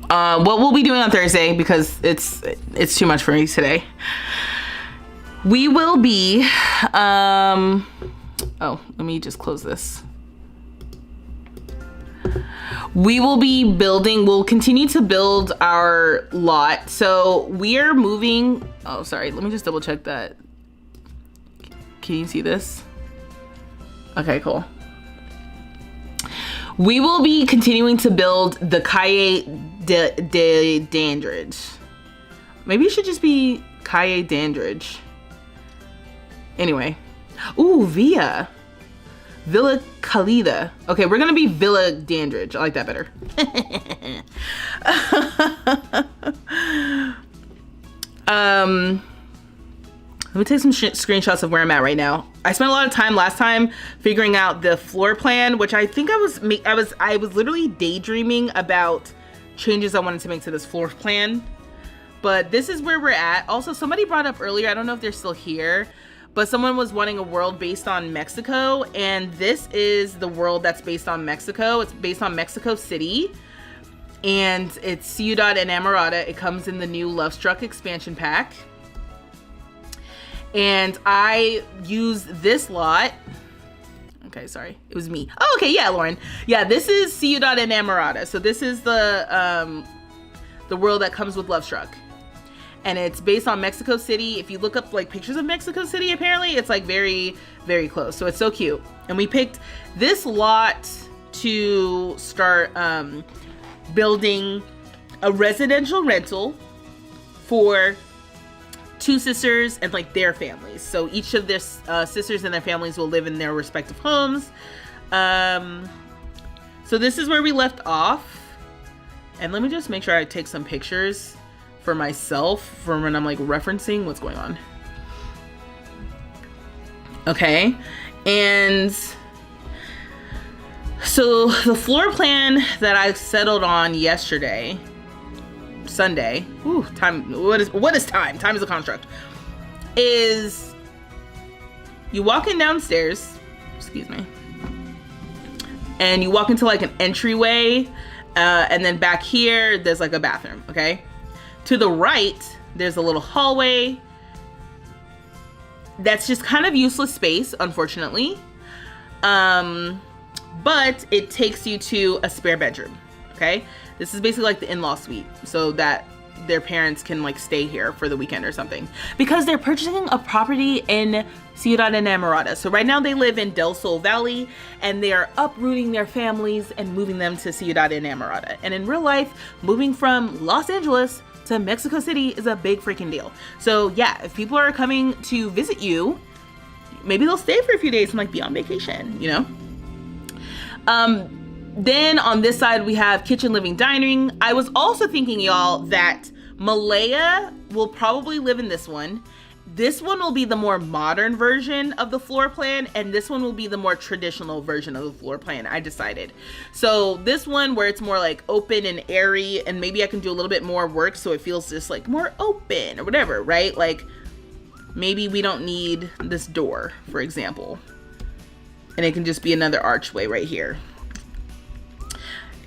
what we'll be doing on Thursday, because it's too much for me today, we will be oh, let me just close this. We will be building, we'll continue to build our lot. So we're moving, oh sorry, let me just double check that. Can you see this? Okay, cool. We will be continuing to build the Calle de Dandridge. Maybe it should just be Calle Dandridge. Anyway. Ooh, Villa Khalida. Okay, we're gonna be Villa Dandridge. I like that better. Let me take some screenshots of where I'm at right now. I spent a lot of time last time figuring out the floor plan, which I think I was literally daydreaming about changes I wanted to make to this floor plan. But this is where we're at. Also, somebody brought up earlier, I don't know if they're still here, but someone was wanting a world based on Mexico, and this is the world that's based on Mexico. It's based on Mexico City, and it's Ciudad Enamorada. It comes in the new Love Struck expansion pack. And I use this lot. Okay, sorry, it was me. Oh, okay, yeah, Lauren. Yeah, this is Ciudad Enamorada. So this is the world that comes with Love Struck. And it's based on Mexico City. If you look up like pictures of Mexico City, apparently it's like very, very close. So it's so cute. And we picked this lot to start building a residential rental for two sisters and like their families. So each of their sisters and their families will live in their respective homes. So this is where we left off. And let me just make sure I take some pictures for myself from when I'm like referencing what's going on. Okay. And so the floor plan that I settled on yesterday, Sunday, time, what is time? Time is a construct. Is you walk in downstairs, excuse me, and you walk into like an entryway, and then back here, there's like a bathroom, okay? To the right, there's a little hallway. That's just kind of useless space, unfortunately. But it takes you to a spare bedroom, okay? This is basically like the in-law suite, so that their parents can like stay here for the weekend or something, because they're purchasing a property in Ciudad Enamorada. So right now they live in Del Sol Valley, and they are uprooting their families and moving them to Ciudad Enamorada. And in real life, moving from Los Angeles to Mexico City is a big freaking deal. So yeah, if people are coming to visit you, maybe they'll stay for a few days and like be on vacation, you know? Then on this side, we have kitchen, living, dining. I was also thinking, y'all, that Maleiah will probably live in this one. This one will be the more modern version of the floor plan, and this one will be the more traditional version of the floor plan, I decided. So this one where it's more like open and airy, and maybe I can do a little bit more work so it feels just like more open or whatever, right? Like maybe we don't need this door, for example, and it can just be another archway right here.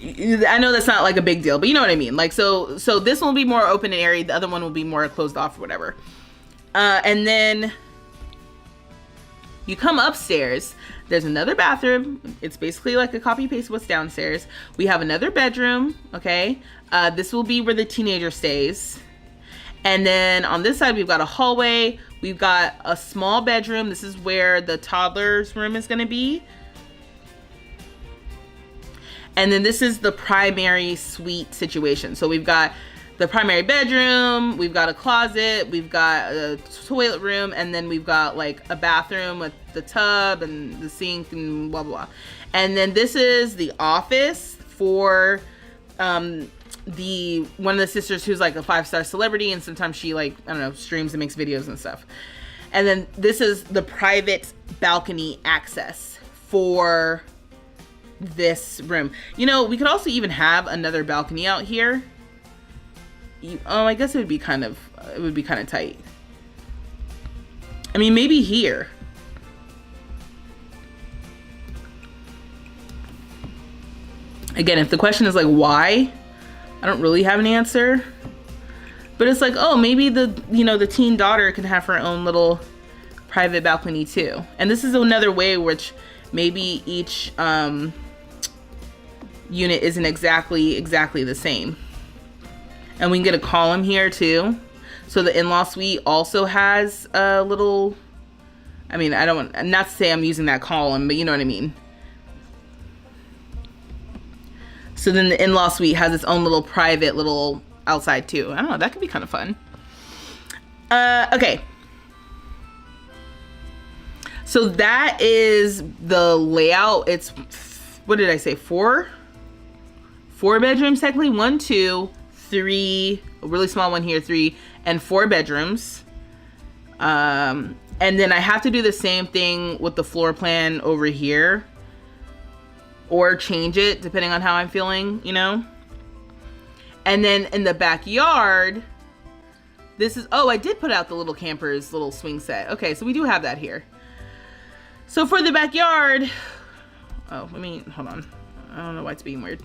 I know that's not like a big deal, but you know what I mean? Like, so this one will be more open and airy. The other one will be more closed off or whatever. And then you come upstairs, there's another bathroom. It's basically like a copy paste of what's downstairs. We have another bedroom. Okay. This will be where the teenager stays. And then on this side, we've got a hallway. We've got a small bedroom. This is where the toddler's room is going to be. And then this is the primary suite situation. So we've got the primary bedroom, we've got a closet, we've got a toilet room, and then we've got like a bathroom with the tub and the sink and blah, blah, blah. And then this is the office for one of the sisters who's like a 5-star celebrity, and sometimes she like, I don't know, streams and makes videos and stuff. And then this is the private balcony access for this room. You know, we could also even have another balcony out here. I guess it would be kind of tight. I mean, maybe here. Again, if the question is like why, I don't really have an answer. But it's like, oh, maybe the teen daughter can have her own little private balcony too. And this is another way which maybe each unit isn't exactly the same. And we can get a column here too. So the in-law suite also has a little, I mean, not to say I'm using that column, but you know what I mean. So then the in-law suite has its own little private little outside too. I don't know, that could be kind of fun. Okay. So that is the layout. It's, what did I say? Four bedrooms technically. 1, 2, 3, a really small one here, 3, and 4 bedrooms. And then I have to do the same thing with the floor plan over here, or change it depending on how I'm feeling, you know? And then in the backyard, this is, oh, I did put out the little camper's little swing set. Okay, so we do have that here. So for the backyard, oh, let me, hold on. I don't know why it's being weird.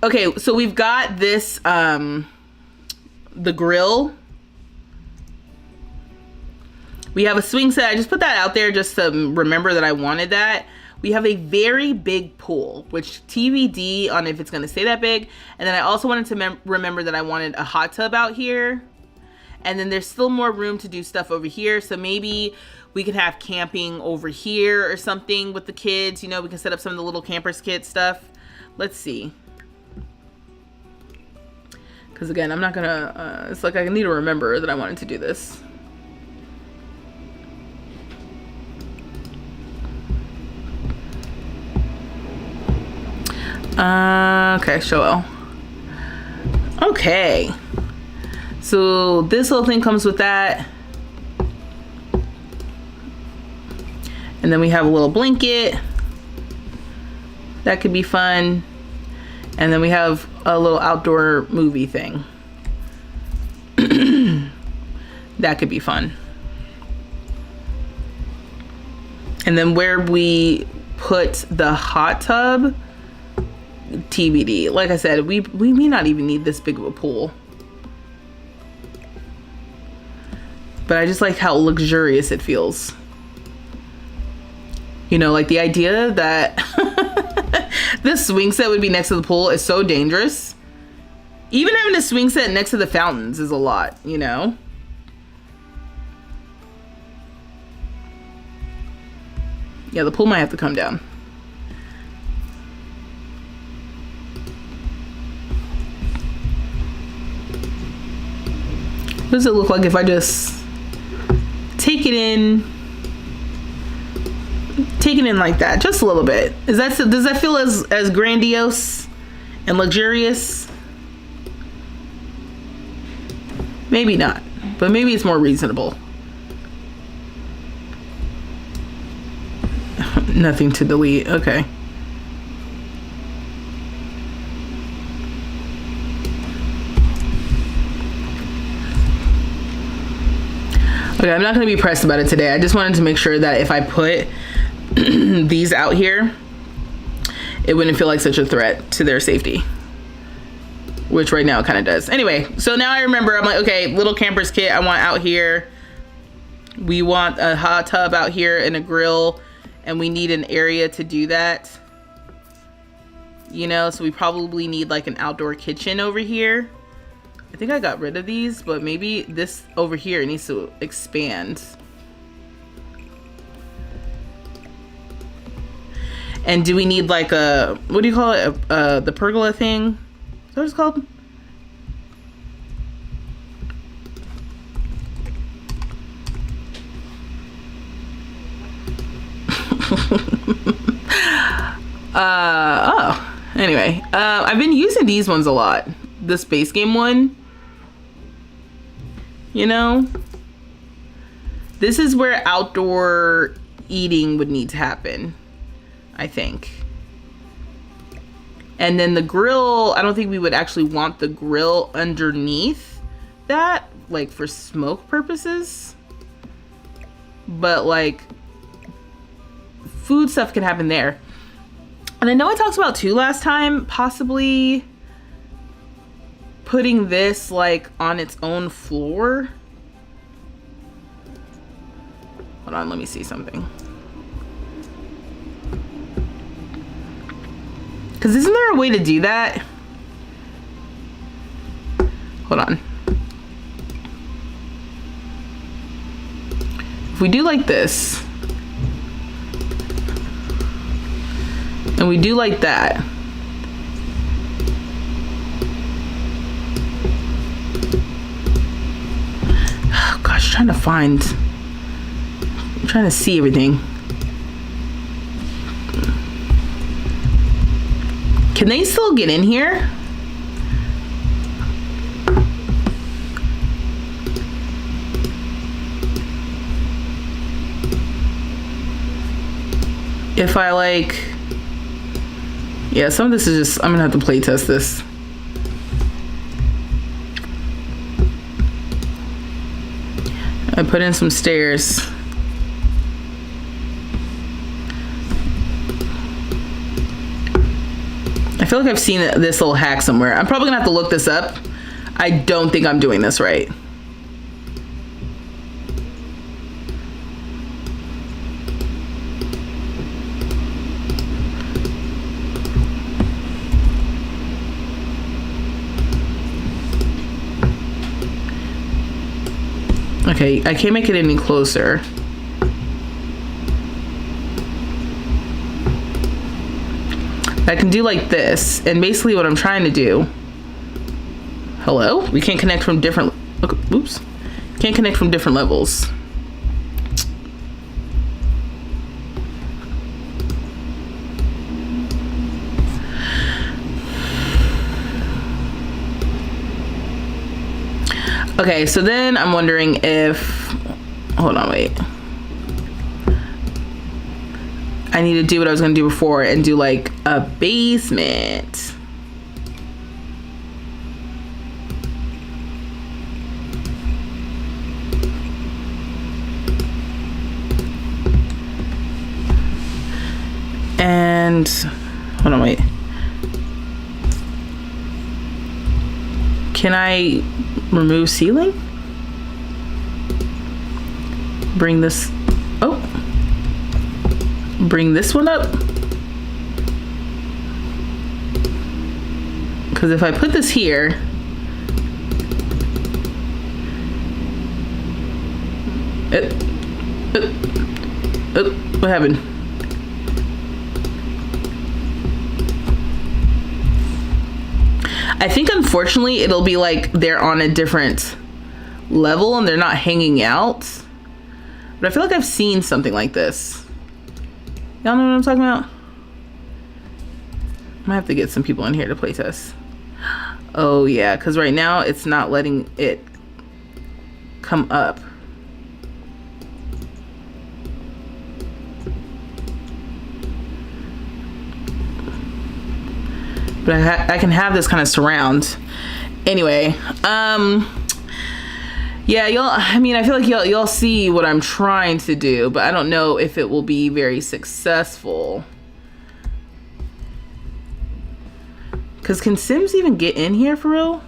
Okay, so we've got this, the grill. We have a swing set. I just put that out there just to remember that I wanted that. We have a very big pool, which TBD on if it's gonna stay that big. And then I also wanted to remember that I wanted a hot tub out here. And then there's still more room to do stuff over here. So maybe we could have camping over here or something with the kids. You know, we can set up some of the little campers kit stuff. Let's see. Because again, I'm not gonna, it's like I need to remember that I wanted to do this. Okay, show all. Okay. So this little thing comes with that. And then we have a little blanket. That could be fun. And then we have a little outdoor movie thing. That could be fun. And then where we put the hot tub, TBD. Like I said, we may not even need this big of a pool. But I just like how luxurious it feels. You know, like the idea that this swing set would be next to the pool is so dangerous. Even having a swing set next to the fountains is a lot, you know? Yeah, the pool might have to come down. What does it look like if I just take it in like that, just a little bit? Does that feel as grandiose and luxurious? Maybe not, but maybe it's more reasonable. Nothing to delete. Okay. Okay, I'm not going to be pressed about it today. I just wanted to make sure that if I put these out here, it wouldn't feel like such a threat to their safety, which right now it kind of does. Anyway, so now I remember, I'm like, okay, little camper's kit I want out here. We want a hot tub out here and a grill, and we need an area to do that. You know, so we probably need like an outdoor kitchen over here. I think I got rid of these, but maybe this over here needs to expand. And do we need like a, what do you call it? The pergola thing? Is that what it's called? Oh, anyway, I've been using these ones a lot. The Space Game one. You know, this is where outdoor eating would need to happen, I think. And then the grill, I don't think we would actually want the grill underneath that, like for smoke purposes. But like food stuff can happen there. And I know I talked about too last time, possibly putting this like on its own floor. Hold on, let me see something. Because isn't there a way to do that? Hold on. If we do like this, and we do like that, oh gosh, trying to find I'm trying to see everything. Can they still get in here? If I like, yeah, some of this is just, I'm gonna have to play test this. I put in some stairs. I feel like I've seen this little hack somewhere. I'm probably gonna have to look this up. I don't think I'm doing this right. Okay, I can't make it any closer. I can do like this, and basically what I'm trying to do. Hello? We can't connect from different, oops. Can't connect from different levels. Okay, so then I'm wondering if, hold on, wait. I need to do what I was gonna do before and do like a basement. And, hold on, wait. Can I remove ceiling? Bring this, oh. Bring this one up. Because if I put this here, what happened? I think unfortunately it'll be like they're on a different level and they're not hanging out. But I feel like I've seen something like this. Y'all know what I'm talking about? I might have to get some people in here to play test. Oh yeah, because right now it's not letting it come up. But I can have this kind of surround. Anyway, yeah, y'all, I mean, I feel like y'all see what I'm trying to do, but I don't know if it will be very successful. Because can Sims even get in here for real?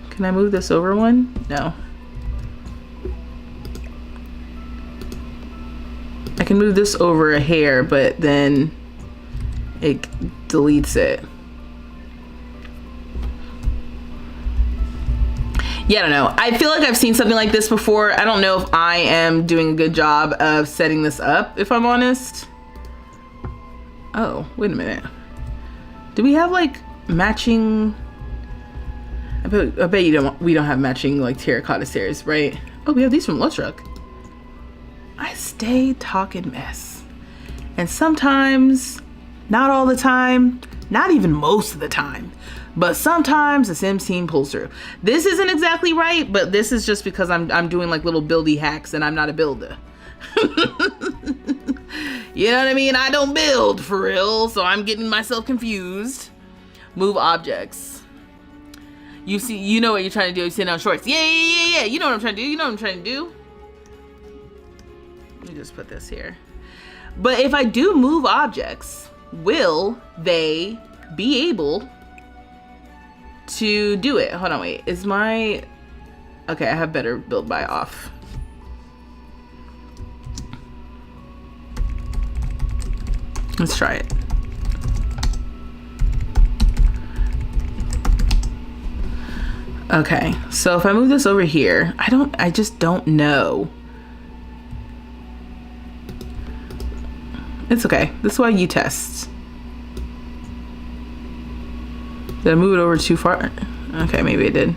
Can I move this over one? No. I can move this over a hair, but then it deletes it. Yeah, I don't know. I feel like I've seen something like this before. I don't know if I am doing a good job of setting this up, if I'm honest. Oh, wait a minute. Do we have like matching? I bet you don't. We don't have matching like terracotta stairs, right? Oh, we have these from Lutruck. I stay talking mess, and sometimes, not all the time, not even most of the time, but sometimes the Sims team pulls through. This isn't exactly right, but this is just because I'm doing like little buildy hacks and I'm not a builder. You know what I mean? I don't build for real, so I'm getting myself confused. Move objects. You see, you know what you're trying to do. You're sitting on shorts. Yeah. You know what I'm trying to do. You know what I'm trying to do. Let me just put this here. But if I do move objects, will they be able to do it? Hold on, wait. Is my... Okay, I have better build by off. Let's try it. Okay, so if I move this over here, I just don't know. It's okay. This is why you test. Did I move it over too far? Okay, maybe I did.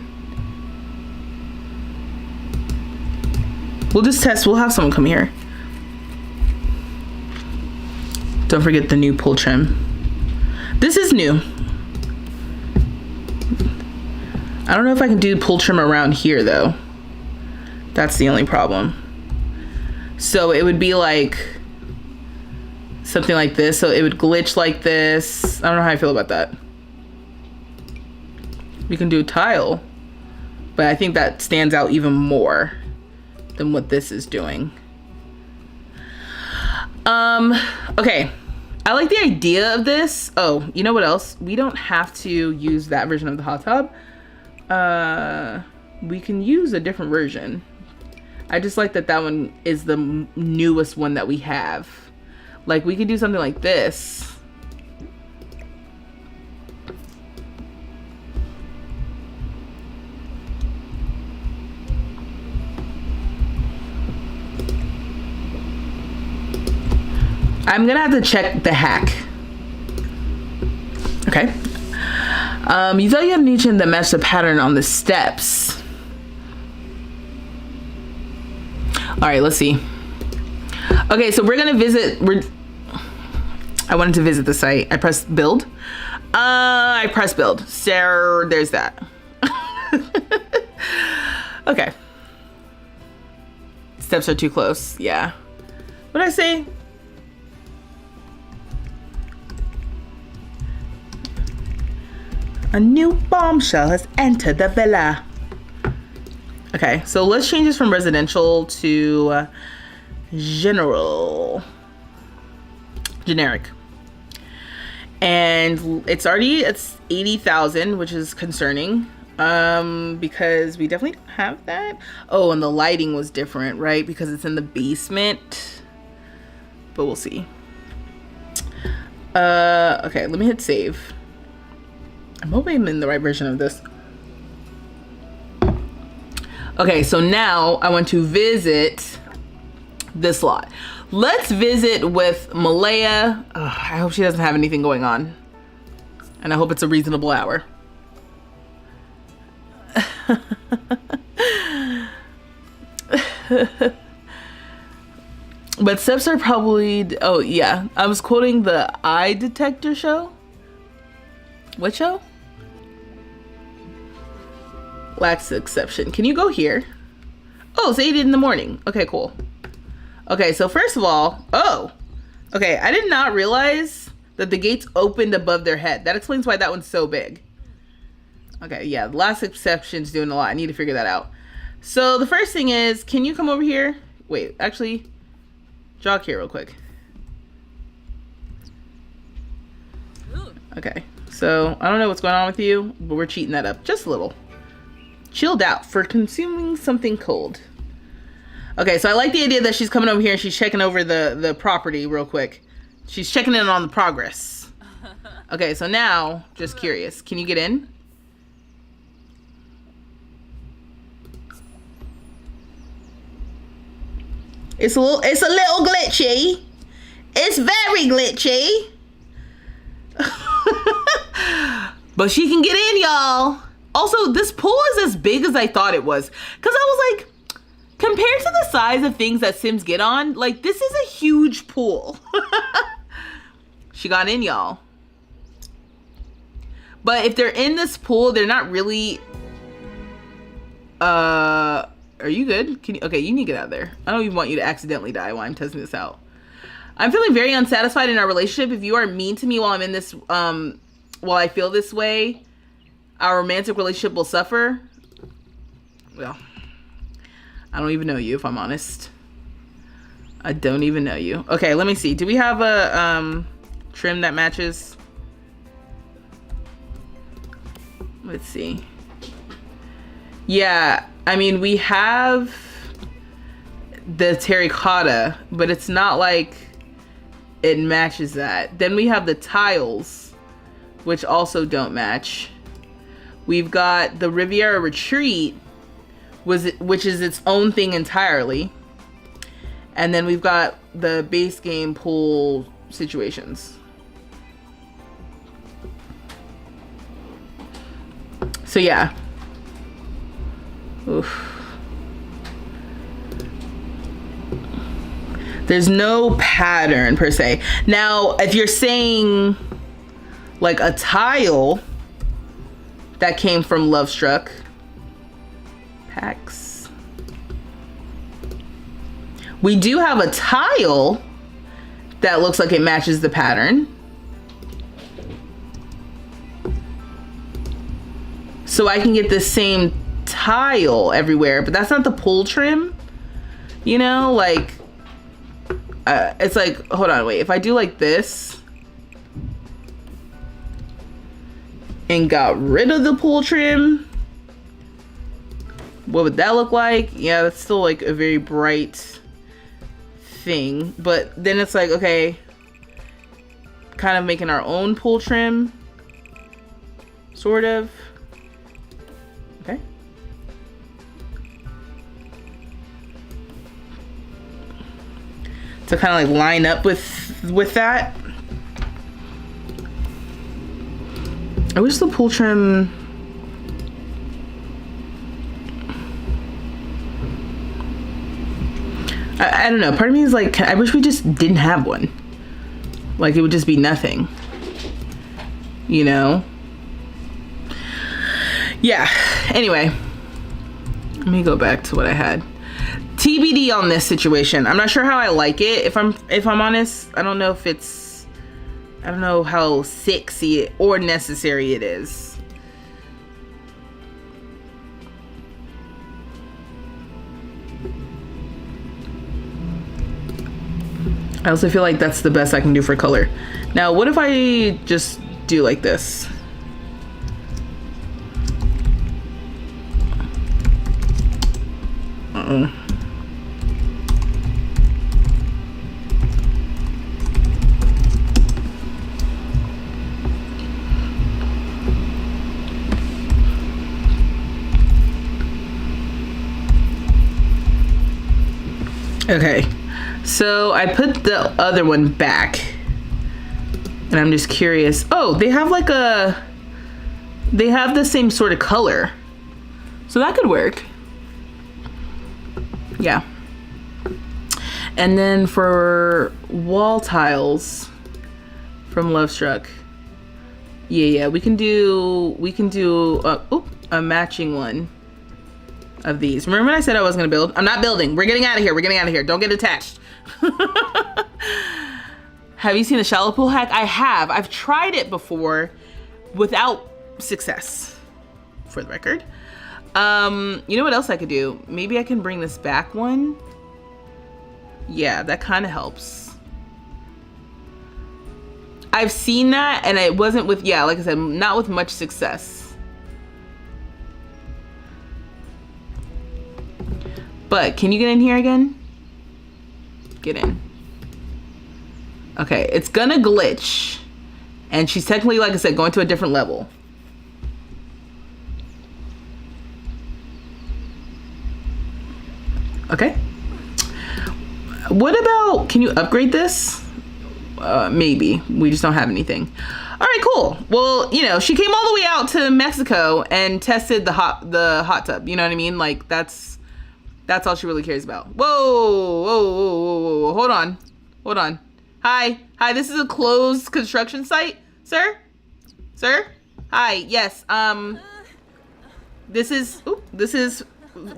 We'll just test. We'll have someone come here. Don't forget the new pull trim. This is new. I don't know if I can do pull trim around here though. That's the only problem. So it would be like something like this. So it would glitch like this. I don't know how I feel about that. We can do tile, but I think that stands out even more than what this is doing. Okay. I like the idea of this. Oh, you know what else? We don't have to use that version of the hot tub. We can use a different version. I just like that one is the newest one that we have. Like we could do something like this. I'm gonna have to check the hack. Okay. You thought you had a nutrient that matched the pattern on the steps. All right, let's see. Okay, so we're gonna visit. I wanted to visit the site. I pressed build. I pressed build. So there's that. Okay. Steps are too close. Yeah. What did I say? A new bombshell has entered the villa. Okay, so let's change this from residential to generic. And it's 80,000, which is concerning because we definitely don't have that. Oh, and the lighting was different, right? Because it's in the basement. But we'll see. Okay, let me hit save. I'm hoping I'm in the right version of this. Okay, so now I want to visit this lot. Let's visit with Maleiah. I hope she doesn't have anything going on. And I hope it's a reasonable hour. But steps are probably... Oh, yeah. I was quoting the eye detector show. What show? Lacks exception. Can you go here? Oh, it's 8 in the morning. Okay, cool. Okay, so first of all, okay, I did not realize that the gates opened above their head. That explains why that one's so big. Okay, yeah, the last exception's doing a lot. I need to figure that out. So the first thing is, can you come over here? Wait, actually, jog here real quick. Okay, so I don't know what's going on with you, but we're cheating that up just a little. Chilled out for consuming something cold. Okay, so I like the idea that she's coming over here and she's checking over the property real quick. She's checking in on the progress. Okay, so now, just curious, can you get in? It's a little glitchy. It's very glitchy. But she can get in, y'all. Also, this pool is as big as I thought it was. Because I was like, compared to the size of things that Sims get on, like, this is a huge pool. She got in, y'all. But if they're in this pool, they're not really... Are you good? Okay, you need to get out of there. I don't even want you to accidentally die while I'm testing this out. I'm feeling very unsatisfied in our relationship. If you are mean to me while I'm in this... while I feel this way... our romantic relationship will suffer. Well, I don't even know you, if I'm honest. I don't even know you. Okay, let me see. Do we have a trim that matches? Let's see. Yeah, I mean, we have the terracotta, but it's not like it matches that. Then we have the tiles, which also don't match. We've got the Riviera Retreat, which is its own thing entirely. And then we've got the base game pool situations. So yeah. Oof. There's no pattern per se. Now, if you're saying like a tile that came from Love Struck packs, we do have a tile that looks like it matches the pattern. So I can get the same tile everywhere, but that's not the pull trim. You know, like, it's like, hold on, wait. If I do like this and got rid of the pull trim, what would that look like? Yeah, that's still like a very bright thing. But then it's like, okay, kind of making our own pull trim, sort of. Okay. To kind of like line up with that. I wish the pull trim, I don't know, part of me is like, I wish we just didn't have one. Like, it would just be nothing, you know? Yeah, anyway, let me go back to what I had. TBD on this situation. I'm not sure how I like it, if I'm honest. I don't know if it's, I don't know how sexy or necessary it is. I also feel like that's the best I can do for color. Now, what if I just do like this? Okay, so I put the other one back and I'm just curious. Oh, they have like they have the same sort of color, so that could work. Yeah. And then for wall tiles from Love Struck, yeah, we can do a matching one of these. Remember when I said I was gonna build? I'm not building. We're getting out of here. We're getting out of here. Don't get attached. Have you seen the shallow pool hack? I have. I've tried it before without success, for the record. You know what else I could do? Maybe I can bring this back one. Yeah, that kind of helps. I've seen that and it wasn't with, yeah, like I said, not with much success. But can you get in here again? Get in. Okay, it's gonna glitch. And she's technically, like I said, going to a different level. Okay. What about, can you upgrade this? Maybe. We just don't have anything. All right, cool. Well, you know, she came all the way out to Mexico and tested the hot tub. You know what I mean? Like, that's all she really cares about. Whoa. Hold on. Hi, this is a closed construction site, sir? Hi, yes. This is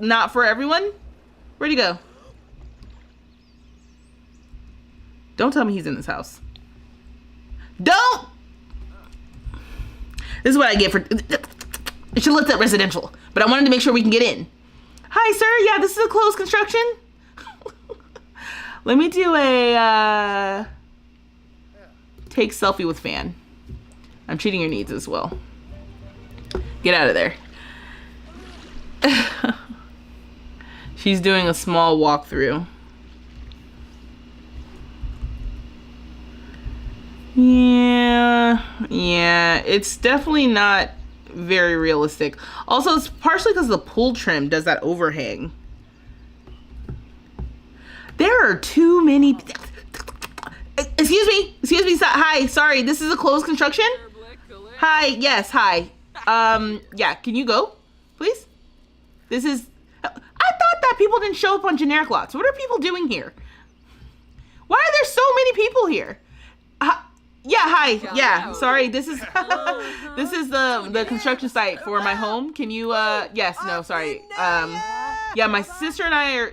not for everyone. Where'd he go? Don't tell me he's in this house. Don't! This is what I get for, it should look at residential, but I wanted to make sure we can get in. Hi, sir. Yeah, this is a closed construction. Let me do a take selfie with fan. I'm treating your needs as well. Get out of there. She's doing a small walkthrough. Yeah, it's definitely not very realistic. Also, it's partially because the pull trim does that overhang. There are too many. Excuse me. Hi, sorry. This is a closed construction. Hi. Yes. Hi. Yeah. Can you go, please? This is. I thought that people didn't show up on generic lots. What are people doing here? Why are there so many people here? Yeah, hi. Yeah, sorry. This is this is the construction site for my home. Can you yes, no, sorry. Yeah, my sister and I are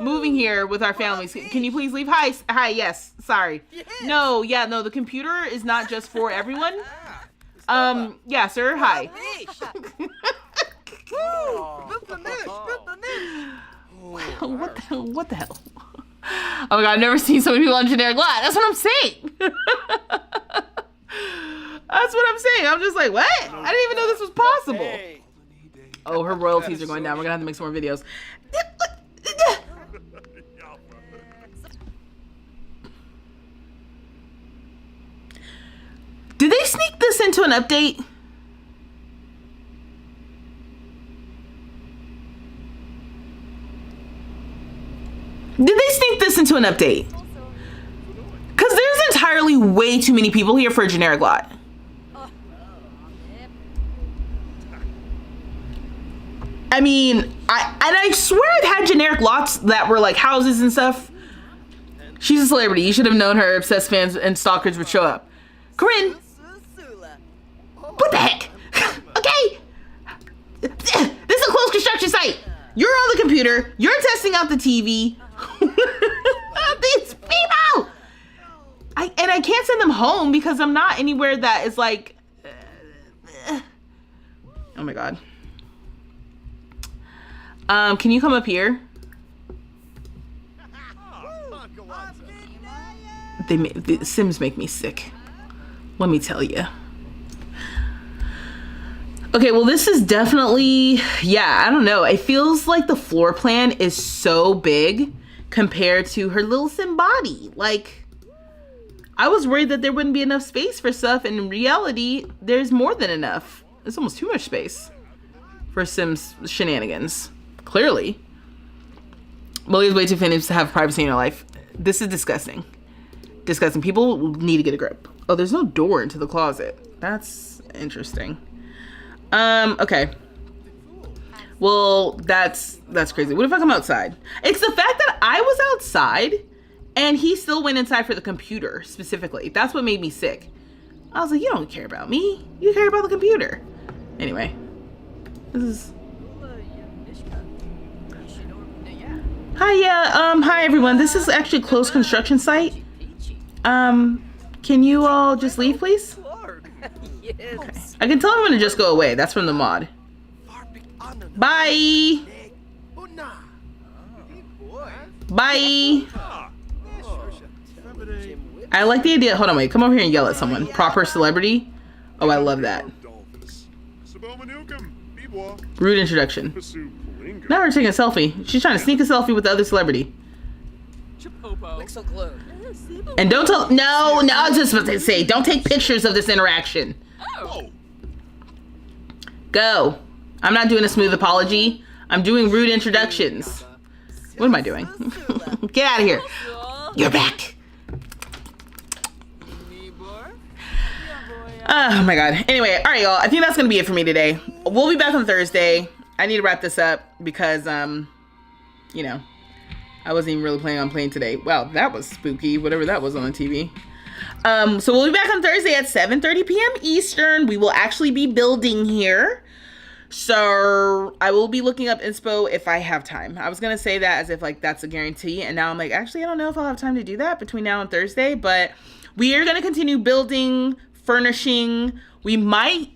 moving here with our families. Can you please leave? Hi, yes. Sorry. No, the computer is not just for everyone. Yeah, sir. Hi. What the hell? Oh my god, I've never seen so many people on generic lot. That's what I'm saying. That's what I'm saying. I'm just like, what? I didn't even know this was possible. Oh, her royalties are going down. We're gonna have to make some more videos. Did they sneak this into an update? Did they sneak this into an update? Because there's entirely way too many people here for a generic lot. I mean, I swear it had generic lots that were like houses and stuff. She's a celebrity. You should have known her obsessed fans and stalkers would show up. Corinne, what the heck? Okay. This is a closed construction site. You're on the computer. You're testing out the TV. These people. I can't send them home because I'm not anywhere that is like. Oh my god. Can you come up here? The Sims make me sick. Let me tell you. Okay, well, this is definitely, yeah, I don't know. It feels like the floor plan is so big compared to her little Sim body. Like, I was worried that there wouldn't be enough space for stuff. And in reality, there's more than enough. It's almost too much space for Sim's shenanigans. Clearly. Maleiah's way too famous to have privacy in her life. This is disgusting. Disgusting. People need to get a grip. Oh, there's no door into the closet. That's interesting. Okay. Well, that's crazy. What if I come outside? It's the fact that I was outside and he still went inside for the computer specifically. That's what made me sick. I was like, you don't care about me. You care about the computer. Anyway. This is... Hi, yeah, hi everyone. This is actually a closed construction site. Can you all just leave, please? Okay. I can tell everyone to just go away. That's from the mod. Bye. Bye. I like the idea. Hold on, wait. Come over here and yell at someone. Proper celebrity. Oh, I love that. Rude introduction. Now we're taking a selfie. She's trying to sneak a selfie with the other celebrity. And don't tell. No, I was just about to say, don't take pictures of this interaction. Oh. Go. I'm not doing a smooth apology. I'm doing rude introductions. What am I doing? Get out of here. You're back. Oh my god. Anyway, all right, y'all. I think that's gonna be it for me today. We'll be back on Thursday. I need to wrap this up because, you know, I wasn't even really planning on playing today. Wow, that was spooky, whatever that was on the TV. So we'll be back on Thursday at 7:30 p.m. Eastern. We will actually be building here. So I will be looking up inspo if I have time. I was going to say that as if like that's a guarantee. And now I'm like, actually, I don't know if I'll have time to do that between now and Thursday. But we are going to continue building, furnishing. We might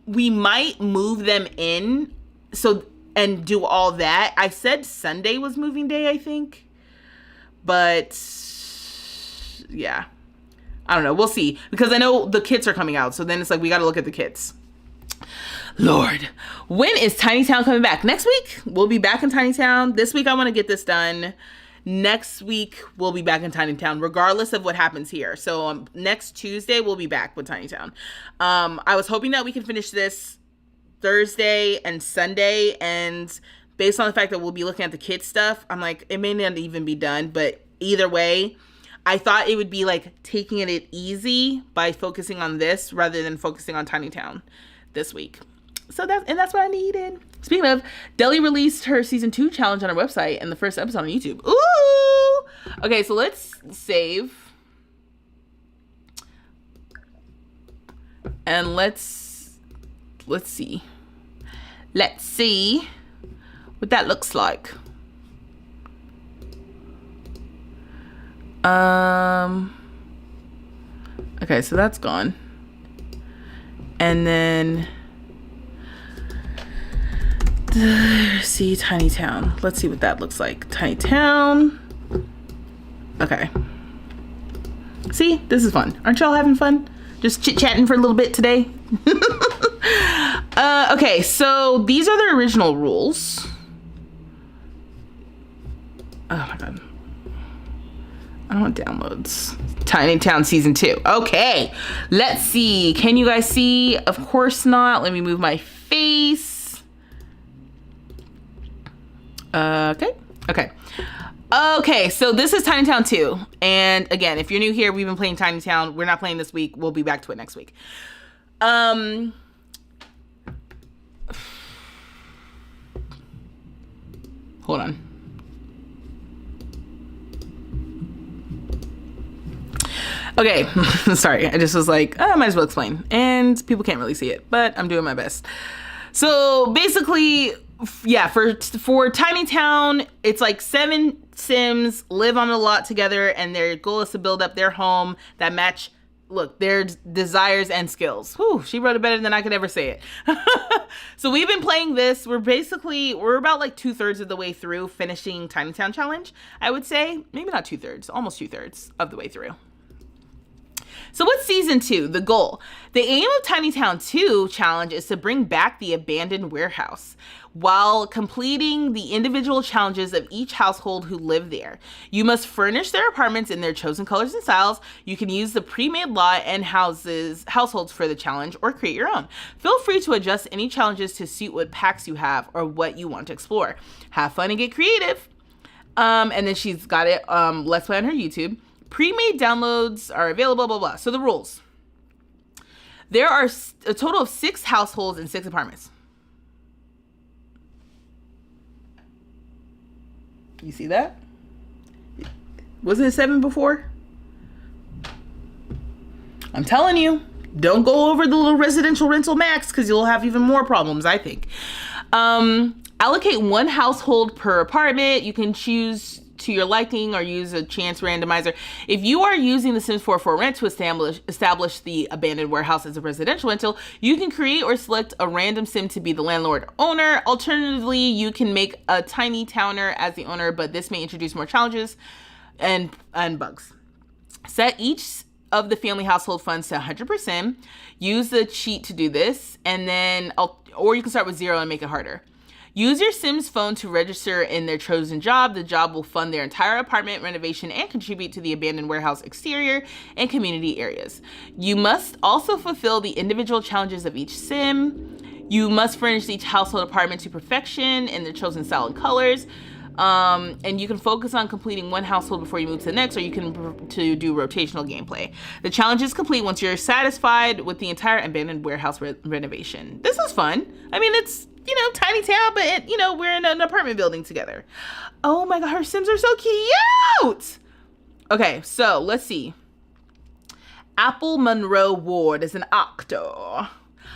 move them in. So, and do all that. I said Sunday was moving day, I think. But, yeah. I don't know. We'll see. Because I know the kits are coming out. So then it's like, we got to look at the kits. Lord. When is Tiny Town coming back? Next week? We'll be back in Tiny Town. This week, I want to get this done. Next week, we'll be back in Tiny Town, regardless of what happens here. So, next Tuesday, we'll be back with Tiny Town. I was hoping that we can finish this Thursday and Sunday, and based on the fact that we'll be looking at the kids stuff, I'm like, it may not even be done, but either way, I thought it would be like taking it easy by focusing on this rather than focusing on Tiny Town this week. So that's what I needed. Speaking of, Deli released her season 2 challenge on her website and the first episode on YouTube. Ooh! Okay, so let's save. And let's see. Let's see what that looks like. Okay, so that's gone. And then see Tiny Town. Let's see what that looks like. Tiny Town. Okay. See, this is fun. Aren't y'all having fun? Just chit-chatting for a little bit today. Okay, so these are the original rules. Oh my god. I don't want downloads. Tiny Town Season 2. Okay, let's see. Can you guys see? Of course not. Let me move my face. Okay. Okay, so this is Tiny Town 2. And again, if you're new here, we've been playing Tiny Town. We're not playing this week. We'll be back to it next week. Hold on. Okay, sorry. I just was like, I might as well explain. And people can't really see it, but I'm doing my best. So basically, yeah, for Tiny Town, it's like 7 Sims live on a lot together, and their goal is to build up their home that match, look, their desires and skills. Whew, she wrote it better than I could ever say it. So we've been playing this. We're about like 2/3 of the way through finishing Tiny Town Challenge, I would say. Maybe not 2/3, almost 2/3 of the way through. So what's season 2? The goal. The aim of Tiny Town 2 challenge is to bring back the abandoned warehouse while completing the individual challenges of each household who live there. You must furnish their apartments in their chosen colors and styles. You can use the pre-made lot and households for the challenge or create your own. Feel free to adjust any challenges to suit what packs you have or what you want to explore. Have fun and get creative. And then she's got it, Let's Play on her YouTube. Pre-made downloads are available, blah, blah. So the rules. There are a total of 6 households and 6 apartments. You see that? Wasn't it 7 before? I'm telling you, don't go over the little residential rental max because you'll have even more problems, I think. Allocate 1 household per apartment. You can choose to your liking or use a chance randomizer. If you are using The Sims 4 for rent to establish the abandoned warehouse as a residential rental, you can create or select a random sim to be the landlord owner. Alternatively, you can make a tiny towner as the owner, but this may introduce more challenges and bugs. Set each of the family household funds to 100%. Use the cheat to do this, and then, or you can start with 0 and make it harder. Use your Sim's phone to register in their chosen job. The job will fund their entire apartment renovation and contribute to the abandoned warehouse exterior and community areas. You must also fulfill the individual challenges of each Sim. You must furnish each household apartment to perfection in their chosen style and colors. And you can focus on completing 1 household before you move to the next, or you can do rotational gameplay. The challenge is complete once you're satisfied with the entire abandoned warehouse renovation. This is fun. I mean, it's, tiny town, but we're in an apartment building together. Oh my god, her Sims are so cute. Okay, so let's see. Apple Monroe Ward is an actor.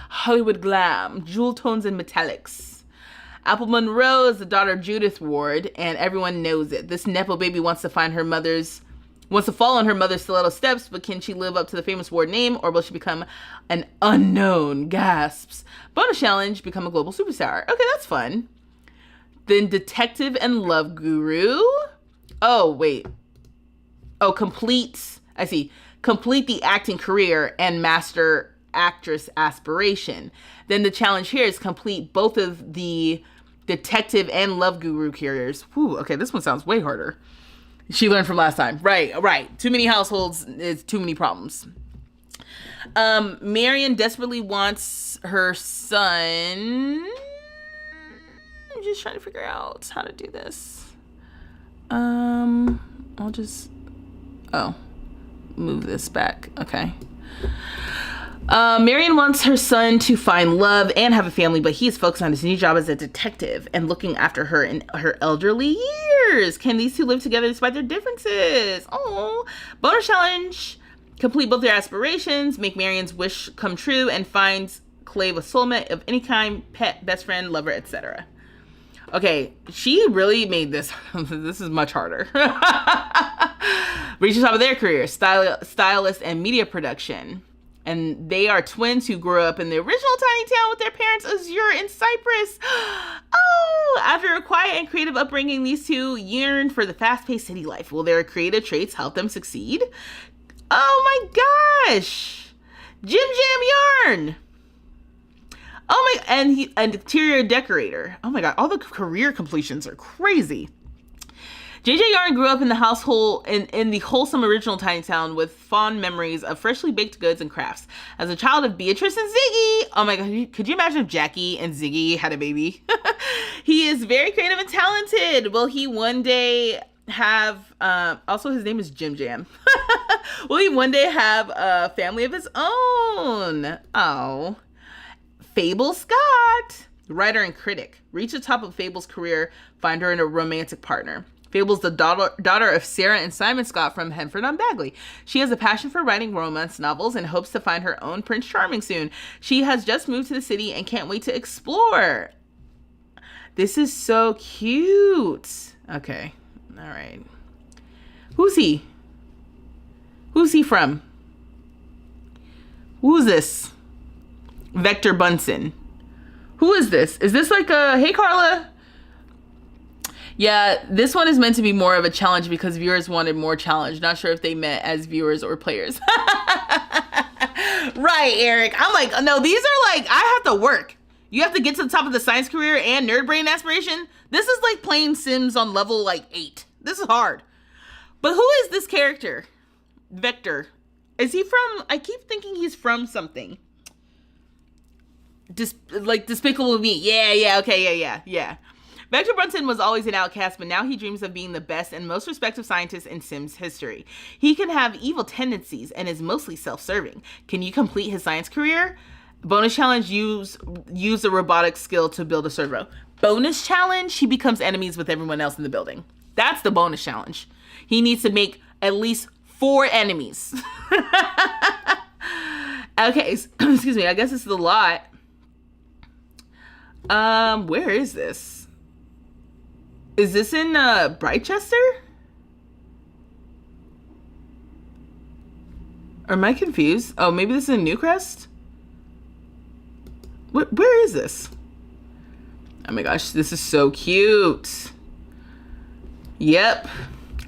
Hollywood glam, jewel tones and metallics. Apple Monroe is the daughter of Judith Ward, and everyone knows it. This Nepo baby wants to follow in her mother's stiletto steps, but can she live up to the famous Ward name, or will she become an unknown? Gasps. Bonus challenge, become a global superstar. Okay, that's fun. Then Detective and Love Guru. Oh, wait. Oh, complete the acting career and master actress aspiration. Then the challenge here is complete both of the Detective and Love Guru careers. Whew, okay, this one sounds way harder. She learned from last time. Right. Too many households is too many problems. Marion desperately wants her son. I'm just trying to figure out how to do this. I'll just, move this back. Okay. Marion wants her son to find love and have a family, but he is focused on his new job as a detective and looking after her in her elderly years. Can these two live together despite their differences? Oh, bonus challenge. Complete both their aspirations, make Marion's wish come true, and find Clave a soulmate of any kind, pet, best friend, lover, etc. Okay, she really made this. This is much harder. Reach the top of their career, stylist and media production. And they are twins who grew up in the original tiny town with their parents Azure in Cyprus. Oh, after a quiet and creative upbringing, these two yearn for the fast-paced city life. Will their creative traits help them succeed? Oh my gosh. Jim Jam Yarn. Oh my, and he an interior decorator. Oh my god, all the career completions are crazy. JJ Yarn grew up in the household in the wholesome original tiny town with fond memories of freshly baked goods and crafts. As a child of Beatrice and Ziggy, oh my god, could you imagine if Jackie and Ziggy had a baby? He is very creative and talented. Will he one day have, also his name is Jim Jam. Will he one day have a family of his own? Oh. Fable Scott, writer and critic. Reach the top of Fable's career, find her in a romantic partner. Fable's the daughter of Sarah and Simon Scott from Henford on Bagley. She has a passion for writing romance novels and hopes to find her own Prince Charming soon. She has just moved to the city and can't wait to explore. This is so cute. Okay, all right. Who's he? Who's he from? Who's this? Vector Bunsen. Who is this? Is this like a, hey Carla? Yeah, this one is meant to be more of a challenge because viewers wanted more challenge. Not sure if they meant as viewers or players. Right, Eric. I'm like, no, these are like, I have to work. You have to get to the top of the science career and nerd brain aspiration. This is like playing Sims on level like 8. This is hard. But who is this character? Vector. Is he from, I keep thinking he's from something. Like Despicable Me. Yeah, okay, yeah. Vector Brunson was always an outcast, but now he dreams of being the best and most respected scientist in Sims history. He can have evil tendencies and is mostly self-serving. Can you complete his science career? Bonus challenge, use a robotic skill to build a servo. Bonus challenge, he becomes enemies with everyone else in the building. That's the bonus challenge. He needs to make at least 4 enemies. Okay, excuse me, I guess this is a lot. Where is this? Is this in Brightchester? Or am I confused? Oh, maybe this is in Newcrest? Where is this? Oh my gosh, this is so cute. Yep.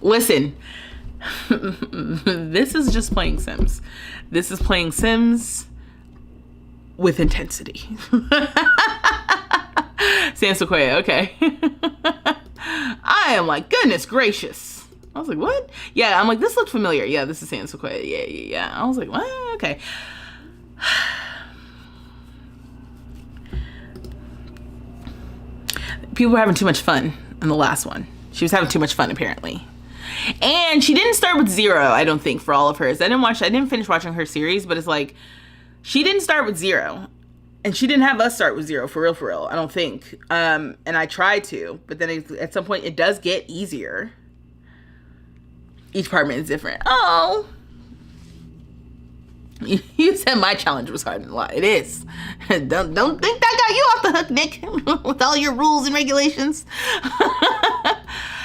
Listen. This is just playing Sims. This is playing Sims with intensity. San Sequoia, okay. I am like, goodness gracious. I was like, what? Yeah, I'm like, this looked familiar. Yeah, this is San Sequoia. Yeah. I was like, what? Okay. People were having too much fun in the last one. She was having too much fun, apparently. And she didn't start with 0, I don't think, for all of hers. I didn't finish watching her series, but it's like, she didn't start with 0. And she didn't have us start with 0, for real, I don't think. And I tried to, but then at some point it does get easier. Each department is different. Oh. You said my challenge was hard and a lot. It is. Don't think that got you off the hook, Nick, with all your rules and regulations.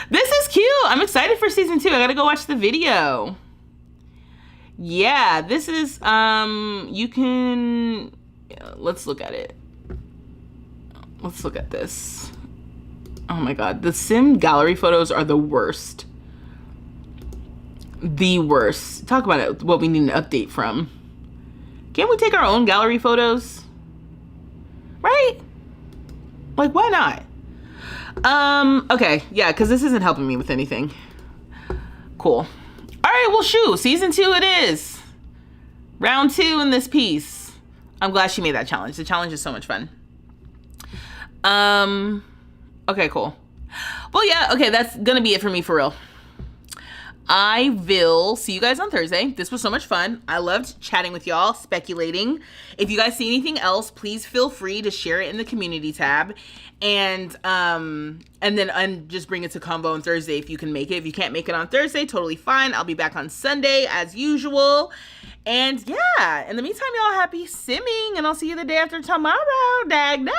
This is cute. I'm excited for season 2. I gotta go watch the video. Yeah, this is, you can, let's look at it. Let's look at this. Oh my God, the Sim gallery photos are the worst. The worst. Talk about it, what we need an update from. Can't we take our own gallery photos? Right? Like, why not? Okay, yeah, because this isn't helping me with anything. Cool. All right, well, shoot, season 2 it is. Round 2 in this piece. I'm glad she made that challenge. The challenge is so much fun. Okay, cool. Well, yeah, okay, that's gonna be it for me for real. I will see you guys on Thursday. This was so much fun. I loved chatting with y'all, speculating. If you guys see anything else, please feel free to share it in the community tab. And then just bring it to Convo on Thursday if you can make it. If you can't make it on Thursday, totally fine. I'll be back on Sunday as usual. And yeah, in the meantime, y'all happy simming, and I'll see you the day after tomorrow. Dag dag.